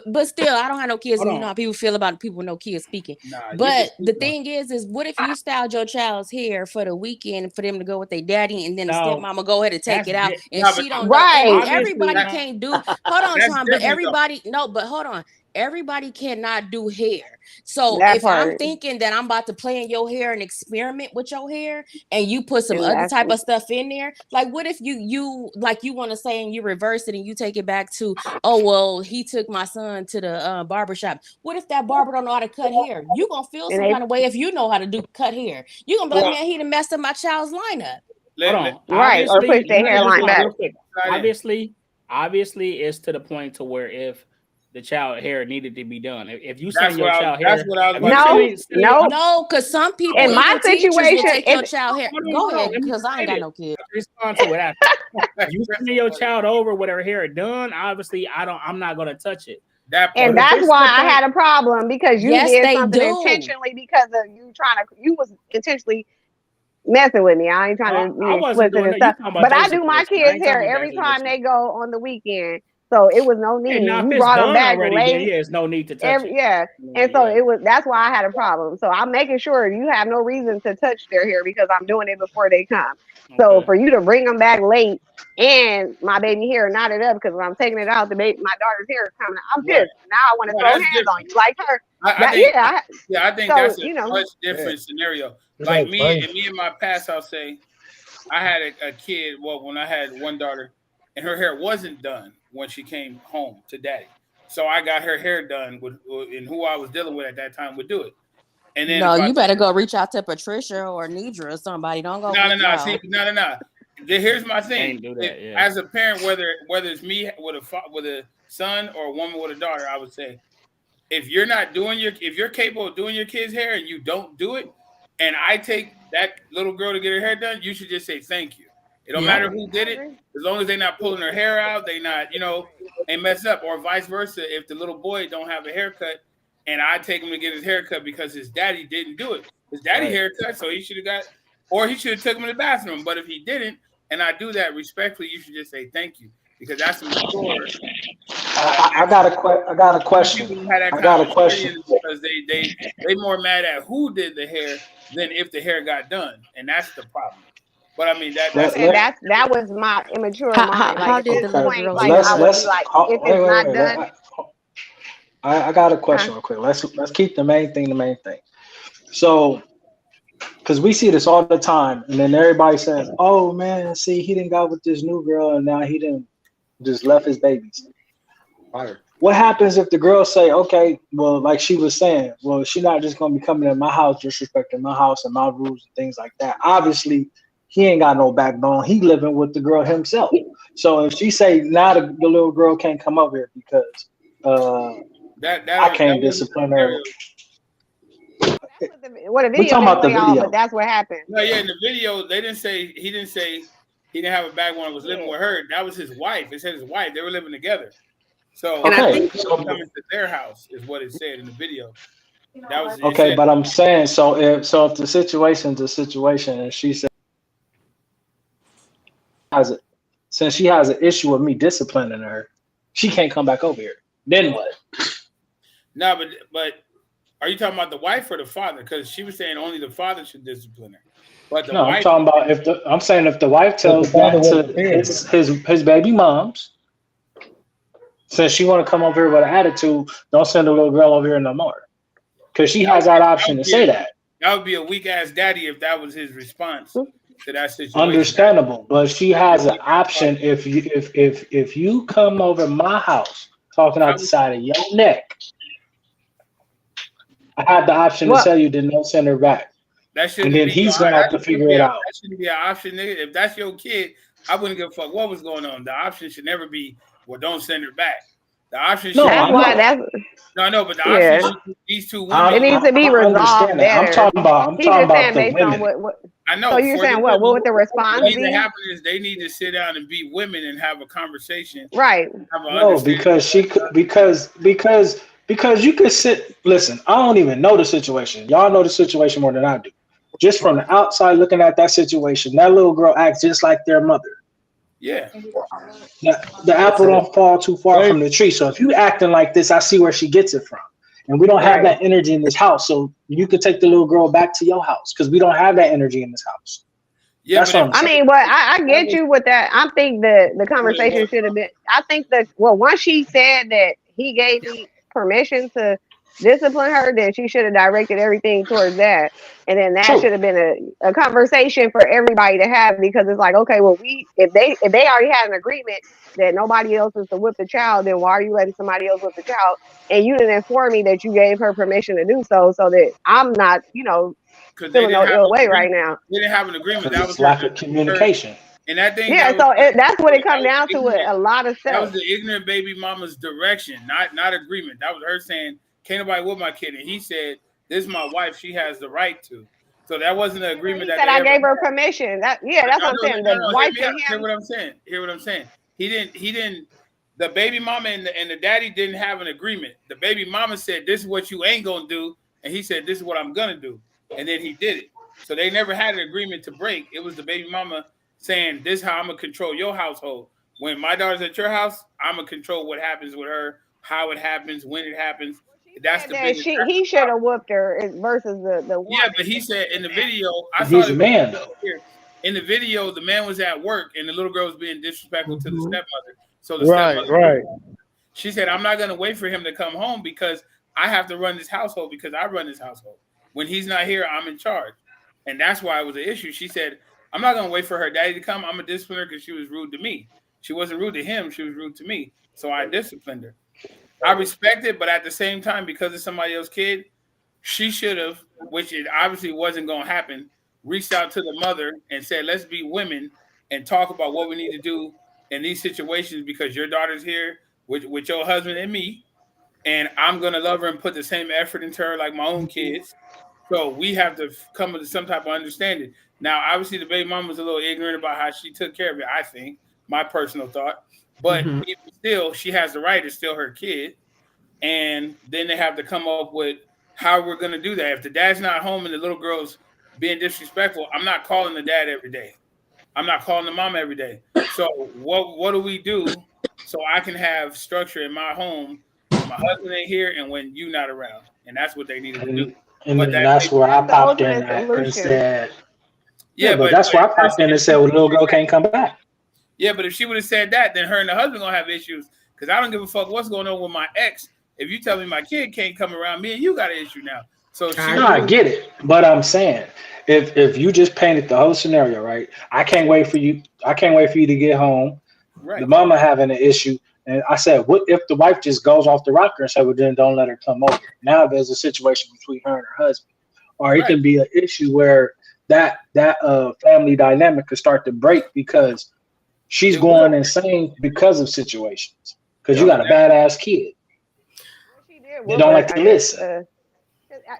but still, I don't have no kids, and you know how people feel about people with no kids speaking. But the thing is what if you styled your child's hair for the weekend for them to go with their daddy, and then the stepmama go ahead and take it out, and she don't know? And everybody can't do. Hold on, Tom. But everybody hold on. Everybody cannot do hair. So if I'm thinking that I'm about to play in your hair and experiment with your hair, and you put some other type of stuff in there, like what if you like you want to say and you reverse it and you take it back to, oh well, he took my son to the barbershop. What if that barber don't know how to cut hair? You gonna feel some kind of way if you know how to cut hair. You gonna be like, man, he done messed up my child's lineup.
Hold on.
Right, or push the hairline back.
Obviously, it's to the point to where if the child hair needed to be done. If you send your child hair,
no,
because some people
in my situation
will take your child hair. Go ahead, because I ain't got no kids.
Respond to it. If you send your child over with her hair done, obviously I'm not gonna touch it.
And that's why I had a problem because you
Yes,
did
they
something
do.
intentionally because of you was intentionally messing with me. I ain't trying to be explicit and stuff. But I do my kids' hair every time they go on the weekend. So it was no need.
Now, if
You
it's
brought them
done
back
already, then
late.
yeah, it's no need to touch it.
Yeah. And so it was that's why I had a problem. So I'm making sure you have no reason to touch their hair because I'm doing it before they come. So for you to bring them back late and my baby hair knotted up because when I'm taking it out, my daughter's hair is coming out. I'm pissed. Now I want to throw hands on you like her.
I think
so,
that's a much different scenario. Like me and my past, I'll say, I had a kid. Well, when I had one daughter, and her hair wasn't done when she came home to daddy, so I got her hair done and who I was dealing with at that time would do it. And then
no, you better go reach out to Patricia or Nidra or somebody. Don't go.
No. See, no. Here's my thing.
Do that, yeah.
As a parent, whether it's me with a son or a woman with a daughter, I would say, if you're capable of doing your kid's hair and you don't do it, and I take that little girl to get her hair done, you should just say thank you. It don't matter who did it, as long as they're not pulling her hair out, they not, ain't mess up, or vice versa. If the little boy don't have a haircut, and I take him to get his haircut because his daddy didn't do it, his daddy haircut, so he should have got, or he should have took him to the bathroom. But if he didn't, and I do that respectfully, you should just say thank you because that's a mature.
I got a question.
Because they more mad at who did the hair than if the hair got done, and that's the problem. But I mean that
was my immature mind.
How did the little girl?
Like I would be like, if it's not done.
I got a question real quick. Let's keep the main thing. So, because we see this all the time, and then everybody says, "Oh man, see, he didn't got with this new girl, and now he didn't just left his babies." Right. What happens if the girl say, "Okay, well, like she was saying, well, she's not just gonna be coming in my house, disrespecting my house and my rules and things like that." Obviously, he ain't got no backbone. He living with the girl himself. So if she say now the little girl can't come up here because I can't discipline her.
What a video
talking about the video,
but that's what happened.
No, yeah, in the video he didn't say he didn't have a backbone and was living with her. That was his wife. It said his wife. They were living together. So coming to their house is what it said in the video. That was
okay, but I'm saying if the situation's a situation and she said since she has an issue with me disciplining her, she can't come back over here. Then what?
No, but are you talking about the wife or the father? Because she was saying only the father should discipline her. But the wife,
I'm talking about if the wife tells that to his baby moms, since she want to come over here with an attitude, don't send the little girl over here no more. Because she has that option to say that.
That would be a weak ass daddy if that was his response to that situation.
Understandable, but she has an option if you come over my house talking out the side of your neck. I had the option to tell you to don't send her back. And then he's gonna have to figure it out.
That shouldn't be an option, nigga. If that's your kid, I wouldn't give a fuck what was going on. The option should never be, well, don't send her back. The option should but the option should be these two women.
It needs to be resolved better.
I'm talking about the women.
I know.
So you're saying what? What would the response be?
What needs to happen is they need to sit down and be women and have a conversation.
Right.
No, because you could sit. Listen, I don't even know the situation. Y'all know the situation more than I do. Just from the outside looking at that situation, that little girl acts just like their mother.
Yeah.
The apple don't fall too far from the tree. So if you acting like this, I see where she gets it from. And we don't have that energy in this house. So you could take the little girl back to your house because we don't have that energy in this house.
Yeah,
I get you with that. I think the conversation should have been. I think once she said that he gave me permission to discipline her, then she should have directed everything towards that, and then that should have been a conversation for everybody to have because it's like, okay, well, if they already had an agreement that nobody else is to whip the child, then why are you letting somebody else whip the child? And you didn't inform me that you gave her permission to do so that I'm not, feeling no ill way right now.
They didn't have an agreement. That was
lack of communication.
And that thing,
that's what it comes down to. A lot of stuff.
That was the ignorant baby mama's direction, not agreement. That was her saying, "Can't nobody whip my kid," and he said, "This is my wife. She has the right to." So that wasn't an agreement.
He said I gave her permission. That's what I'm saying. The wife and him.
Hear what I'm saying. He didn't the baby mama and the daddy didn't have an agreement. The baby mama said, "This is what you ain't gonna do," and he said, "This is what I'm gonna do," and then he did it. So they never had an agreement to break. It was the baby mama saying, "This is how I'm gonna control your household. When my daughter's at your house, I'm gonna control what happens with her, how it happens, when it happens." That's the biggest.
He should have whooped her versus the woman.
Yeah, but he said in the video, I saw
He's a
the
man
video
though.
here. In the video, the man was at work and the little girl was being disrespectful to the stepmother. So the stepmother,
Right.
she said, "I'm not gonna wait for him to come home because I have to run this household because I run this household. When he's not here, I'm in charge." And that's why it was an issue. She said, "I'm not gonna wait for her daddy to come. I'm gonna discipline her because she was rude to me. She wasn't rude to him, she was rude to me. So I disciplined her." I respect it, but at the same time, because it's somebody else's kid, she should have, which it obviously wasn't going to happen, reached out to the mother and said, "Let's be women and talk about what we need to do in these situations because your daughter's here with your husband and me, and I'm going to love her and put the same effort into her like my own kids. So we have to come to some type of understanding." Now, obviously, the baby mom was a little ignorant about how she took care of it, I think, my personal thought. But even still, she has the right. It's still her kid. And then they have to come up with how we're going to do that. If the dad's not home and the little girl's being disrespectful, I'm not calling the dad every day. I'm not calling the mom every day. So what do we do so I can have structure in my home when my husband ain't here and when you not around? And that's what they needed to do.
And
But
that's where I popped in at and said,
yeah,
but that's where I popped in and said, well, the little girl can't come back.
Yeah, but if she would have said that, then her and the husband gonna have issues. Because I don't give a fuck what's going on with my ex. If you tell me my kid can't come around, me and you got an issue now. So
I get it, but I'm saying if you just painted the whole scenario, right? I can't wait for you to get home.
Right.
The mama having an issue, and I said, what if the wife just goes off the rocker and say, well, then don't let her come over? Now there's a situation between her and her husband, or it can be an issue where that family dynamic could start to break because she's going insane because of situations. Because you got a badass kid. They don't like to listen.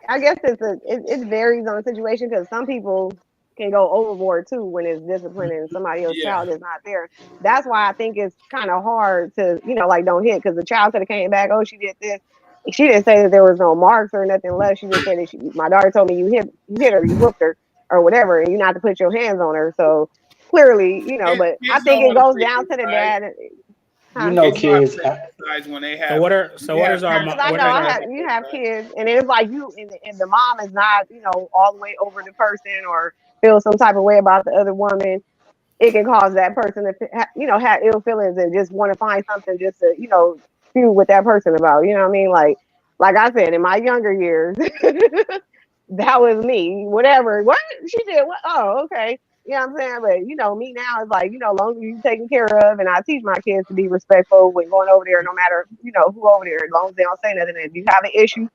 I guess it varies on the situation because some people can go overboard too when it's discipline and somebody else's child is not there. That's why I think it's kind of hard to, like don't hit because the child could have came back, oh, she did this. She didn't say that there was no marks or nothing less. She just said that my daughter told me you hit her, you whooped her or whatever, and you not to put your hands on her. So clearly, but I think it goes down to the dad.
Kids.
When they have.
So what is our?
You have kids, and it's like and the mom is not, all the way over the person or feel some type of way about the other woman. It can cause that person to, have ill feelings and just want to find something just to, feud with that person about. You know what I mean? Like I said, in my younger years, that was me. Whatever. What she did? What? Oh, okay. You know what I'm saying? But, me now is like, as long as you're taken care of, and I teach my kids to be respectful when going over there, no matter, who over there, as long as they don't say nothing. If you have an issue,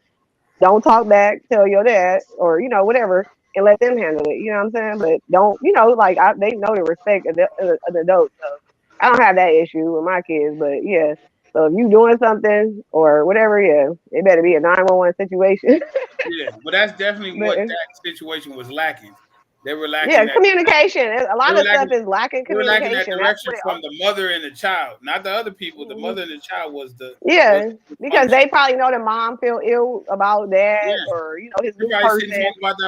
don't talk back, tell your dad, or, whatever, and let them handle it. You know what I'm saying? But don't, they know the respect of the adults. So I don't have that issue with my kids, but yeah. So if you doing something or whatever, yeah, it better be a 911 situation.
Yeah, but that's definitely what that situation was lacking. They were lacking.
Yeah, communication. A lot of stuff is lacking communication.
They were lacking that direction from the mother and the child, not the other people. The mother and the child was the
because they probably know the mom feel ill about dad or his new person.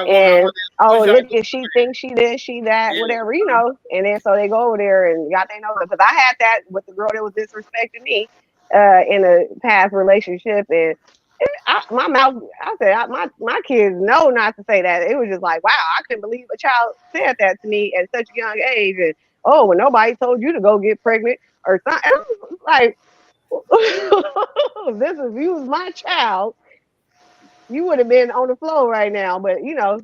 And look, if she thinks she this, she that, whatever, and then so they go over there and got they know because I had that with the girl that was disrespecting me in a past relationship and. My mouth, I said, my kids know not to say that. It was just like, wow, I couldn't believe a child said that to me at such a young age. And, when nobody told you to go get pregnant or something. I was like, if you was my child, you would have been on the floor right now. But, it was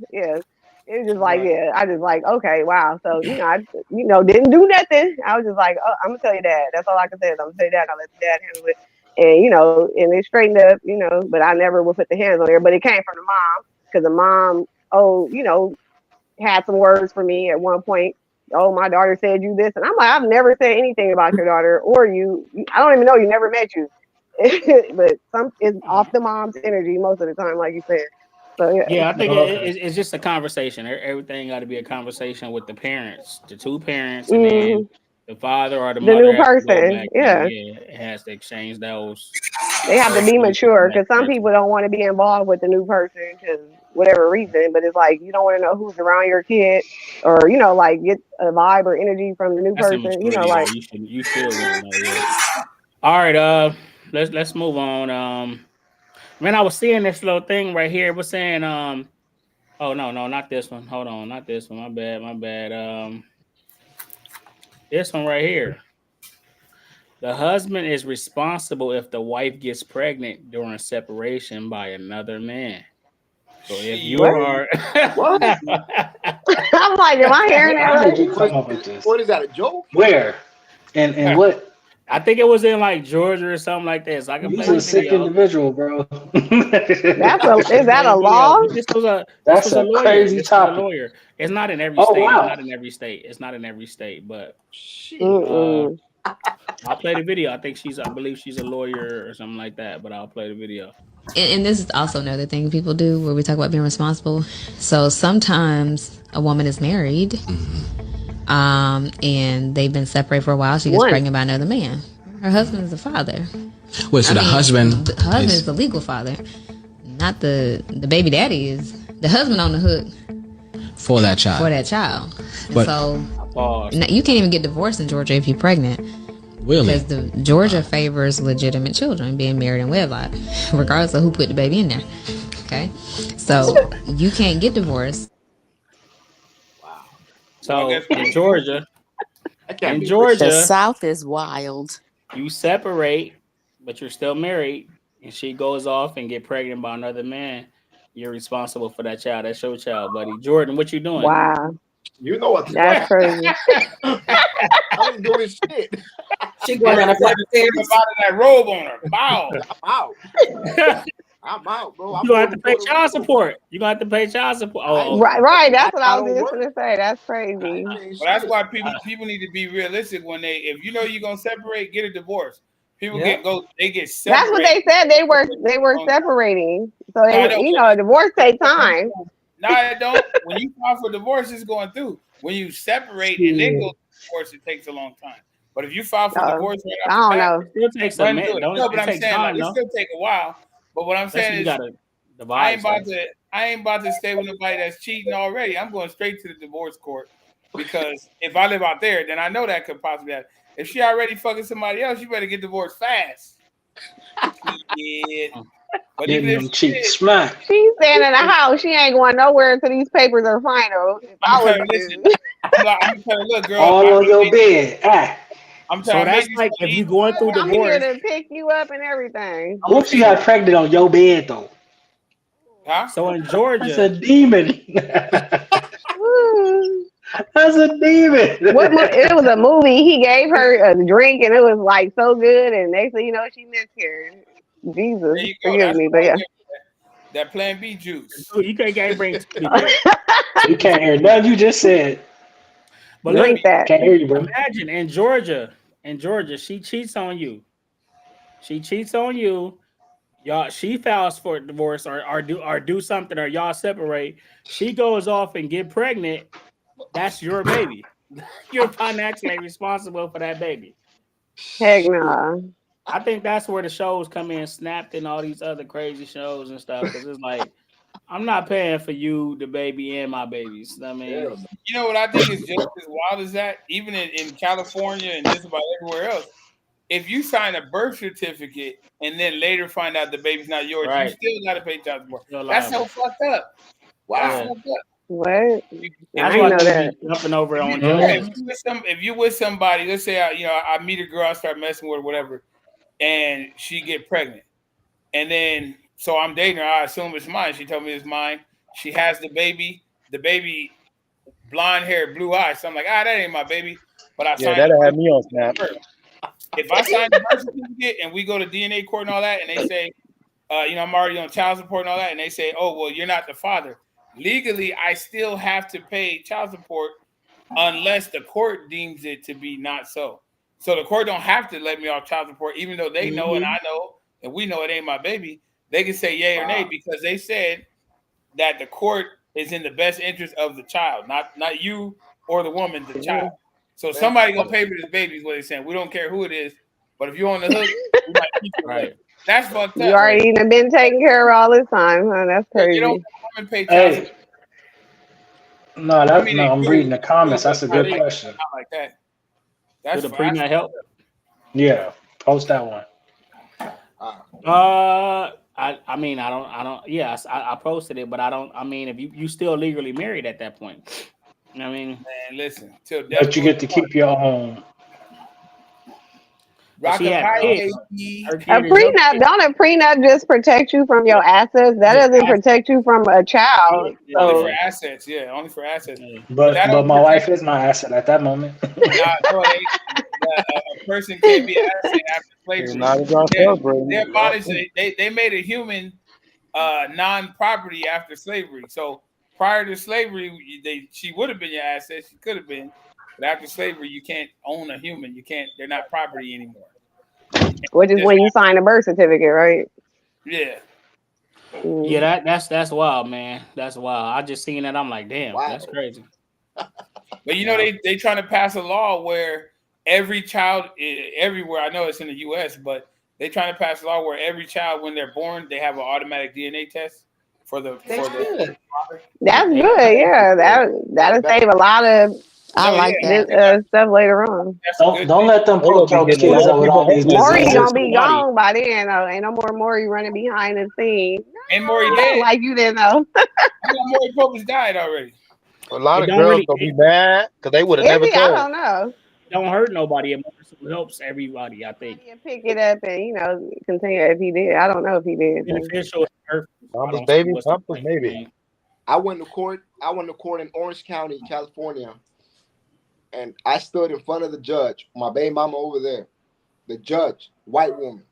just like, I just like, okay, wow. So, I didn't do nothing. I was just like, oh, I'm going to tell you that. That's all I can say is I'm going to tell you that. I'll let the dad handle it. And, and they straightened up, but I never would put the hands on there. But it came from the mom because the mom, had some words for me at one point. Oh, my daughter said you this. And I'm like, I've never said anything about your daughter or you. I don't even know. You never met you. But it's off the mom's energy most of the time, like you said. So,
yeah, I think it's just a conversation. Everything got to be a conversation with the parents, the two parents, and then the father or the
The
mother
new
has to go
person,
back
yeah.
and it has to exchange those.
They have to be
personal
mature because some
information.
people don't want to be involved with the new person because whatever reason. But it's like you don't want to know who's around your kid, or like get a vibe or energy from the new
That's
person.
immaturity
Like
there. You should want to know. Yeah. All right. Let's move on. Man, I was seeing this little thing right here. It was saying oh no, not this one. Hold on, not this one. My bad. This one right here. The husband is responsible if the wife gets pregnant during separation by another man. So if you
what?
are
What?
I'm like, am I hearing that
How did you
right?
come up with this?
What is that, a joke?
Where? And what?
I think it was in like Georgia or something like that. So I can
He's
play
a
the
sick
video.
individual, bro.
Is that a
Video.
law?
This was a
That's a
lawyer.
crazy
This was a
topic.
lawyer. It's not in every
Oh,
state.
wow.
It's not in every state. It's not in every state. But
Mm-mm.
I'll play the video. I believe she's a lawyer or something like that. But I'll play the video.
And this is also another thing people do where we talk about being responsible. So sometimes a woman is married, and they've been separated for a while. She gets pregnant by another man. Her husband is the father.
Wait, so the husband
is the legal father, not the baby daddy is. The husband on the hook
for that child. And
but, so you can't even get divorced in Georgia if you're pregnant.
Really?
Because Georgia favors legitimate children being married in wedlock, regardless of who put the baby in there. Okay, so you can't get divorced.
Wow. So in Georgia, the
South is wild.
You separate, but you're still married, and she goes off and get pregnant by another man. You're responsible for that child. That's your child, buddy. Jordan, what you doing?
Wow.
You know what?
That's crazy.
I ain't doing shit.
She going down the stairs out of that robe on her. Bow.
I'm out, bro.
You gonna have to pay child support. You gonna have to pay child support. Oh,
Right. That's what I was just gonna say. That's crazy.
Well, that's why people need to be realistic when if you know you're gonna separate, get a divorce. People get separated.
That's what they said. They were separating. So divorce takes time.
No, it don't. When you file for divorce, it's going through. When you separate and then go to divorce, it takes a long time. But if you file for divorce right off the bat,
it still takes a minute.
No, but I'm saying it still take a while. But what I'm saying is, I ain't about to stay with nobody that's cheating already. I'm going straight to the divorce court because if I live out there, then I know that could possibly happen. If she already fucking somebody else, you better get divorced fast. But even if
she smack,
she's staying in the house. She ain't going nowhere until these papers are final.
I'm trying to look, girl.
All on your bed.
I'm trying to
that's like if you going through divorce.
I'm here to pick you up and everything.
What if you got pregnant on your bed though?
Huh?
So in Georgia,
that's a demon. That's a demon.
It was a movie. He gave her a drink and it was like so good, and they said, she miscarried. Jesus, forgive me, but yeah.
That Plan B juice.
You can't bring.
You can't hear nothing you just said.
But
drink that.
Can't hear you, bro.
Imagine in Georgia, she cheats on you. Y'all, she files for divorce or do something, or y'all separate. She goes off and get pregnant. That's your baby. You're financially responsible for that baby.
Heck no.
I think that's where the shows come in, Snapped, and all these other crazy shows and stuff. Because it's like, I'm not paying for you, the baby, and my babies. I mean,
you know what I think is just as wild as that? Even in California and just about everywhere else, if you sign a birth certificate and then later find out the baby's not yours, you still got to pay child support. That's so fucked up. Wow.
What?
I didn't know that. Jumping over on
if you with somebody, let's say I meet a girl, I start messing with her, whatever, and she get pregnant, and then so I'm dating her. I assume it's mine. She told me it's mine. She has the baby, blonde hair, blue eyes. So I'm like, that ain't my baby. But I signed
that had me on Snap.
If I sign the birth certificate and we go to DNA court and all that, and they say, I'm already on child support and all that, and they say, oh well, you're not the father. Legally, I still have to pay child support unless the court deems it to be not so. So the court don't have to let me off child support, even though they know and I know and we know it ain't my baby. They can say yay or nay because they said that the court is in the best interest of the child, not you or the woman, the child. So somebody gonna pay for this baby is what they're saying. We don't care who it is, but if you're on the hook, we might keep you right. That's fucked up.
You already been taken care of all this time, huh? That's crazy.
You don't women pay child
support. I'm reading the comments. That's a good question.
Not like that. That's
the prenup help.
Yeah, post that one.
I mean, I don't. Yes, I posted it, but I don't. I mean, if you still legally married at that point, I mean,
man, listen.
But you get to keep your own.
A prenup, don't a prenup just protect you from your assets? That doesn't protect you from a child. So.
Only for assets, yeah, only for assets.
But my wife is my asset at that moment.
A person can't be an asset after slavery. They're abolished. They made a human non-property after slavery. So prior to slavery, she would have been your asset. She could have been. But after slavery, you can't own a human. You can't. They're not property anymore.
Which is when you sign a birth certificate, right?
Yeah.
Yeah, that's wild, man. That's wild. I just seen that. I'm like, damn, that's crazy.
But you know, they trying to pass a law where every child everywhere. I know it's in the U.S., but they trying to pass a law where every child, when they're born, they have an automatic DNA test for the.
That's good. Yeah, that'll save a lot of. I like that stuff later on.
Don't let them poke your kids out with all these
Maury
diseases.
gonna be gone by then. Though. Ain't no more Maury running behind the scene.
And Maury dead.
Like you didn't know.
I thought Maury Popes died already.
A lot of girls gonna be mad because they would have never told.
I don't know.
Don't hurt nobody. It helps everybody, I think.
You pick it up and continue if he did. I don't know if he did.
Beneficial.
Baby, maybe.
I went to court in Orange County, California. And I stood in front of the judge, my baby mama over there. The judge, white woman.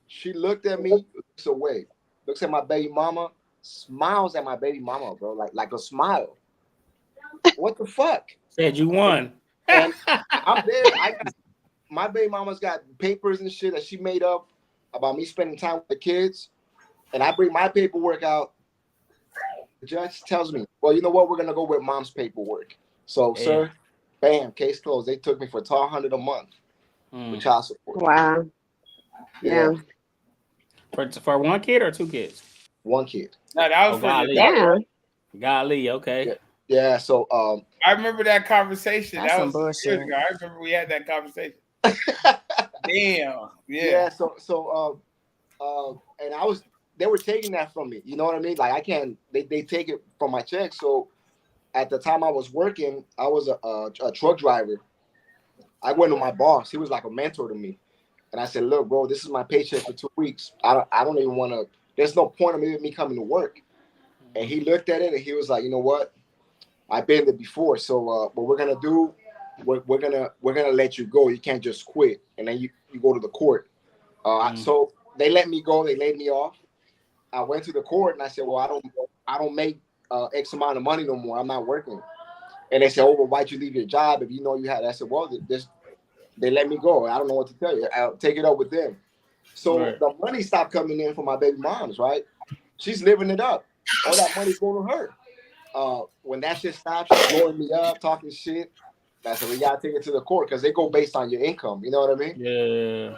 She looked at me, looks away, looks at my baby mama, smiles at my baby mama, bro, like a smile. What the fuck?
Said you won.
And I'm there. My baby mama's got papers and shit that she made up about me spending time with the kids. And I bring my paperwork out. The judge tells me, well, you know what? We're going to go with mom's paperwork. So, sir, bam, case closed. They took me for $1,200 a month with child support.
Wow. Yeah.
For one kid or two kids?
One kid.
No, that was
golly. Golly, okay.
Yeah. So
I remember that conversation.
That's
That
some
was
bullshit.
years ago. I remember we had that conversation. Damn.
Yeah. So and they were taking that from me. You know what I mean? Like I can't. They take it from my check. So at the time I was working, I was a truck driver. I went to my boss. He was like a mentor to me. And I said, look, bro, this is my paycheck for 2 weeks. I don't even want to, there's no point of me coming to work. And he looked at it and he was like, you know what? I've been there before. So what we're going to do, we're gonna let you go. You can't just quit. And then you go to the court. So they let me go. They laid me off. I went to the court and I said, well, I don't make X amount of money no more. I'm not working. And they said, oh, well, why'd you leave your job if you know you had? I said, well, they let me go. I don't know what to tell you. I'll take it up with them. So the money stopped coming in for my baby moms, right? She's living it up. All that money's going to her. When that shit stops, she's blowing me up, talking shit. I said, we got to take it to the court because they go based on your income. You know what I mean?
Yeah.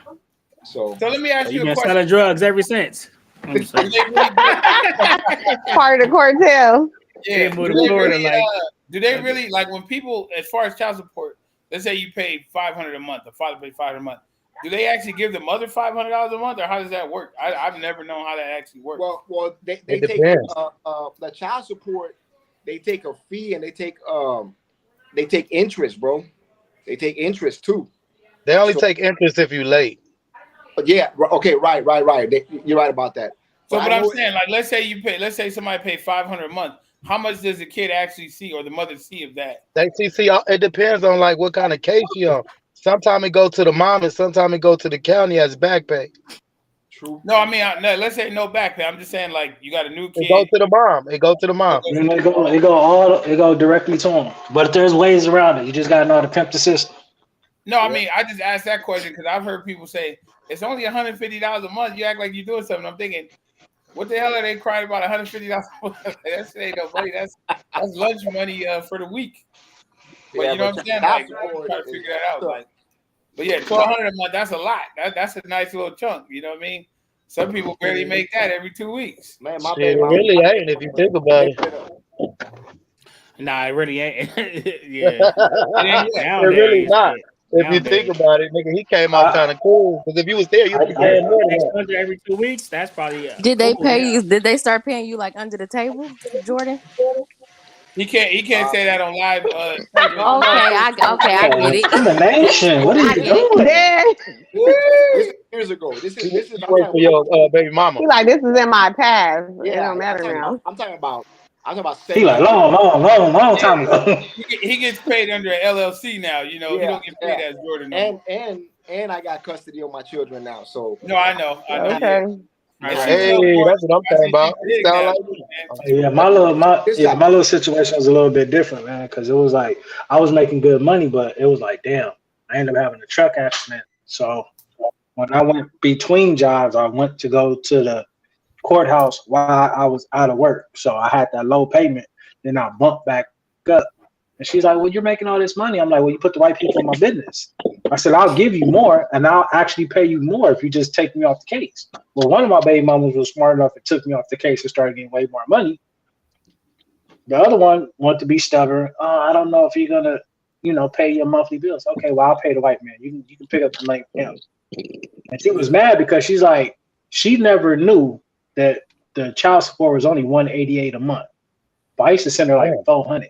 So
let me ask you a
question. You've been
selling
drugs ever since.
Part of the cartel.
Yeah. Do they really like when people, as far as child support, let's say you pay $500 a month, the father paid $500 a month. Do they actually give the mother $500 a month, or how does that work? I've never known how that actually works.
Well, they take the child support. They take a fee and they take interest, bro. They take interest too.
They only take interest if you late.
Yeah. Okay. Right. You're right about that.
So, but I'm saying, like, let's say somebody paid $500 a month. How much does the kid actually see, or the mother see of that?
They see. It depends on like what kind of case you on. Sometimes it go to the mom, and sometimes it go to the county as back pay.
True.
No, I mean, let's say no back pay. I'm just saying, like, you got a new kid.
It go to the mom. It go to the mom.
And it go directly to them. But there's ways around it. You just gotta know how to pimp the system.
No, I mean, I just asked that question because I've heard people say it's only $150 a month. You act like you're doing something. I'm thinking, what the hell are they crying about $150 a month? That shit ain't no money. That's lunch money for the week. But you know what I'm saying? Like, I'm trying to figure that out. Like, but yeah, $1,200 a month, that's a lot. That's a nice little chunk. You know what I mean? Some people barely make that every 2 weeks.
Man, my
Shit, it really ain't if you think about it.
Nah, it really ain't.
Yeah. It really not. If you think about it, nigga, he came out kind of cool. Because if you was there, you'd be paying more than that.
Every 2 weeks, that's probably
Did they
cool,
pay
yeah.
you? Did they start paying you like under the table, Jordan?
He can't say that on live.
Okay, I get it.
Discrimination. What are you doing?
This is years ago. This is
Wait for your baby mama.
He like, this is in my past.
Yeah,
It don't matter now.
I'm talking about
He like long time ago.
He gets paid under an LLC now. You know, he don't get paid as Jordan. No
and I got custody of my children now. So
no, I know.
Okay.
Hey, that's what I'm talking about. Sound like
Yeah, my little situation was a little bit different, man, because it was like I was making good money, but it was like, damn, I ended up having a truck accident. So when I went between jobs, I went to go to the courthouse while I was out of work. So I had that low payment, then I bumped back up. And she's like, well, you're making all this money. I'm like, well, you put the right people in my business. I said, I'll give you more, and I'll actually pay you more if you just take me off the case. Well, one of my baby mamas was smart enough and took me off the case and started getting way more money. The other one wanted to be stubborn. I don't know if you're going to, pay your monthly bills. Okay, well, I'll pay the white man. You can pick up the money from him. And she was mad because she's like, she never knew that the child support was only $188 a month. But I used to send her like $400.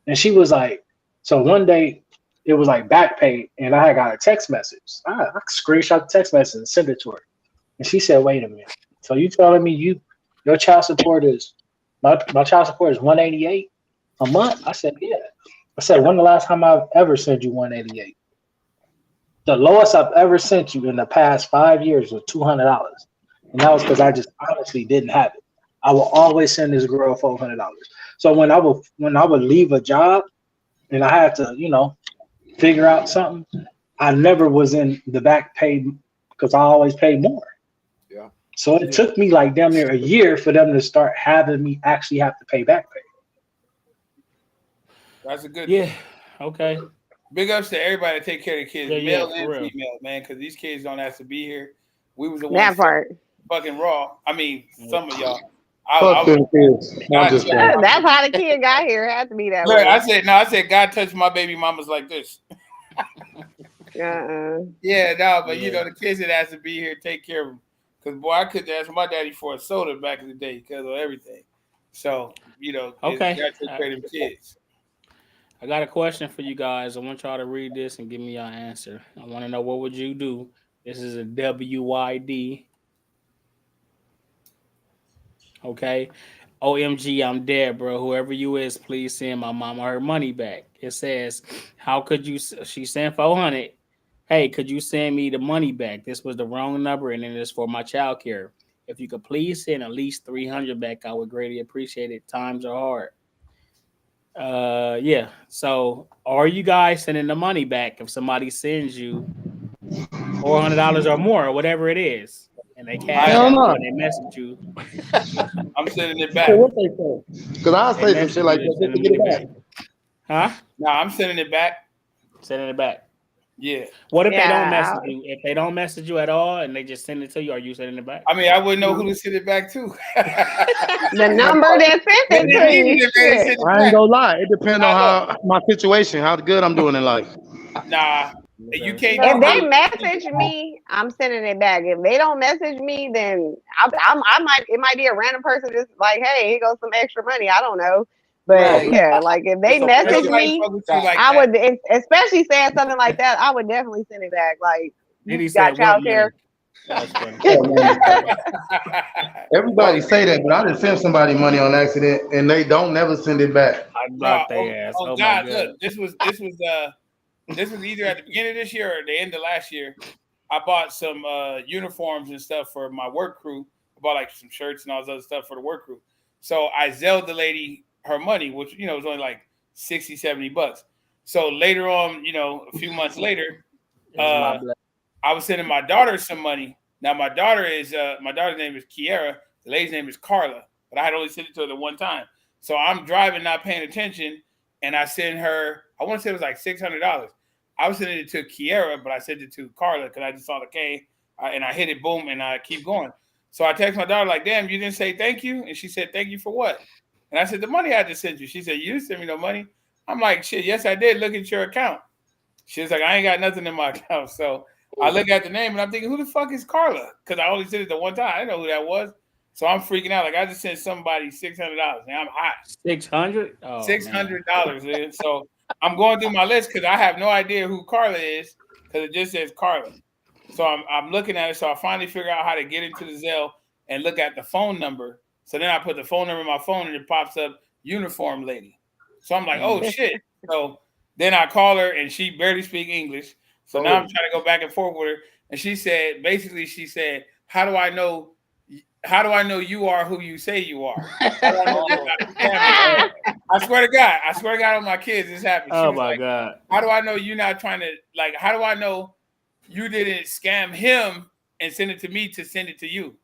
And she was like, so one day it was like back pay, and I had got a text message. I screenshot the text message and sent it to her. And she said, wait a minute. So you telling me your child support is my child support is $188 a month? I said, yeah. I said, when the last time I've ever sent you $188? The lowest I've ever sent you in the past 5 years was $200. And that was because I just honestly didn't have it. I will always send this girl $400. So when I would leave a job and I had to, figure out something, I never was in the back pay because I always paid more.
Yeah.
So it took me like damn near a year for them to start having me actually have to pay back pay.
That's a good.
Yeah. Okay.
Big ups to everybody that take care of the kids, male and
real.
female, man, because these kids don't have to be here. We was the
That
ones
part.
fucking raw. I mean, some of y'all.
Fuck them kids. I'm just kidding.
That's how the kid got here. It had to be that
Look,
way.
I said, God touched my baby mamas like this. Yeah, no, but the kids that has to be here, take care of them. Because boy, I couldn't ask my daddy for a soda back in the day because of everything. So,
Okay.
you gotta take care of them kids.
I got a question for you guys. I want y'all to read this and give me your answer. I want to know, what would you do? This is a WYD. Okay. OMG, I'm dead, bro. Whoever you is, please send my mama her money back. It says, how could you? She sent 400. Hey, could you send me the money back? This was the wrong number, and it is for my child care. If you could please send at least 300 back, I would greatly appreciate it. Times are hard. Yeah. So, are you guys sending the money back if somebody sends you $400 or more, or whatever it is, and they cash out and they message you?
I'm sending it back.
What they say? Because I'll say some shit like that just to get it back.
Huh?
No, I'm sending it back.
Sending it back.
Yeah.
What if they don't message you? If they don't message you at all and they just send it to you, are you sending it back?
I mean, I wouldn't know who to send it back to.
The number that sent it to you.
I ain't gonna lie. It depends on how my situation, how good I'm doing in life.
Nah, you can't.
If they message me, I'm sending it back. If they don't message me, then I might. It might be a random person just like, hey, here goes some extra money. I don't know. But yeah, like if they message me, I would, especially saying something like that, I would definitely send it back. Like, you got child care.
Everybody say that, but I done sent somebody money on accident and they don't never send it back.
I blocked their ass.
Oh God, look, this was either at the beginning of this year or the end of last year. I bought some uniforms and stuff for my work crew. I bought like some shirts and all this other stuff for the work crew. So I Zelled the lady her money, which was only like $60-$70. So later on, a few months later, I was sending my daughter some money. Now my daughter's name is Kiera. The lady's name is Carla, but I had only sent it to her the one time. So I'm driving, not paying attention, and I I want to say it was like $600. I was sending it to Kiera, but I sent it to Carla because I just saw the K and I hit it, boom, and I keep going. So I text my daughter like, damn, you didn't say thank you? And she said, thank you for what? And I said, the money I just sent you. She said, you didn't send me no money. I'm like, shit, yes, I did. Look at your account. She was like, I ain't got nothing in my account. So I look at the name and I'm thinking, who the fuck is Carla? Because I only sent it the one time. I didn't know who that was. So I'm freaking out. Like, I just sent somebody $600. And I'm hot.
$600? Oh,
$600, man. So I'm going through my list because I have no idea who Carla is because it just says Carla. So I'm looking at it. So I finally figure out how to get into the Zelle and look at the phone number. So then I put the phone number in my phone and it pops up uniform lady. So I'm like, oh shit. So then I call her and she barely speaks English. So now I'm trying to go back and forth with her. And she said, how do I know you are who you say you are? I swear to God on my kids, this happened.
Oh my God.
How do I know you're not trying to, like, how do I know you didn't scam him and send it to me to send it to you?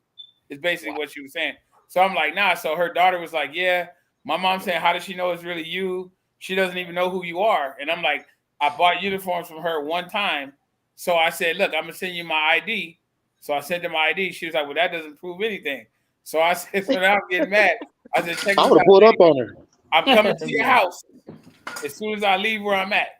It's basically what she was saying. So I'm like, nah. So her daughter was like, yeah. My mom saying, how does she know it's really you? She doesn't even know who you are. And I'm like, I bought uniforms from her one time. So I said, look, I'm going to send you my ID. So I sent her my ID. She was like, well, that doesn't prove anything. So I said, so now I'm getting mad. I said, check this out.
I would have pulled up on her.
I'm coming to your house as soon as I leave where I'm at.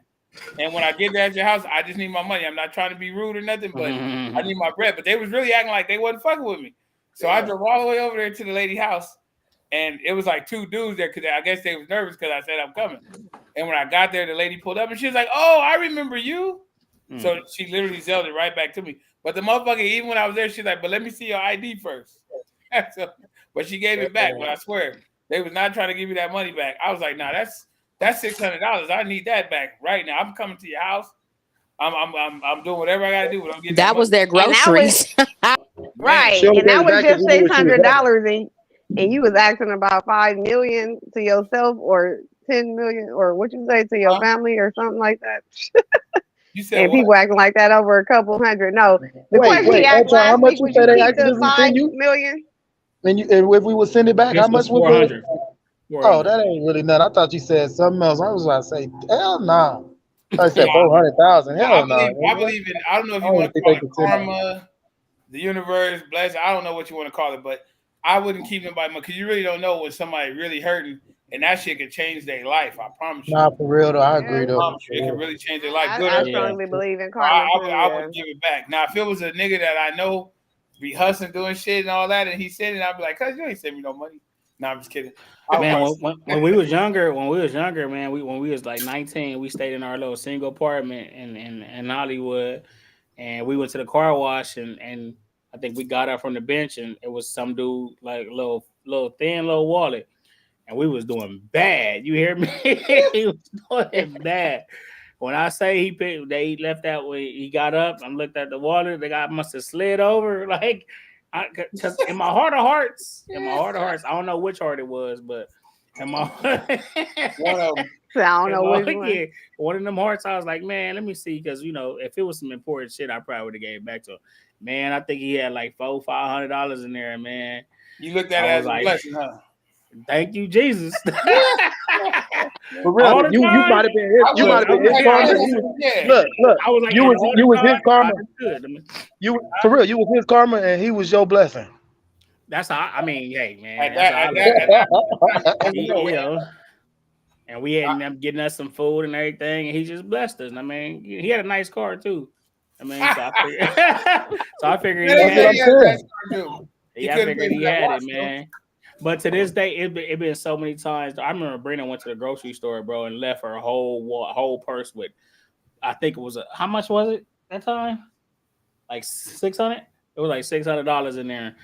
And when I get there at your house, I just need my money. I'm not trying to be rude or nothing, but I need my bread. But they was really acting like they wasn't fucking with me. So I drove all the way over there to the lady's house. And it was like two dudes there because I guess they was nervous because I said I'm coming. And when I got there, the lady pulled up and she was like, oh, I remember you. So she literally zelled it right back to me. But the motherfucker, even when I was there, she's like, but let me see your ID first. But she gave it back. But I swear, they was not trying to give me that money back. I was like, nah, that's $600. I need that back right now. I'm coming to your house. I'm doing whatever I gotta do. But I'm getting
that was their groceries.
Right. And that was just $600 and you was asking about 5 million to yourself or 10 million or what you say to your family or something like that.
You said
and people acting like that over a couple hundred. No, the question he asked last
how much
week
you
was
say
you
they
keep
actually
the 5
you?
million?
And if we would send it back, how much would
400?
Oh, that ain't really nothing. I thought you said something else. I was about to say, hell no. I said 400,000. Hell no.
I believe in. I don't know if you want to call it karma, the universe, blessing. I don't know what you want to call it, but I wouldn't keep nobody because you really don't know when somebody really hurting, and that shit could change their life. I promise you.
Nah, for real though. I agree though.
It can really change their life.
I strongly believe in karma.
I would give it back. Now, if it was a nigga that I know be hustling, doing shit and all that, and he said it, I'd be like, "Cuz you ain't send me no money." No, I'm just kidding.
Man, when we was younger, man, when we was like 19, we stayed in our little single apartment in Hollywood, and we went to the car wash, and I think we got up from the bench, and it was some dude like little thin little wallet, and we was doing bad. You hear me? He was doing bad. When I say they left that way, he got up and looked at the wallet. The guy must have slid over like. Because in my heart of hearts, I don't know which heart it was, but in my
one of them. I don't know which one. Yeah,
one of them hearts, I was like, man, let me see, because if it was some important shit, I probably would have gave it back to him. Man, I think he had like $400-500 in there, man.
You looked at it as a blessing, huh?
Thank you, Jesus.
For real, you might have been his. You might have been his karma. Look.
I was like,
you was his karma. For real, you was his karma, and he was your blessing.
That's how. I mean, hey, man. And we ended up getting us some food and everything, and he just blessed us. I mean, he had a nice car too. I mean, so I figured, he had it, man. But to this day, it been so many times. I remember Brenda went to the grocery store, bro, and left her whole purse with, I think it was how much was it that time? Like $600. It was like $600 in there,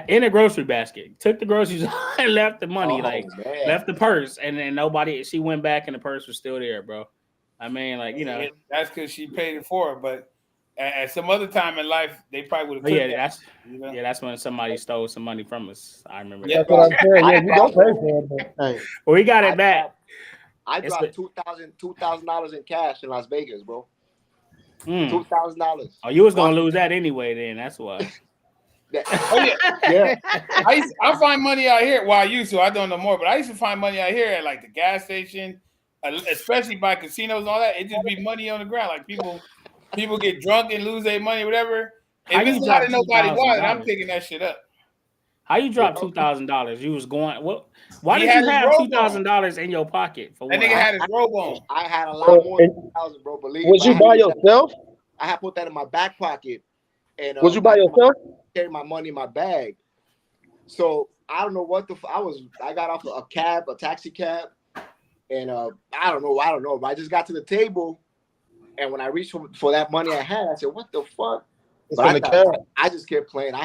in a grocery basket. Took the groceries and left the money, left the purse, and then nobody. She went back and the purse was still there, bro. I mean, like
that's because she paid it for it, but. At some other time in life, they probably would have.
That's when somebody stole some money from us. I remember.
That's what I'm saying. Yeah, you don't pay for it, but hey.
Well, we got it back.
I dropped $2,000 in cash in Las Vegas, bro. $2,000.
Oh, you was gonna lose that anyway. Then that's why.
Yeah. I find money out here. Well, I used to. I don't know more, but I used to find money out here at like the gas station, especially by casinos and all that, it just be money on the ground. Like people get drunk and lose their money, whatever. If it's not nobody wallet, I'm picking that shit up.
How you dropped $2,000? You was going what? Why
He
did
had
you
his
have
robe
$2,000 in your pocket? For
That
what?
nigga had his robe on.
I had a lot more than 2,000, bro. Believe me.
Was you by yourself?
I had put that in my back pocket, and
Was you by yourself?
Carry my money in my bag. So I don't know what I got off a taxi cab, and I don't know. But I just got to the table, and when I reached for that money I had, I said, "What the fuck?" But I just kept playing. I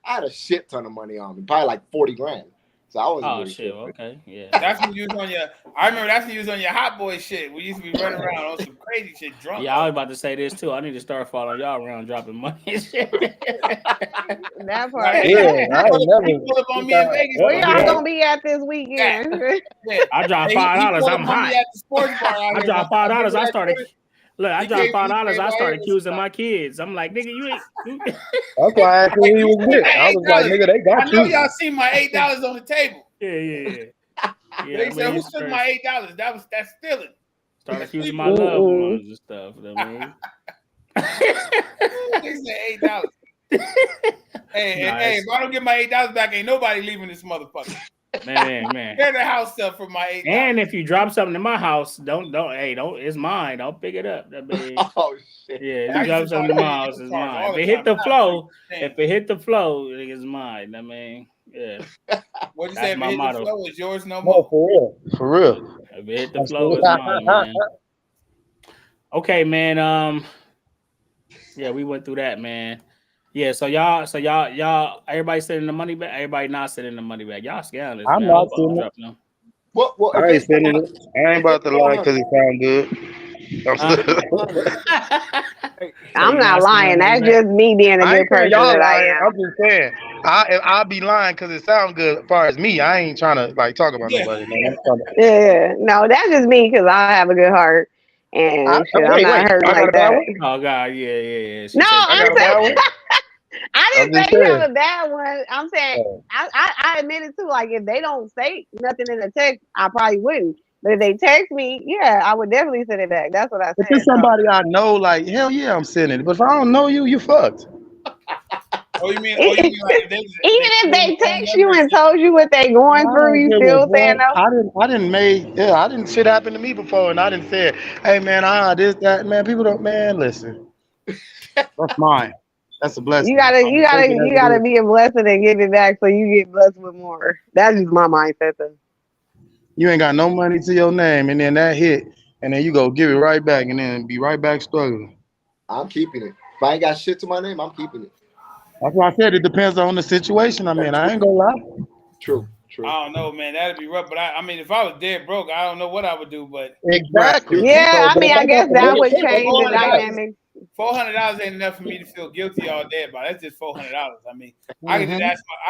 had a shit ton of money on me, probably like 40 grand. So I wasn't really
shit.
tripping.
Okay, yeah.
That's when you was on your. I remember that's when you was on your hot boy shit. We used to be running around on some crazy shit, drunk.
Yeah, I was about to say this too. I need to start following y'all around dropping money and shit.
That part.
Yeah, I ain't never.
Pull up on me in Vegas.
Where y'all gonna be at this weekend?
I dropped $5. I'm hot.
At the sports bar
I dropped $5. I started. Look, I dropped $5. I started accusing my kids. I'm like, nigga, you ain't.
That's why I asked who he was with. I was like, nigga, they got
I know
you.
y'all seen my $8 on the table.
Yeah.
They said, "Who took my $8?" That's stealing.
Start accusing my loved ones and stuff. You know what I mean?
They said $8. Hey, if I don't get my $8 back, ain't nobody leaving this motherfucker.
Man.
Tear the house up for my $8.
And if you drop something in my house, don't. It's mine. Don't pick it up.
Oh shit.
Yeah, if you drop something in my house, it's mine. If it hit the flow, it's mine. I mean, yeah.
What'd you say? If it hit the flow, it's yours no
more.
more.
For real.
If it hit the flow, it's mine, man. Okay, man. Yeah, we went through that, man. Yeah, so y'all, everybody sending the money back. Everybody not sending the money back. Y'all scandalous.
I'm not sending it.
What?
I ain't sending it. I ain't about to lie because it sound good.
I'm not lying. That's just me being a good person that I am.
I'm just saying. I'll be lying because it sounds good as far as me. I ain't trying to like talk about nobody. Man.
Yeah, no, that's just me because I have a good heart and I'm not hurt like that.
Oh God, yeah.
No, I'm saying I didn't say you have a bad one. I'm saying I admitted too. Like if they don't say nothing in the text, I probably wouldn't. But if they text me, yeah, I would definitely send it back. That's what I said.
If it's somebody I know, like hell yeah, I'm sending it. But if I don't know you, you fucked.
You mean like
even if they text you and told you what they going through, you still saying no?
I didn't shit happen to me before, and I didn't say, hey man, this, that, man. People don't, man, listen. That's mine. That's a blessing.
You gotta be a blessing and give it back so you get blessed with more. That's just my mindset though.
You ain't got no money to your name, and then that hit, and then you go give it right back, and then be right back struggling.
I'm keeping it. If I ain't got shit to my name, I'm keeping it.
That's why I said it depends on the situation. I mean, I ain't gonna lie.
True.
I don't know, man. That'd be rough. But I mean, if I was dead broke, I don't know what I would do. But
exactly.
Yeah, I mean, I guess that would change the dynamic.
$400 ain't enough for me to feel guilty all day about. That's just $400. I mean, I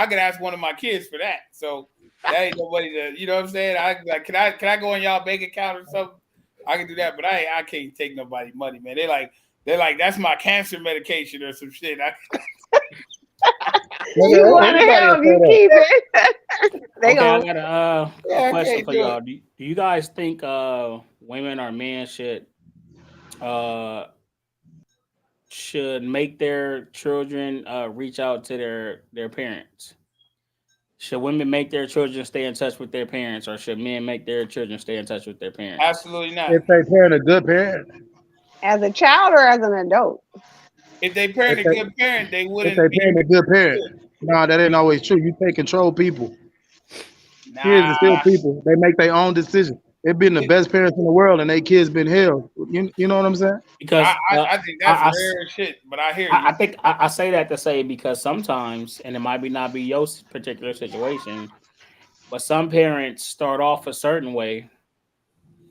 could ask one of my kids for that. So that ain't nobody to, you know what I'm saying? Can I go on y'all bank account or something? I can do that, but I can't take nobody's money, man. They're like that's my cancer medication or some shit.
You want to help? You keep it.
I got a question for y'all. Do you guys think women or men should make their children reach out to their parents? Should women make their children stay in touch with their parents, or should men make their children stay in touch with their parents?
Absolutely not.
If they parent a good parent.
As a child or as an adult?
If they parent a good parent, they wouldn't.
If they parent a good parent. No, that ain't always true. You can't control people. Kids are still people. They make their own decisions. They've been the best parents in the world, and their kids been held. You know what I'm saying?
Because
I think that's rare shit, but I hear you.
I think I say that to say because sometimes, and it might not be your particular situation, but some parents start off a certain way,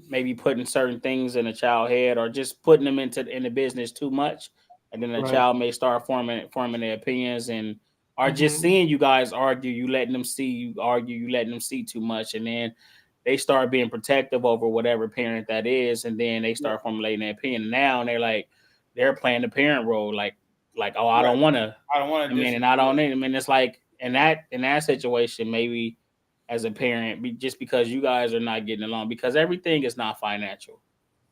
maybe putting certain things in a child's head or just putting them into the business too much, and then the child may start forming their opinions and are just seeing you guys argue, you letting them see you argue, you letting them see too much, and then they start being protective over whatever parent that is, and then they start formulating their opinion. Now they're playing the parent role, like oh, I mean, it's like in that situation, maybe as a parent, just because you guys are not getting along, because everything is not financial.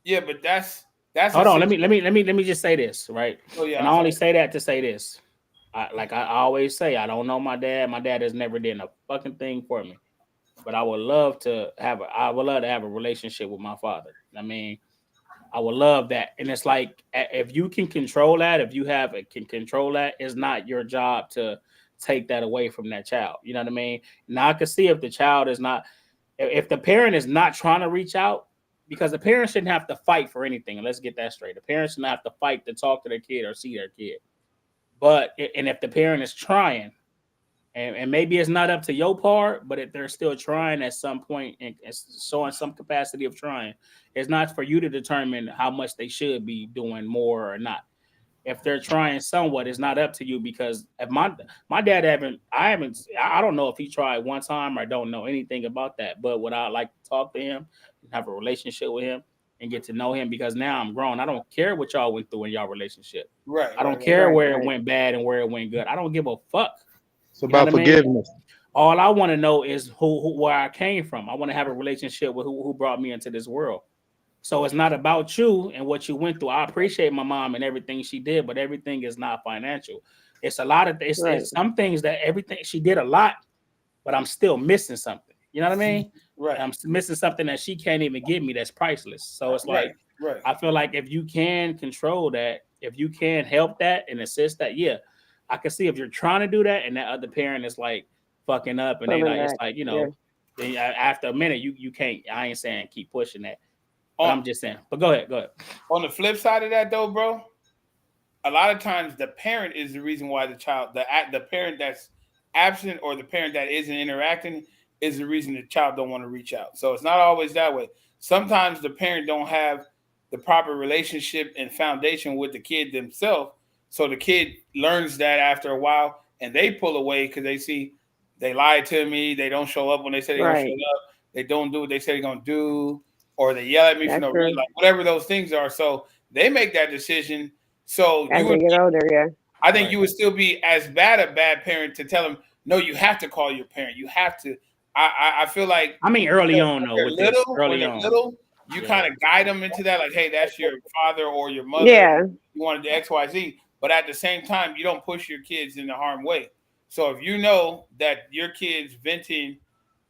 Yeah, but that's
hold on. Let me just say this, right?
Oh, yeah,
and I only say that to say this. Like I always say, I don't know my dad. My dad has never done a fucking thing for me, but I would love to have a relationship with my father. I mean, I would love that. And it's like, if you can control that, if you can control that, it's not your job to take that away from that child. You know what I mean? Now I can see if the child is not, if the parent is not trying to reach out, because the parent shouldn't have to fight for anything. And let's get that straight. The parents shouldn't have to fight to talk to their kid or see their kid. But, and if the parent is trying, and maybe it's not up to your part, but if they're still trying at some point and showing some capacity of trying, it's not for you to determine how much they should be doing more or not. If they're trying somewhat, it's not up to you, because if my dad I don't know if he tried one time, or I don't know anything about that. But would I like to talk to him, have a relationship with him, and get to know him? Because now I'm grown. I don't care what y'all went through in y'all relationship.
Right.
I don't care where it went bad and where it went good. I don't give a fuck.
It's about forgiveness.
All I want to know is where I came from. I want to have a relationship with who brought me into this world. So it's not about you and what you went through. I appreciate my mom and everything she did, but everything is not financial. It's a lot of it's some things that everything she did a lot, but I'm still missing something. You know what I mean?
Right.
I'm missing something that she can't even give me that's priceless. So it's like,
right.
I feel like if you can control that, if you can help that and assist that, yeah, I can see if you're trying to do that and that other parent is like fucking up and it's like, you know, then after a minute you can't. I ain't saying keep pushing that. I'm just saying. But go ahead.
On the flip side of that, though, bro, a lot of times the parent is the reason why the child, the parent that's absent or the parent that isn't interacting is the reason the child don't want to reach out. So it's not always that way. Sometimes the parent don't have the proper relationship and foundation with the kid themselves. So the kid learns that after a while, and they pull away because they see they lied to me. They don't show up when they say they're going to show up. They don't do what they say they're going to do. Or they yell at me for no reason, like whatever those things are. So they make that decision. So
as they get older,
I think you would still be as bad a bad parent to tell them, no, you have to call your parent. You have to. I feel like
early on though, with
little,
this, early on,
little, you kind of guide them into that, like, hey, that's your father or your mother.
Yeah.
You want to do X, Y, Z. But at the same time, you don't push your kids in the harm way. So if you know that your kid's venting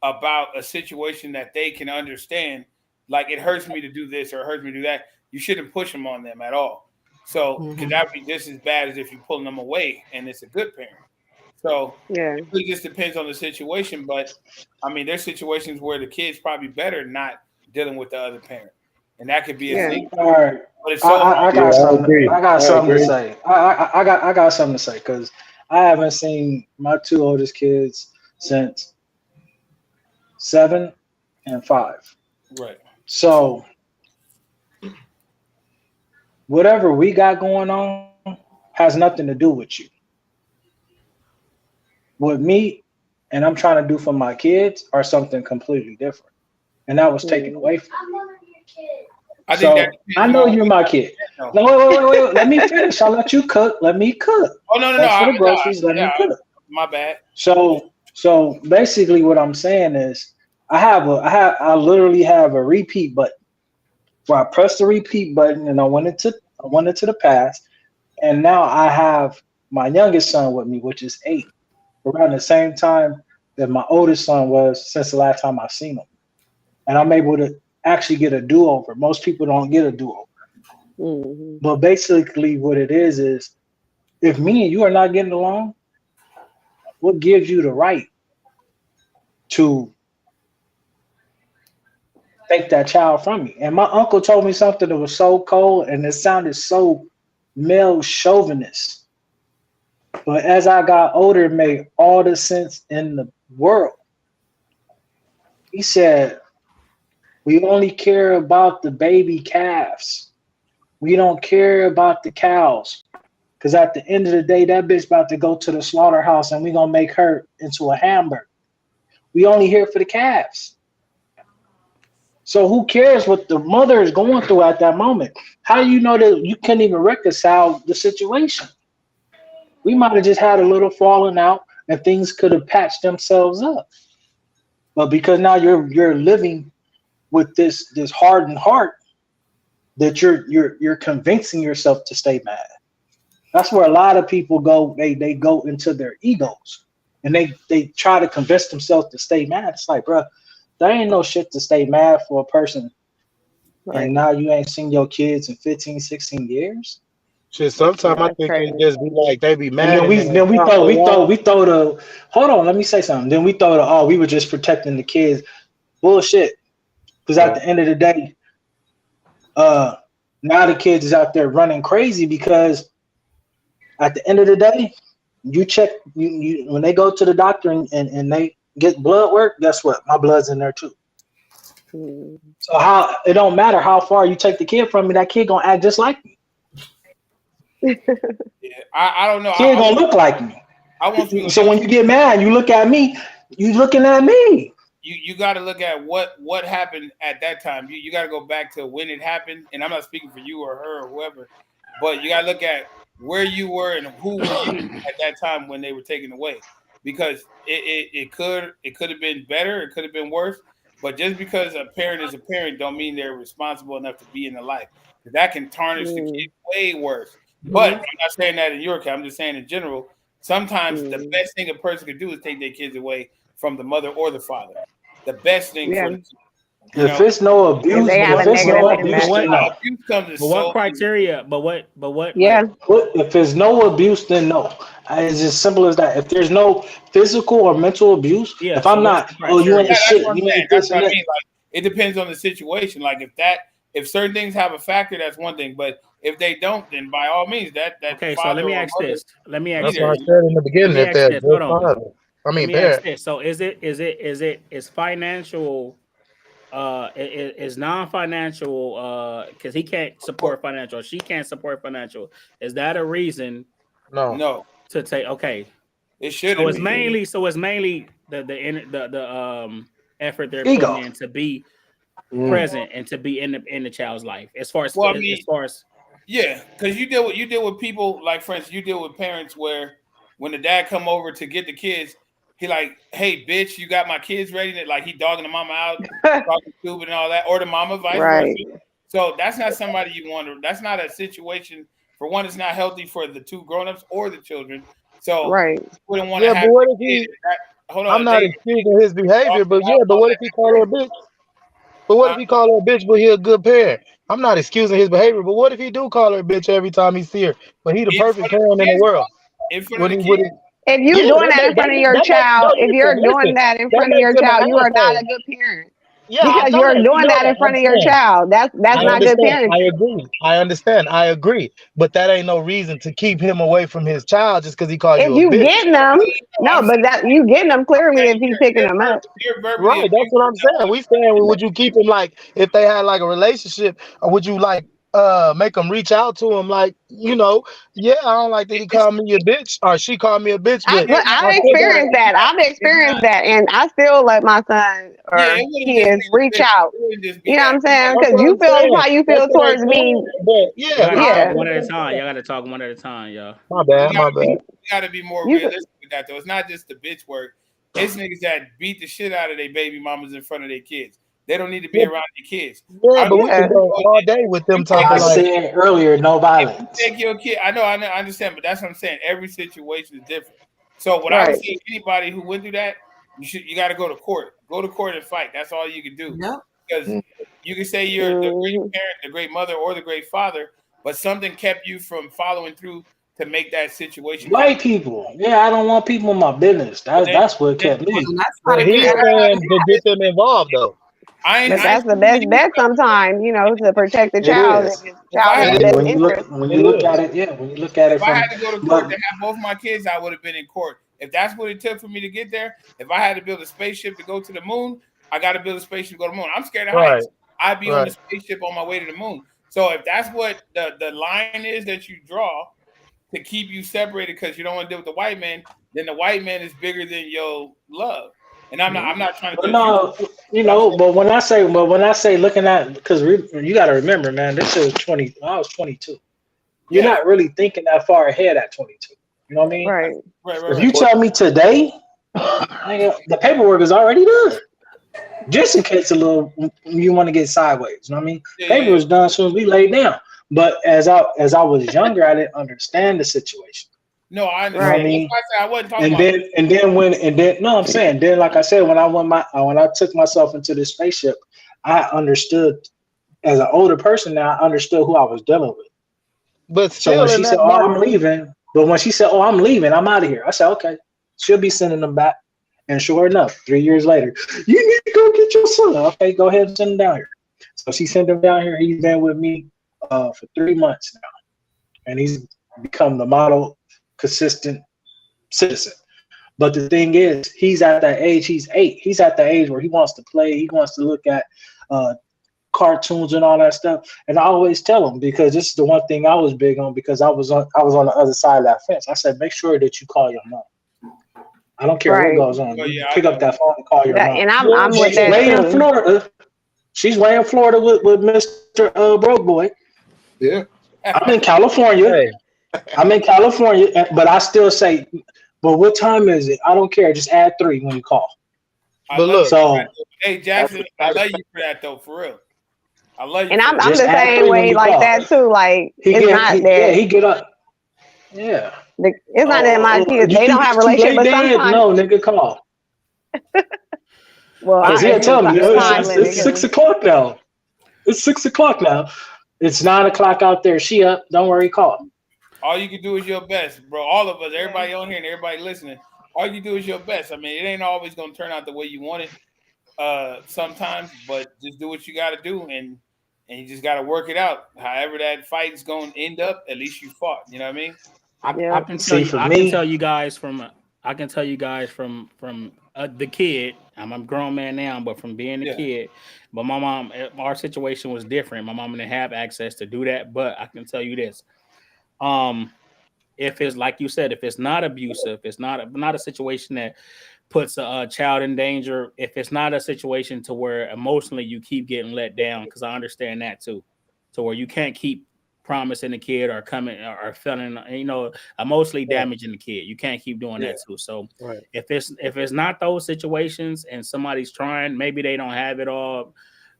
about a situation that they can understand, like it hurts me to do this or it hurts me to do that, you shouldn't push them on them at all. So because that would be just as bad as if you're pulling them away and it's a good parent. So it really just depends on the situation. But I mean, there's situations where the kid's probably better not dealing with the other parent. And that could be a thing.
All right.
But it's so
I got something. I got something to say. I got something to say because I haven't seen my two oldest kids since 7 and 5.
Right.
So whatever we got going on has nothing to do with you. With me and I'm trying to do for my kids are something completely different. And that was taken away from me. I know you're my kid. No, wait. Let me finish. I'll let you cook. Let me cook.
Oh, no.
For the groceries, let me cook.
My bad.
So basically what I'm saying is I literally have a repeat button where I press the repeat button and I went into the past. And now I have my youngest son with me, which is 8, around the same time that my oldest son was since the last time I've seen him. And I'm able to actually get a do-over. Most people don't get a do-over.
Mm-hmm.
But basically what it is if me and you are not getting along, what gives you the right to take that child from me? And my uncle told me something that was so cold and it sounded so male chauvinist. But as I got older, it made all the sense in the world. He said, we only care about the baby calves. We don't care about the cows. Because at the end of the day, that bitch about to go to the slaughterhouse and we're going to make her into a hamburger. We only here for the calves. So who cares what the mother is going through at that moment? How do you know that you can't even reconcile the situation? We might have just had a little falling out and things could have patched themselves up. But because now you're living with this hardened heart that you're convincing yourself to stay mad. That's where a lot of people go. They go into their egos and they try to convince themselves to stay mad. It's like, bro, there ain't no shit to stay mad for a person. Right. And now you ain't seen your kids in 15, 16 years.
Shit, sometimes I think it just be like they be mad.
And then we throw the hold on, let me say something. Then we throw the we were just protecting the kids. Bullshit. Because at the end of the day, now the kids is out there running crazy because at the end of the day, you check you when they go to the doctor and they get blood work, guess what? My blood's in there too. So how it don't matter how far you take the kid from me, that kid gonna act just like me.
Yeah, I don't know.
Kid gonna look like me.
I want you.
So when you get mad, you look at me. You looking at me.
You got to look at what happened at that time. You got to go back to when it happened. And I'm not speaking for you or her or whoever, but you got to look at where you were and who were you at that time when they were taken away. Because it could have been better. It could have been worse. But just because a parent is a parent don't mean they're responsible enough to be in the life. That can tarnish the kid way worse. But I'm not saying that in your case. I'm just saying in general, sometimes the best thing a person could do is take their kids away from the mother or the father. The best thing for them.
If it's no abuse,
what criteria? But what?
Yeah. If there's no abuse, then no. It's as simple as that. If there's no physical or mental abuse, if I'm not, you ain't shit. You ain't
that's what I mean. Like, it depends on the situation. Like if certain things have a factor, that's one thing. But if they don't, then by all means, that
okay. So let me ask this. Let me ask.
That's what I said in the beginning. If there's
so is financial is non-financial because he can't support financial, she can't support financial. Is that a reason?
No.
To take
it should.
So it's mainly the effort they're putting in to be present and to be in the child's life. As far as
yeah, because you deal with people like, for instance, you deal with parents where when the dad come over to get the kids, he like, hey bitch, you got my kids ready? Like he dogging the mama out, talking stupid and all that, or the mama vice versa. So that's not somebody you want to. That's not a situation. For one, it's not healthy for the two grown-ups or the children. So wouldn't want to have.
But what if he? Hold on, I'm not excusing his behavior, but what if he call her a bitch? But what if he call her a bitch, but he a good parent? I'm not excusing his behavior, but what if he do call her a bitch every time he see her? But he the perfect parent in the world.
If you're doing that in front of your child, if you're doing that in front of your child, you are not a good parent.
Yeah,
because you're doing that in front of your child. That's not good parenting.
I understand. I agree. But that ain't no reason to keep him away from his child just because he called you a bitch.
If you getting them, no, but that you getting them clearly if he's picking them up.
Right, that's what I'm saying. We saying, would you keep him like if they had like a relationship, or would you like make them reach out to him like, I don't like that he called me a bitch or she called me a bitch.
I've experienced that. I've experienced that, and I still let my son or kids reach out. You know what I'm saying? Because you feel how you feel towards me.
One at a time. Y'all got to talk one at a time, y'all.
My bad.
You got to be more realistic with that, though. It's not just the bitch work. It's niggas that beat the shit out of their baby mamas in front of their kids. They don't need to be around your kids.
Yeah, but we can go all day with them talking.
I said earlier, no violence.
Take your kid. I know, I understand, but that's what I'm saying. Every situation is different. So what I would say, anybody who went through that, you got to go to court. Go to court and fight. That's all you can do. Because you can say you're the great parent, the great mother, or the great father, but something kept you from following through to make that situation.
White people, I don't want people in my business. That's what kept me.
He's saying to get them involved, though.
But that's the best bet sometimes, to protect the child.
When you look at it,
if I had to go to court to have both my kids, I would have been in court. If that's what it took for me to get there, if I had to build a spaceship to go to the moon, I got to build a spaceship to go to the moon. I'm scared of heights. I'd be on the spaceship on my way to the moon. So if that's what the line is that you draw to keep you separated because you don't want to deal with the white man, then the white man is bigger than your love. And I'm not trying to.
But when I say looking at, because you got to remember, man, this is 20. I was 22. You're not really thinking that far ahead at 22. You know what I mean?
Right.
If you tell me today, the paperwork is already done. just in case you want to get sideways. You know what I mean?
Yeah,
Paper was done as soon as we laid down. But as I was younger, I didn't understand the situation.
No, I understand.
You know what I mean?
That's why I said I wasn't talking about.
No, I'm saying then, like I said, when I took myself into this spaceship, I understood as an older person now. I understood who I was dealing with.
But
so when she said, "Oh, I'm leaving," but when she said, "Oh, I'm leaving, I'm out of here," I said, "Okay." She'll be sending them back. And sure enough, 3 years later, you need to go get your son. Okay, go ahead and send him down here. So she sent him down here. He's been with me for 3 months now, and he's become the model, consistent citizen. But the thing is, he's at that age. He's 8. He's at the age where he wants to play. He wants to look at cartoons and all that stuff. And I always tell him, because this is the one thing I was big on, because I was on the other side of that fence. I said, make sure that you call your mom. I don't care what goes on. You pick up that phone and call your mom.
And I'm with that
way
too.
in Florida. She's way in Florida with Mr. Broke Boy.
Yeah.
I'm in California. But I still say, but what time is it? I don't care. Just add 3 when you call.
But look, so hey Jackson, I love you for that though, for real. I love you.
And I'm the same way like that too. Like it's not that.
Yeah, he get up. Yeah.
It's not that my kids, they don't have a relationship, but sometimes.
No, nigga, call.
Well,
he'll tell me, it's 6 o'clock now. It's 6 o'clock now. It's 9 o'clock out there. She up. Don't worry, call.
All you can do is your best, bro. All of us, everybody on here and everybody listening, all you do is your best. I mean, it ain't always going to turn out the way you want it sometimes, but just do what you got to do, and you just got to work it out. However that fight's going to end up, at least you fought. You know what I mean?
I can tell you guys from the kid. I'm a grown man now, but from being a kid, but my mom, our situation was different. My mom didn't have access to do that, but I can tell you this: if it's like you said, if it's not abusive, it's not a situation that puts a child in danger. If it's not a situation to where emotionally you keep getting let down, because I understand that too, to where you can't keep promising the kid or coming or feeling, emotionally damaging the kid. You can't keep doing that too. So if it's not those situations and somebody's trying, maybe they don't have it all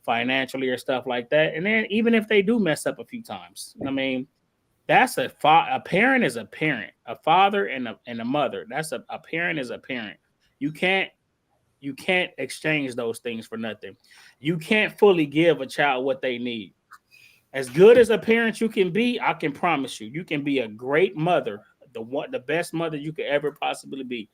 financially or stuff like that. And then even if they do mess up a few times, I mean, that's a parent is a parent, a father and a mother. That's a parent is a parent. You can't exchange those things for nothing. You can't fully give a child what they need. As good as a parent you can be, I can promise you can be a great mother, the best mother you could ever possibly be.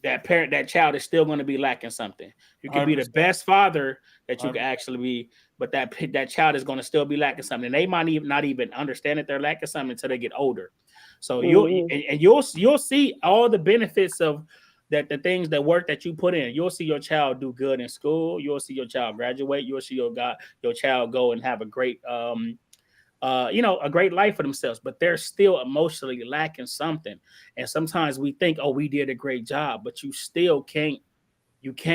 That child is still going to be lacking something. You can 100%. Be the best father that you can actually be, but that child is going to still be lacking something. They might not even understand that they're lacking something until they get older. So you'll see all the benefits of that, the things that work that you put in. You'll see your child do good in school. You'll see your child graduate. You'll see your child go and have a great a great life for themselves, but they're still emotionally lacking something. And sometimes we think, oh, we did a great job, but you still can't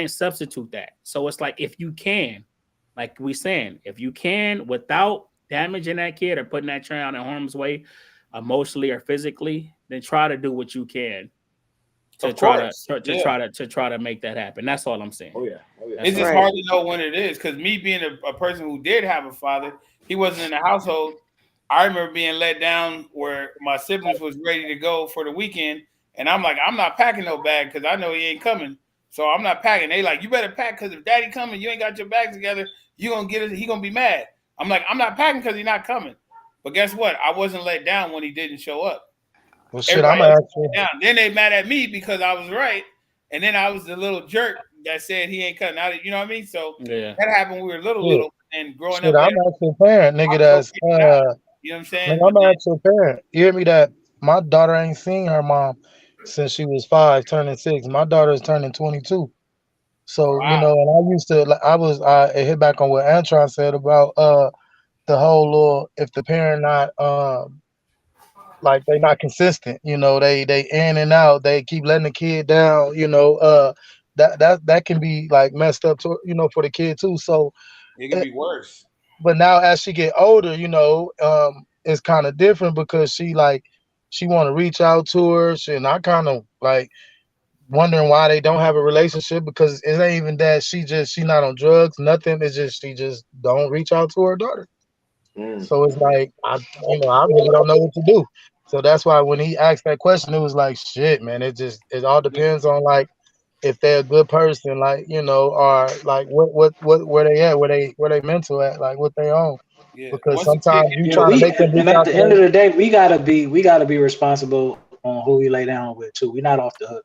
substitute that. So it's like, if you can, like we saying, if you can, without damaging that kid or putting that child in harm's way, emotionally or physically, then try to do what you can to try to make that happen. That's all I'm saying.
Oh yeah. It's just hard to know when it is, because me being a person who did have a father, he wasn't in the household. I remember being let down where my siblings was ready to go for the weekend, and I'm like, I'm not packing no bag because I know he ain't coming, so I'm not packing. They like, you better pack, because if daddy coming, you ain't got your bags together, you gonna get it. He gonna be mad. I'm like, I'm not packing because he's not coming. But guess what? I wasn't let down when he didn't show up.
Well, shit, I'm actually
down. Then they mad at me because I was right, and then I was the little jerk that said he ain't cutting out. You know what I mean? So that happened when we were little, and growing up.
I'm actually a parent, nigga. That's
you know what I'm saying?
I'm actually a parent. You hear me? That my daughter ain't seen her mom since she was 5, turning 6. My daughter is turning 22. So and I used to, I hit back on what Antron said about the whole little, if the parent not like they not consistent, they in and out, they keep letting the kid down, that can be like messed up to, for the kid too. So
it can be worse.
But now as she get older, it's kind of different, because she want to reach out to her, and I kind of like wondering why they don't have a relationship, because it ain't even that she not on drugs, nothing. It's just she just don't reach out to her daughter. So it's like I really don't know what to do. So that's why when he asked that question, it was like, shit, man. It all depends on like if they're a good person, like, or like what where they at, where they mental at, like what they own.
Yeah.
Because sometimes you trying to make them
and at the end of the day, we gotta be responsible on who we lay down with too. We're not off the hook.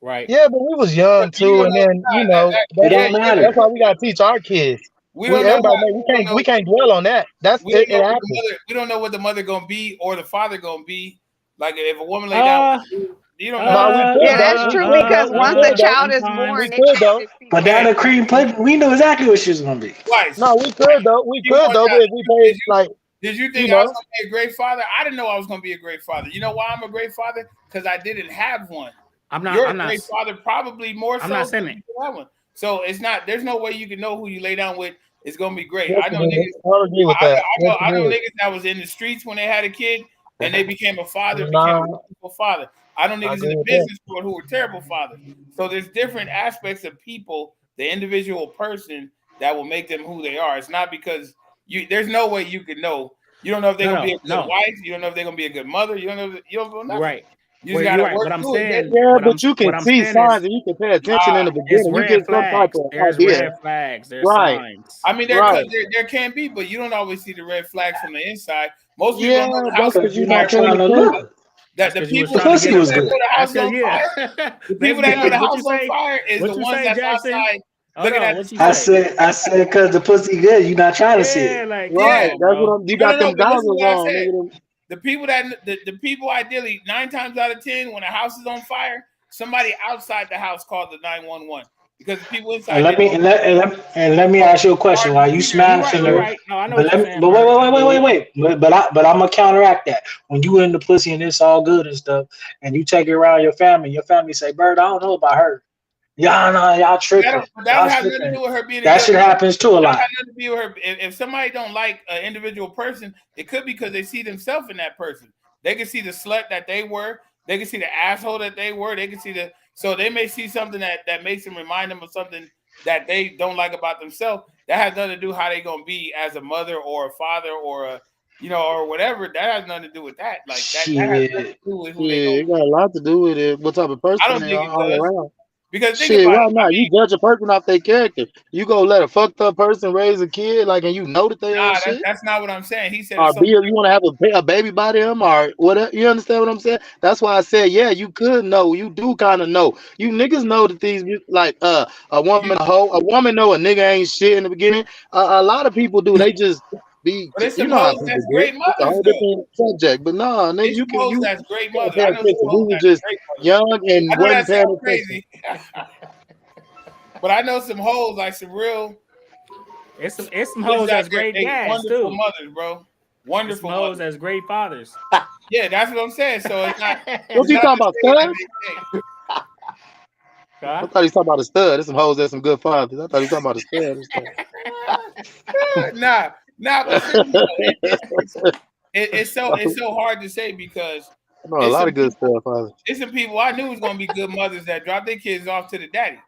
Right.
Yeah, but we was young too, and then
it don't matter.
That's why we gotta teach our kids.
We don't know.
We can't dwell on that. That's it happens.
We don't know what the mother gonna be or the father gonna be. Like if a woman lay down, you don't know.
Yeah, that's true, because once a child is born, they can't just be.
But down the cream pudding, we knew exactly what she was gonna be.
Twice.
No, we could though. We could though, but if we paid like.
Did you think I was gonna be a great father? I didn't know I was gonna be a great father. You know why I'm a great father? Because I didn't have one. You're a great father, probably more so.
I'm not saying it.
One. So it's not. There's no way you can know who you lay down with. It's gonna be great.
Yes,
I know niggas.
I agree with that.
I know niggas that was in the streets when they had a kid and they became a father, became a wonderful father. I know niggas in the business world who were terrible fathers. So there's different aspects of people, the individual person, that will make them who they are. It's not because there's no way you could know. You don't know if they're gonna be a good wife. You don't know if they're gonna be a good mother. You don't know. You don't know nothing.
Right.
You just gotta work through it.
Yeah, but you can see signs and you can pay attention in the beginning. You get some type of idea.
Red flags. There's signs.
I mean, there can be, but you don't always see the red flags from the inside. Most people don't know the house
because you're not trying to look.
That the people
pussy was good.
The house on fire. The people that know the house on fire is the ones that's outside. Looking at
I said because the pussy good, you're not trying to see it.
Right. That's what you got them goggles on.
The people the people ideally 9 times out of 10 when a house is on fire, somebody outside the house called the 911 because the people inside.
And let me ask you a question. While you smashing her, wait. But I'm gonna counteract that. When you in the pussy and it's all good and stuff, and you take it around your family say, "Bird, I don't know about her." Y'all tripping.
That has nothing to do with her being.
That shit happens too a lot.
That has nothing to do with her. If somebody don't like an individual person, it could be because they see themselves in that person. They can see the slut that they were. They can see the asshole that they were. They can see so they may see something that makes them remind them of something that they don't like about themselves. That has nothing to do how they gonna be as a mother or a father or a or whatever. That has nothing to do with that. Like that has nothing to do with who they
it got a lot to do with it. What type of person
I don't think it
all
does.
around.
Because
why not? You judge a person off their character. You go let a fucked up person raise a kid, and you know that they ain't shit.
That's not what I'm saying. He said,
or you want to have a baby by them, or whatever. You understand what I'm saying? That's why I said, yeah, you could know. You do kind of know. You niggas know that these a woman a woman know a nigga ain't shit in the beginning. A lot of people do. They just be.
But
you know how
that's great mothers.
It's a whole different subject, but no, nigga, you can.
That's great mothers.
We were just young and wasn't paying
crazy. But I know some hoes, like some real.
It's some hoes that's great dads
wonderful
too.
mothers, bro. Wonderful
some hoes as great fathers.
Yeah, that's what I'm saying. So it's not.
What you talking about, studs? I thought he was talking about a stud. There's some hoes that's some good fathers. I thought he was talking about a stud.
Nah. But it's so hard to say because
I know a lot of good stuff.
It's some people I knew was gonna be good mothers that dropped their kids off to the daddy.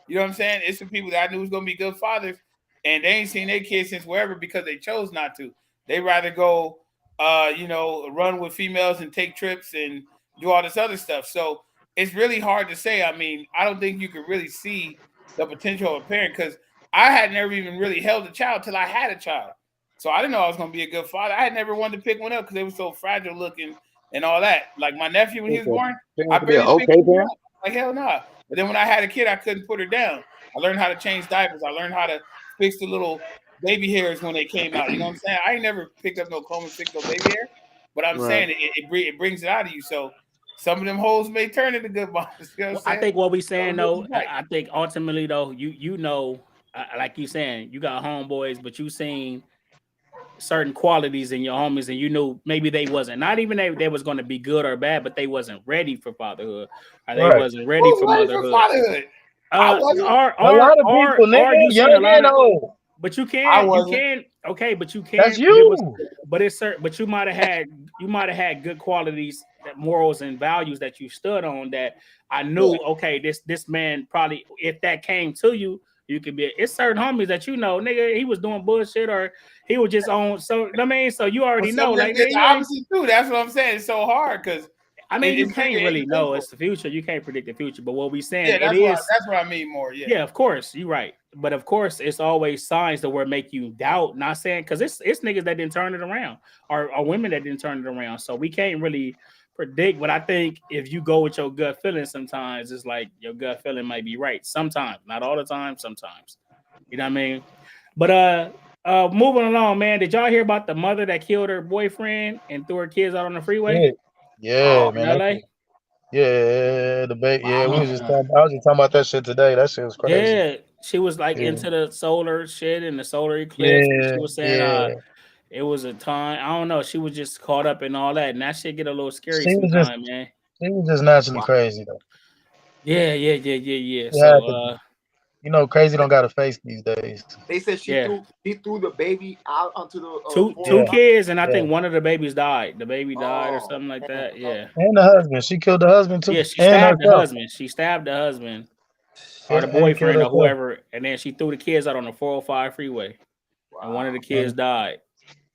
You know what I'm saying? It's some people that I knew was gonna be good fathers, and they ain't seen their kids since wherever because they chose not to. They rather go, run with females and take trips and do all this other stuff. So it's really hard to say. I mean, I don't think you could really see the potential of a parent because I had never even really held a child till I had a child. So I didn't know I was going to be a good father. I had never wanted to pick one up because they were so fragile looking and all that. Like my nephew when he was born, I barely picked him up. Like hell no. Nah. But then when I had a kid, I couldn't put her down. I learned how to change diapers. I learned how to fix the little baby hairs when they came out. You know what I'm saying? I ain't never picked up no comb and fixed no baby hair. But I'm saying it brings it out of you. So some of them hoes may turn into good moms. You know what I'm saying?
I think what we saying though, I think ultimately though, you know, like you saying, you got homeboys, but you seen certain qualities in your homies, and you knew maybe they wasn't not even they was going to be good or bad, but they wasn't ready for fatherhood, or they wasn't ready for motherhood.
A
lot of people, nigga, young and old.
But you
I
can,
wasn't.
okay, but you can.
That's you.
But it's certain. But you might have had good qualities, that morals and values that you stood on. That I knew. Okay, this man probably, if that came to you, you could be. It's certain homies that nigga, he was doing bullshit or he was just on. So I mean, so you already know, like
it's the opposite too. That's what I'm saying. It's so hard because
I mean, you can't really know. It's the future. You can't predict the future. But what we saying,
that's what I mean more. Yeah.
Yeah, of course, you're right. But of course, it's always signs that will make you doubt. Not saying because it's niggas that didn't turn it around, or women that didn't turn it around. So we can't really predict. But I think if you go with your gut feeling, sometimes it's like your gut feeling might be right. Sometimes, not all the time. Sometimes, you know what I mean. But moving along, man. Did y'all hear about the mother that killed her boyfriend and threw her kids out on the freeway?
Yeah, man.
In LA?
Yeah, the baby. Yeah, I was just talking about that shit today. That shit was crazy.
Yeah, she was like into the solar shit and the solar eclipse.
Yeah,
she was saying it was a time. I don't know. She was just caught up in all that, and that shit get a little scary sometimes, man.
She was just naturally crazy though.
Yeah. So
crazy don't got a face these days.
They said she threw the baby out onto the
two kids, and I think one of the babies died. The baby died or something like that. Yeah.
And the husband. She killed the husband too.
Yeah, she stabbed the husband. She stabbed the husband or the boyfriend or whoever, and then she threw the kids out on the 405 freeway, and one of the kids died.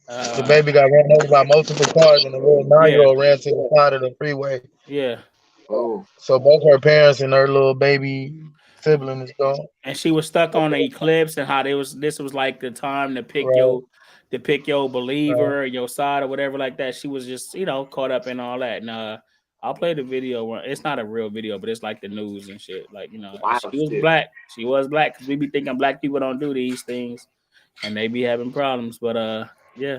The baby got run over by multiple cars, and the little 9-year-old ran to the side of the freeway.
Yeah.
Oh.
So both her parents and her little baby sibling is gone.
And she was stuck on the eclipse and how this was like the time to pick your believer or your side or whatever like that. She was just, caught up in all that. And I'll play the video. It's not a real video, but it's like the news and shit. Like, she was black. She was black because we be thinking black people don't do these things and they be having problems. But yeah.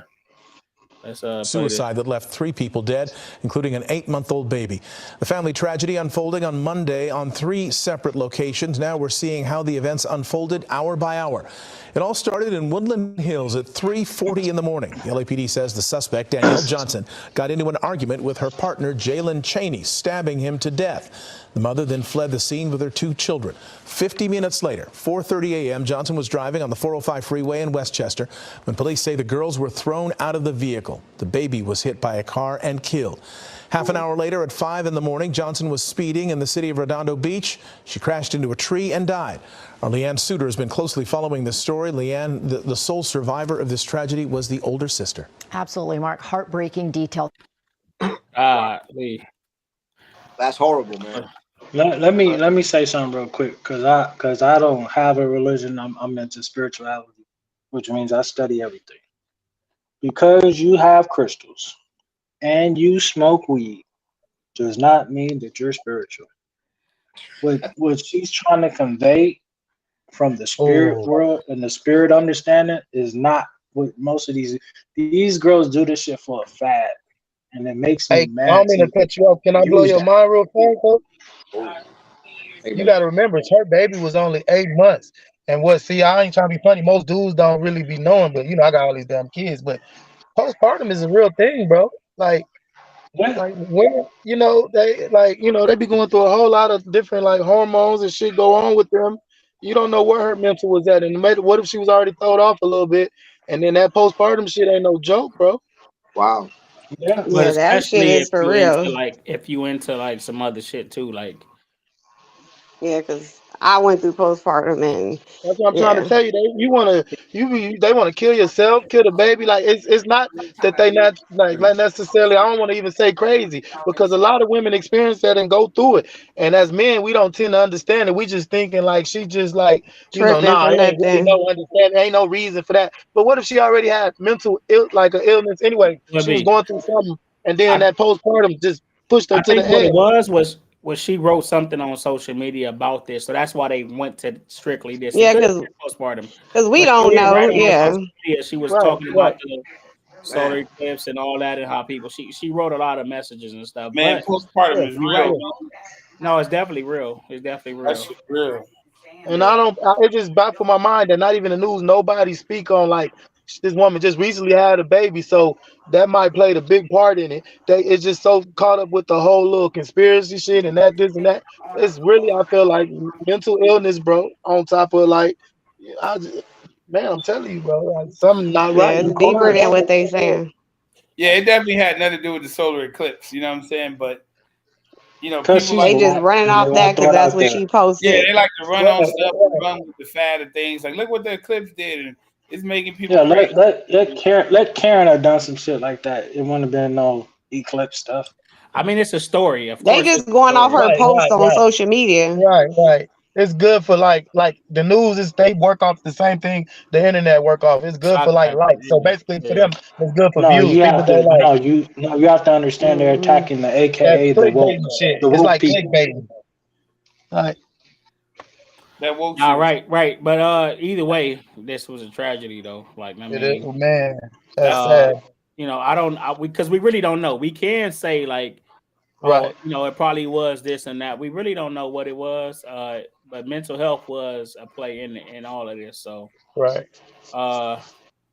Suicide that left 3 people dead, including an 8-month-old baby. The family tragedy unfolding on Monday on 3 separate locations. Now we're seeing how the events unfolded hour by hour. It all started in Woodland Hills at 3:40 in the morning. The LAPD says the suspect, Danielle Johnson, got into an argument with her partner, Jalen Cheney, stabbing him to death. The mother then fled the scene with her 2 children. 50 minutes later, 4:30 a.m., Johnson was driving on the 405 freeway in Westchester when police say the girls were thrown out of the vehicle. The baby was hit by a car and killed. Half an hour later at 5 in the morning, Johnson was speeding in the city of Redondo Beach. She crashed into a tree and died. Our Leanne Suter has been closely following this story. Leanne, the sole survivor of this tragedy was the older sister.
Absolutely, Mark. Heartbreaking detail.
That's horrible, man.
Let me say something real quick, cause I don't have a religion. I'm into spirituality, which means I study everything. Because you have crystals and you smoke weed does not mean that you're spiritual. What she's trying to convey from the spirit world and the spirit understanding is not what most of these girls do this shit for a fad. And it makes me mad.
I don't mean to cut you off. Can I blow your mind real fast? You got to remember, her baby was only 8 months. And I ain't trying to be funny. Most dudes don't really be knowing, but I got all these damn kids. But postpartum is a real thing, bro. Like women, they be going through a whole lot of different hormones and shit go on with them. You don't know where her mental was at. And what if she was already thrown off a little bit? And then that postpartum shit ain't no joke, bro.
Wow.
Yeah, that shit is for real.
If you into some other shit too,
yeah, because I went through postpartum and
that's what I'm trying to tell you. They want to kill yourself, kill the baby. It's not that they not necessarily. I don't want to even say crazy because a lot of women experience that and go through it. And as men, we don't tend to understand it. We just thinking she just ain't really no understanding. Ain't no reason for that. But what if she already had mental an illness anyway? She was going through something, and then that postpartum just pushed her to the edge.
What it was she wrote something on social media about this, so that's why they went to strictly this.
Yeah, because we don't know. Yeah,
she was talking about the solar eclipse and all that, and how people. She wrote a lot of messages and stuff.
Man, postpartum is real.
No, it's definitely real. It's definitely real.
That's real.
And it just baffled my mind that not even the news, nobody speak on this woman just recently had a baby, so that might play a big part in it. It's just so caught up with the whole little conspiracy shit and this and that. It's really, I feel like mental illness, bro. On top of Man, I'm telling you, bro, like, something not
Yeah,
right.
it's deeper than what they saying.
Yeah, it definitely had nothing to do with the solar eclipse. You know what I'm saying? But people
They just running off that because that's what she posted.
Yeah, they like to run on stuff and run with the fad of things. Like, look what the eclipse did, and it's making people.
Yeah, let Karen have done some shit like that. It wouldn't have been no eclipse stuff.
I mean, it's a story. Of
They
course,
just going off her post on social media.
Right. It's good for like the news is they work off the same thing the internet work off. It's good for like likes. So basically for them, it's good for views.
You
People
have
go
to
like
you have to understand they're attacking the AKA
that
the woke
clickbait shit.
the
It's
woke
like
people.
clickbait. Like
that woke.
All right. But either way, this was a tragedy, though. Like, I mean,
man, that's sad.
Because we really don't know. We can say like,
right.
It probably was this and that. We really don't know what it was. But mental health was a play in all of this. So,
right.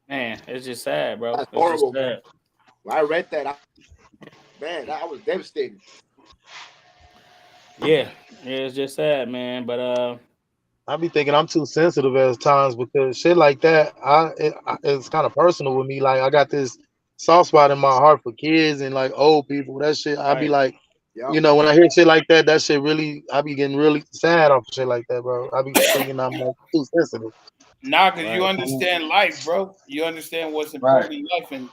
Man, it's just sad, bro.
That's
it's
horrible,
just sad.
man. When I read that, I was devastated.
Yeah, it's just sad, man. But
I be thinking I'm too sensitive at times because shit like that, it's kind of personal with me. Like I got this soft spot in my heart for kids and like old people. That shit, I be like, when I hear shit like that, shit really, I be getting really sad off shit like that, bro. I be thinking I'm like too sensitive.
Nah, because you understand life, bro. You understand what's important in life, and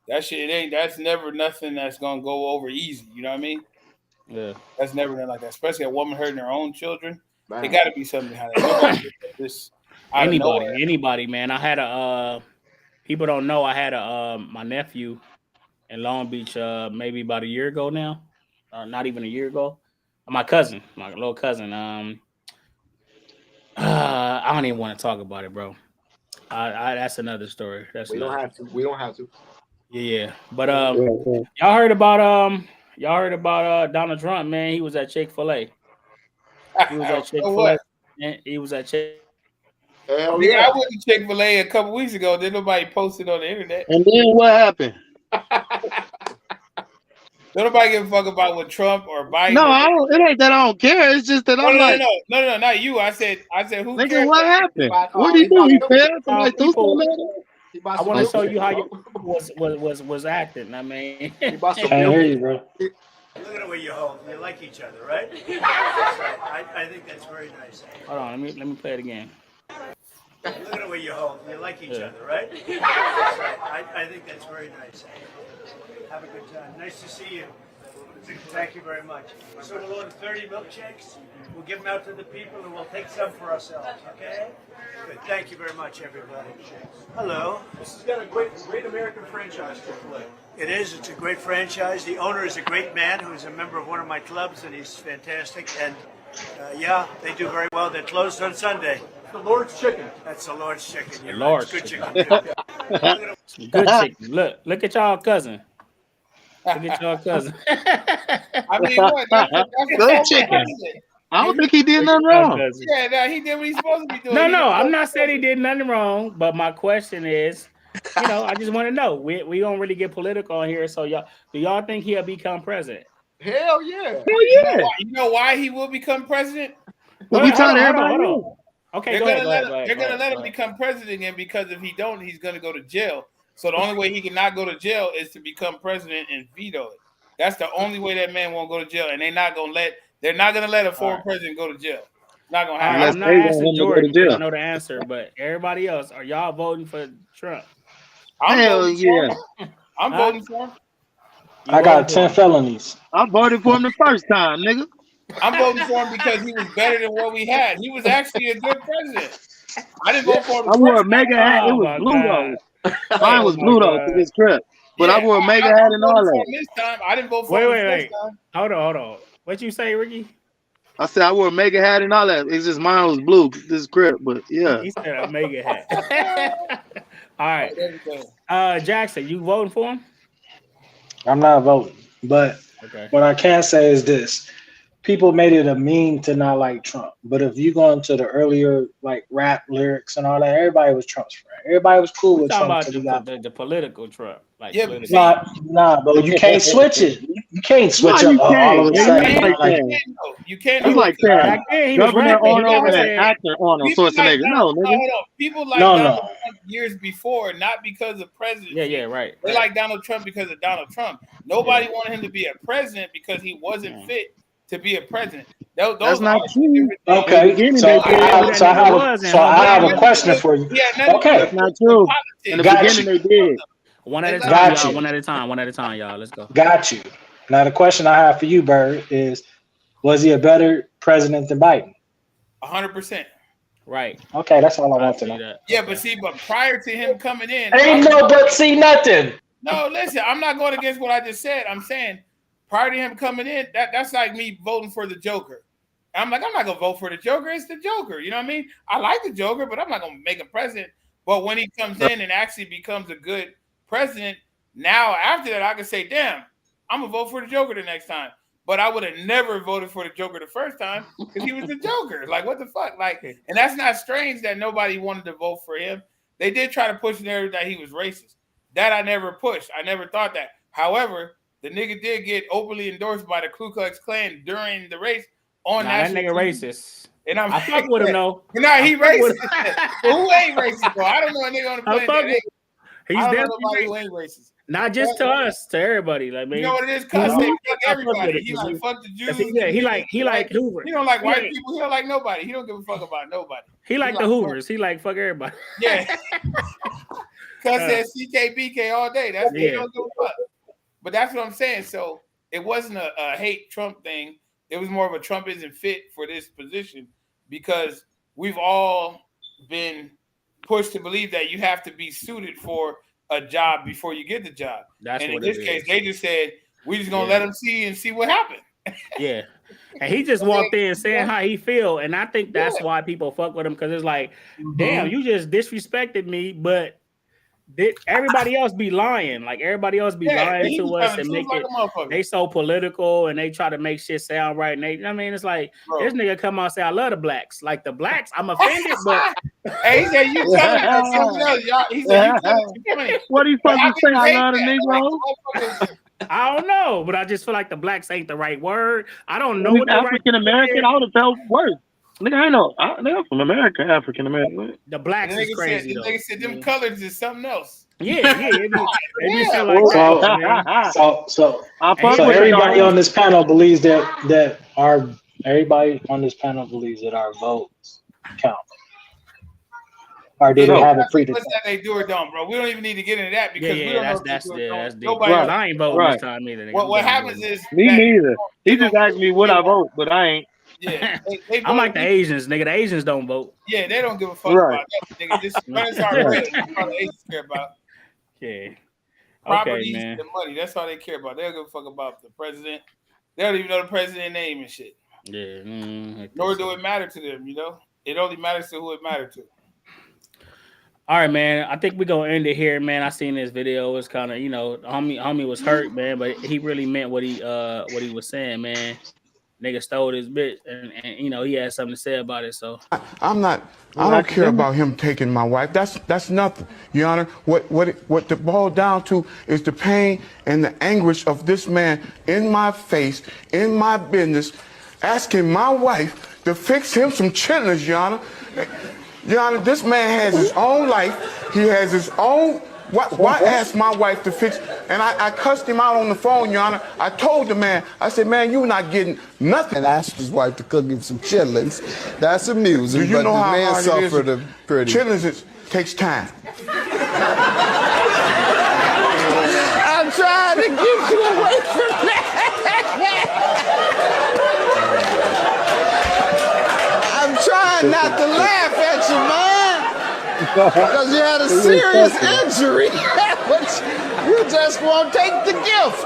that shit that's never nothing that's gonna go over easy. You know what I mean?
Yeah,
that's never been like that. Especially a woman hurting her own children. It got to be something behind it. This
anybody, man. I had people don't know. I had my nephew in Long Beach, maybe about a year ago now, not even a year ago. My little cousin. I don't even want to talk about it, bro. That's another story.
We don't have to.
Yeah. But y'all heard about Donald Trump, man. He was at Chick-fil-A. He was at Chick-fil-A. He was at Chick.
Hell
yeah. I went to Chick-fil-A a couple weeks ago. Then nobody posted on the internet.
And then what happened?
Don't nobody give a fuck about what Trump or Biden.
No, it ain't that I don't care. It's just that I'm like,
no, not you. I said, who
nigga,
cares?
what happened? What did he do? He failed?
I want to show you how you was acting. I mean,
I hear you, bro.
Look at the way you hold. You like each other, right? I think that's very nice.
Hold on, let me play it again.
Look at the way you hold. You like each other, right? I think that's very nice. Have a good time. Nice to see you. Thank you very much. So we'll order 30 milkshakes. We'll give them out to the people, and we'll take some for ourselves. Okay? Good. Thank you very much, everybody. Hello. This has got a great American franchise, Chick-fil-A. It is. It's a great franchise. The owner is a great man who's a member of one of my clubs, and he's fantastic. And they do very well. They're closed on Sunday. The Lord's Chicken. That's the Lord's Chicken. You're
Lord's
good chicken.
Some good chicken. Look at y'all cousin. Look at y'all cousin.
I mean, what? That's
good chicken. I don't think he did nothing wrong.
Yeah, no, he did what he's supposed to be doing.
No, I'm not saying he did nothing wrong, but my question is, I just want to know. We don't really get political on here, so do y'all think he'll become president?
Hell yeah.
Hell yeah.
You know why he will become president?
Well, we telling everybody.
Okay,
they're gonna let him become president again, because if he don't, he's gonna go to jail. So the only way he can not go to jail is to become president and veto it. That's the only way that man won't go to jail, and they're not gonna let a former president go to jail. Not gonna happen.
I'm not asking Jordan because I know the answer, but everybody else, are y'all voting for Trump?
Hell yeah.
I'm voting for him.
I got 10 felonies.
I voted for him the first time, nigga.
I'm voting for him because he was better than what we had. He was actually a good president. I didn't vote for him.
I wore a mega hat. It was blue though. Mine was blue though for this trip. But I wore a mega hat and all that.
This time, I didn't vote for him.
Wait. Hold on. What you say, Ricky?
I said I wore a mega hat and all that. It's just mine was blue. This crib, but yeah.
He said a mega hat. All right. Jackson, you voting for him?
I'm not voting, but what I can say is this: people made it a meme to not like Trump. But if you go into the earlier like rap lyrics and all that, everybody was Trump's friend. Everybody was cool with Trump
about
until he got
the political Trump. Like
Yeah,
nah, but you can't switch it. You can't switch up all of a sudden.
You can't.
It's like that. Governor Arnold and actor Arnold Schwarzenegger. No, nigga.
People like Donald Trump years before, not because of president.
Yeah, right.
They like Donald Trump because of Donald Trump. Nobody wanted him to be a president because he wasn't fit to be a president.
That's not true.
Okay, so I have a question for you. Okay,
that's not true. In the beginning, they did.
One at a time, y'all. One at a time, y'all. Let's go.
Got you. Now the question I have for you, Bird, is: was he a better president than Biden?
100%.
Right.
Okay, that's all I want to know.
Yeah, but prior to him coming in,
ain't no but see nothing.
No, listen, I'm not going against what I just said. I'm saying prior to him coming in, that's like me voting for the Joker. I'm like, I'm not gonna vote for the Joker. It's the Joker. You know what I mean? I like the Joker, but I'm not gonna make him president. But when he comes in and actually becomes a good president, now after that, I can say, damn, I'm gonna vote for the Joker the next time. But I would have never voted for the Joker the first time because he was the Joker. Like, what the fuck? Like, and that's not strange that nobody wanted to vote for him. They did try to push the narrative that he was racist. That I never pushed. I never thought that. However, the nigga did get openly endorsed by the Ku Klux Klan during the race on
that
national
nigga
TV.
racist.
And
I fuck with him though.
Nah, he racist. Who ain't racist, bro? I don't know a nigga on the planet.
He's definitely
who ain't racist.
Not just to us, to everybody. Like, man,
you know what it is? Cuz they fuck everybody. He like fuck the Jews.
He like Hoover.
He don't like white people. He don't like nobody. He don't give a fuck about nobody.
He like the Hoovers. He like fuck everybody.
Yeah. Cuz said CKBK all day. That's he don't give a fuck. But that's what I'm saying. So it wasn't a hate Trump thing. It was more of a Trump isn't fit for this position because we've all been pushed to believe that you have to be suited for a job before you get the job. And in this case, they just said, we just gonna let him see what happened.
Yeah. And he just walked in saying how he feel. And I think that's why people fuck with him, because it's like, damn, you just disrespected me, but everybody else be lying. Like everybody else be lying to us and make it. They so political and they try to make shit sound right. And I mean, it's like this nigga come out and say, I love the blacks. Like the blacks, I'm offended, but
hey, he said you telling me something else, y'all. He said you telling me.
What are you supposed to say? I love the Negro.
I don't know, but I just feel like the blacks ain't the right word. I don't know what the
African American. I would have felt worse. Nigga, I know. They're from America, African American.
The blacks is crazy.
The nigga said them colors is something else.
Yeah.
So everybody on this panel believes that our votes count. Or do they have a freedom?
They do or don't, bro. We don't even need to get into that because we don't know
that's deep.
Nobody.
I ain't voting this time either.
What happens is
me neither. He just asked me would I vote, but I ain't.
Yeah,
I'm like the Asians, nigga. The Asians don't vote.
Yeah, they don't give a fuck about that, nigga. This is our bread. That's all the Asians care about.
Yeah.
Properties and money. That's all they care about. They don't give a fuck about the president. They don't even know the president's name and shit.
Yeah.
Nor do it matter to them, you know? It only matters to who it matters to.
All right, man. I think we're gonna end it here, man. I seen this video. It was kind of, homie was hurt, man, but he really meant what he was saying, man. Nigga stole his bitch, and he had something to say about it. So
I don't care about him taking my wife. That's nothing, Your Honor. What the boil down to is the pain and the anguish of this man in my face, in my business, asking my wife to fix him some chitterlings, Your Honor. Your Honor, this man has his own life. He has his own. Why ask my wife to fix? And I cussed him out on the phone, Your Honor. I told the man, I said, man, you're not getting nothing.
And asked his wife to cook him some chitterlings. That's amusing.
Do you know how
man
hard it
suffered
is?
pretty.
Chitterlings takes time.
I'm trying to get you away from that. I'm trying not to laugh at you, man. Because you had a serious injury, but you just won't take the gift.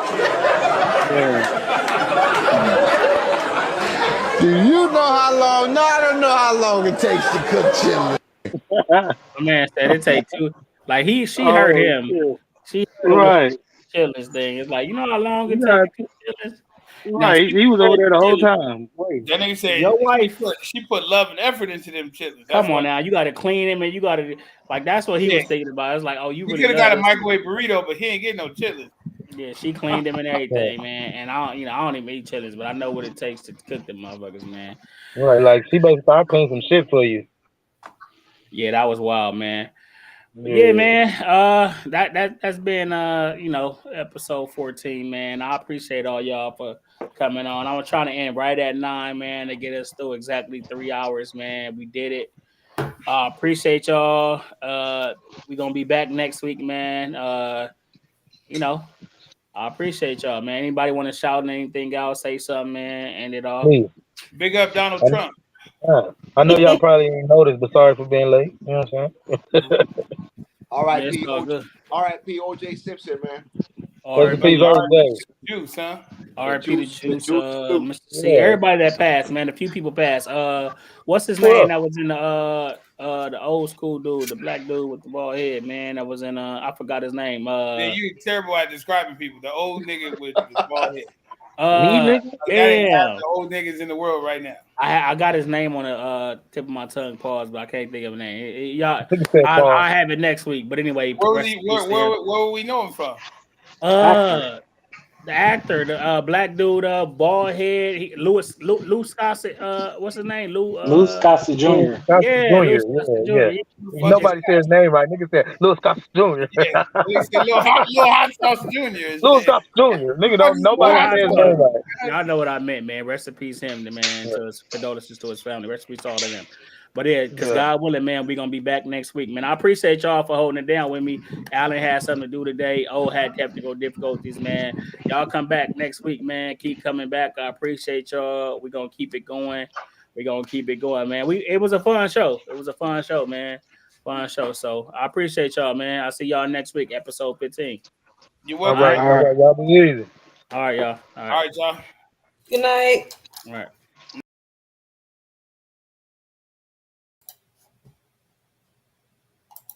Do you know how long? No, I don't know how long it takes to cook chili.
My man said it take two. Like she hurt him.
Shit.
She
right.
Chillings thing. It's like, you know how long it takes to cook chillings?
Right, he was over there the whole time.
Wait, that nigga said
your wife,
she put love and effort into them chitlins.
Come on now, you got to clean him and you got to like. That's what he was thinking about. It's like, oh, you really
could have got a microwave burrito, but he ain't getting no chitlins.
Yeah, she cleaned them and everything, man. And I don't even eat chitlins, but I know what it takes to cook them motherfuckers, man.
Right, like she basically I clean some shit for you.
Yeah, that was wild, man. Yeah, man. That's been episode 14, man. I appreciate all y'all for coming on. I'm trying to end right at 9, man, to get us through exactly 3 hours, man. We did it. Appreciate y'all. We're gonna be back next week, man. I appreciate y'all, man. Anybody want to shout anything out, say something, man, end it off?
Please.
Big up Donald Trump.
I know y'all probably ain't noticed, but sorry for being late. You know what I'm saying?
R.I.P. O.J. Simpson, man.
R.I.P.
the Juice, huh?
R.I.P. the Juice. Mr. C. Everybody that passed, man. A few people passed. What's his name that was in the old school dude, the black dude with the bald head, man? That was in I forgot his name.
Man, you terrible at describing people. The old nigga with the bald head.
Damn.
The old niggas in the world right now.
I got his name on the tip of my tongue, pause, but I can't think of his name. Y'all, I have it next week. But anyway,
where will we know him from?
The actor, the black dude, bald head, Lou Gossett, what's his name? Lou
Gossett Jr.
Yeah. Nobody said his name right. Nigga said Louis Gossett Jr.
Yeah, Lil Hot Sauce Jr.
Louis Gossett Jr. Nigga don't nobody said his name right.
Y'all know what I meant, man. Rest in peace, him, the man. To his condolences to his family. Rest in peace to all of them. But yeah, because God willing, man, we're gonna be back next week, man. I appreciate y'all for holding it down with me. Alan had something to do today. Had technical difficulties, man. Y'all come back next week, man. Keep coming back. I appreciate y'all. We're gonna keep it going. Man. It was a fun show. Man. Fun show. So I appreciate y'all, man. I'll see y'all next week, episode 15.
You're welcome.
All right. Y'all be easy.
All right, y'all.
All right, y'all.
Good night.
All right.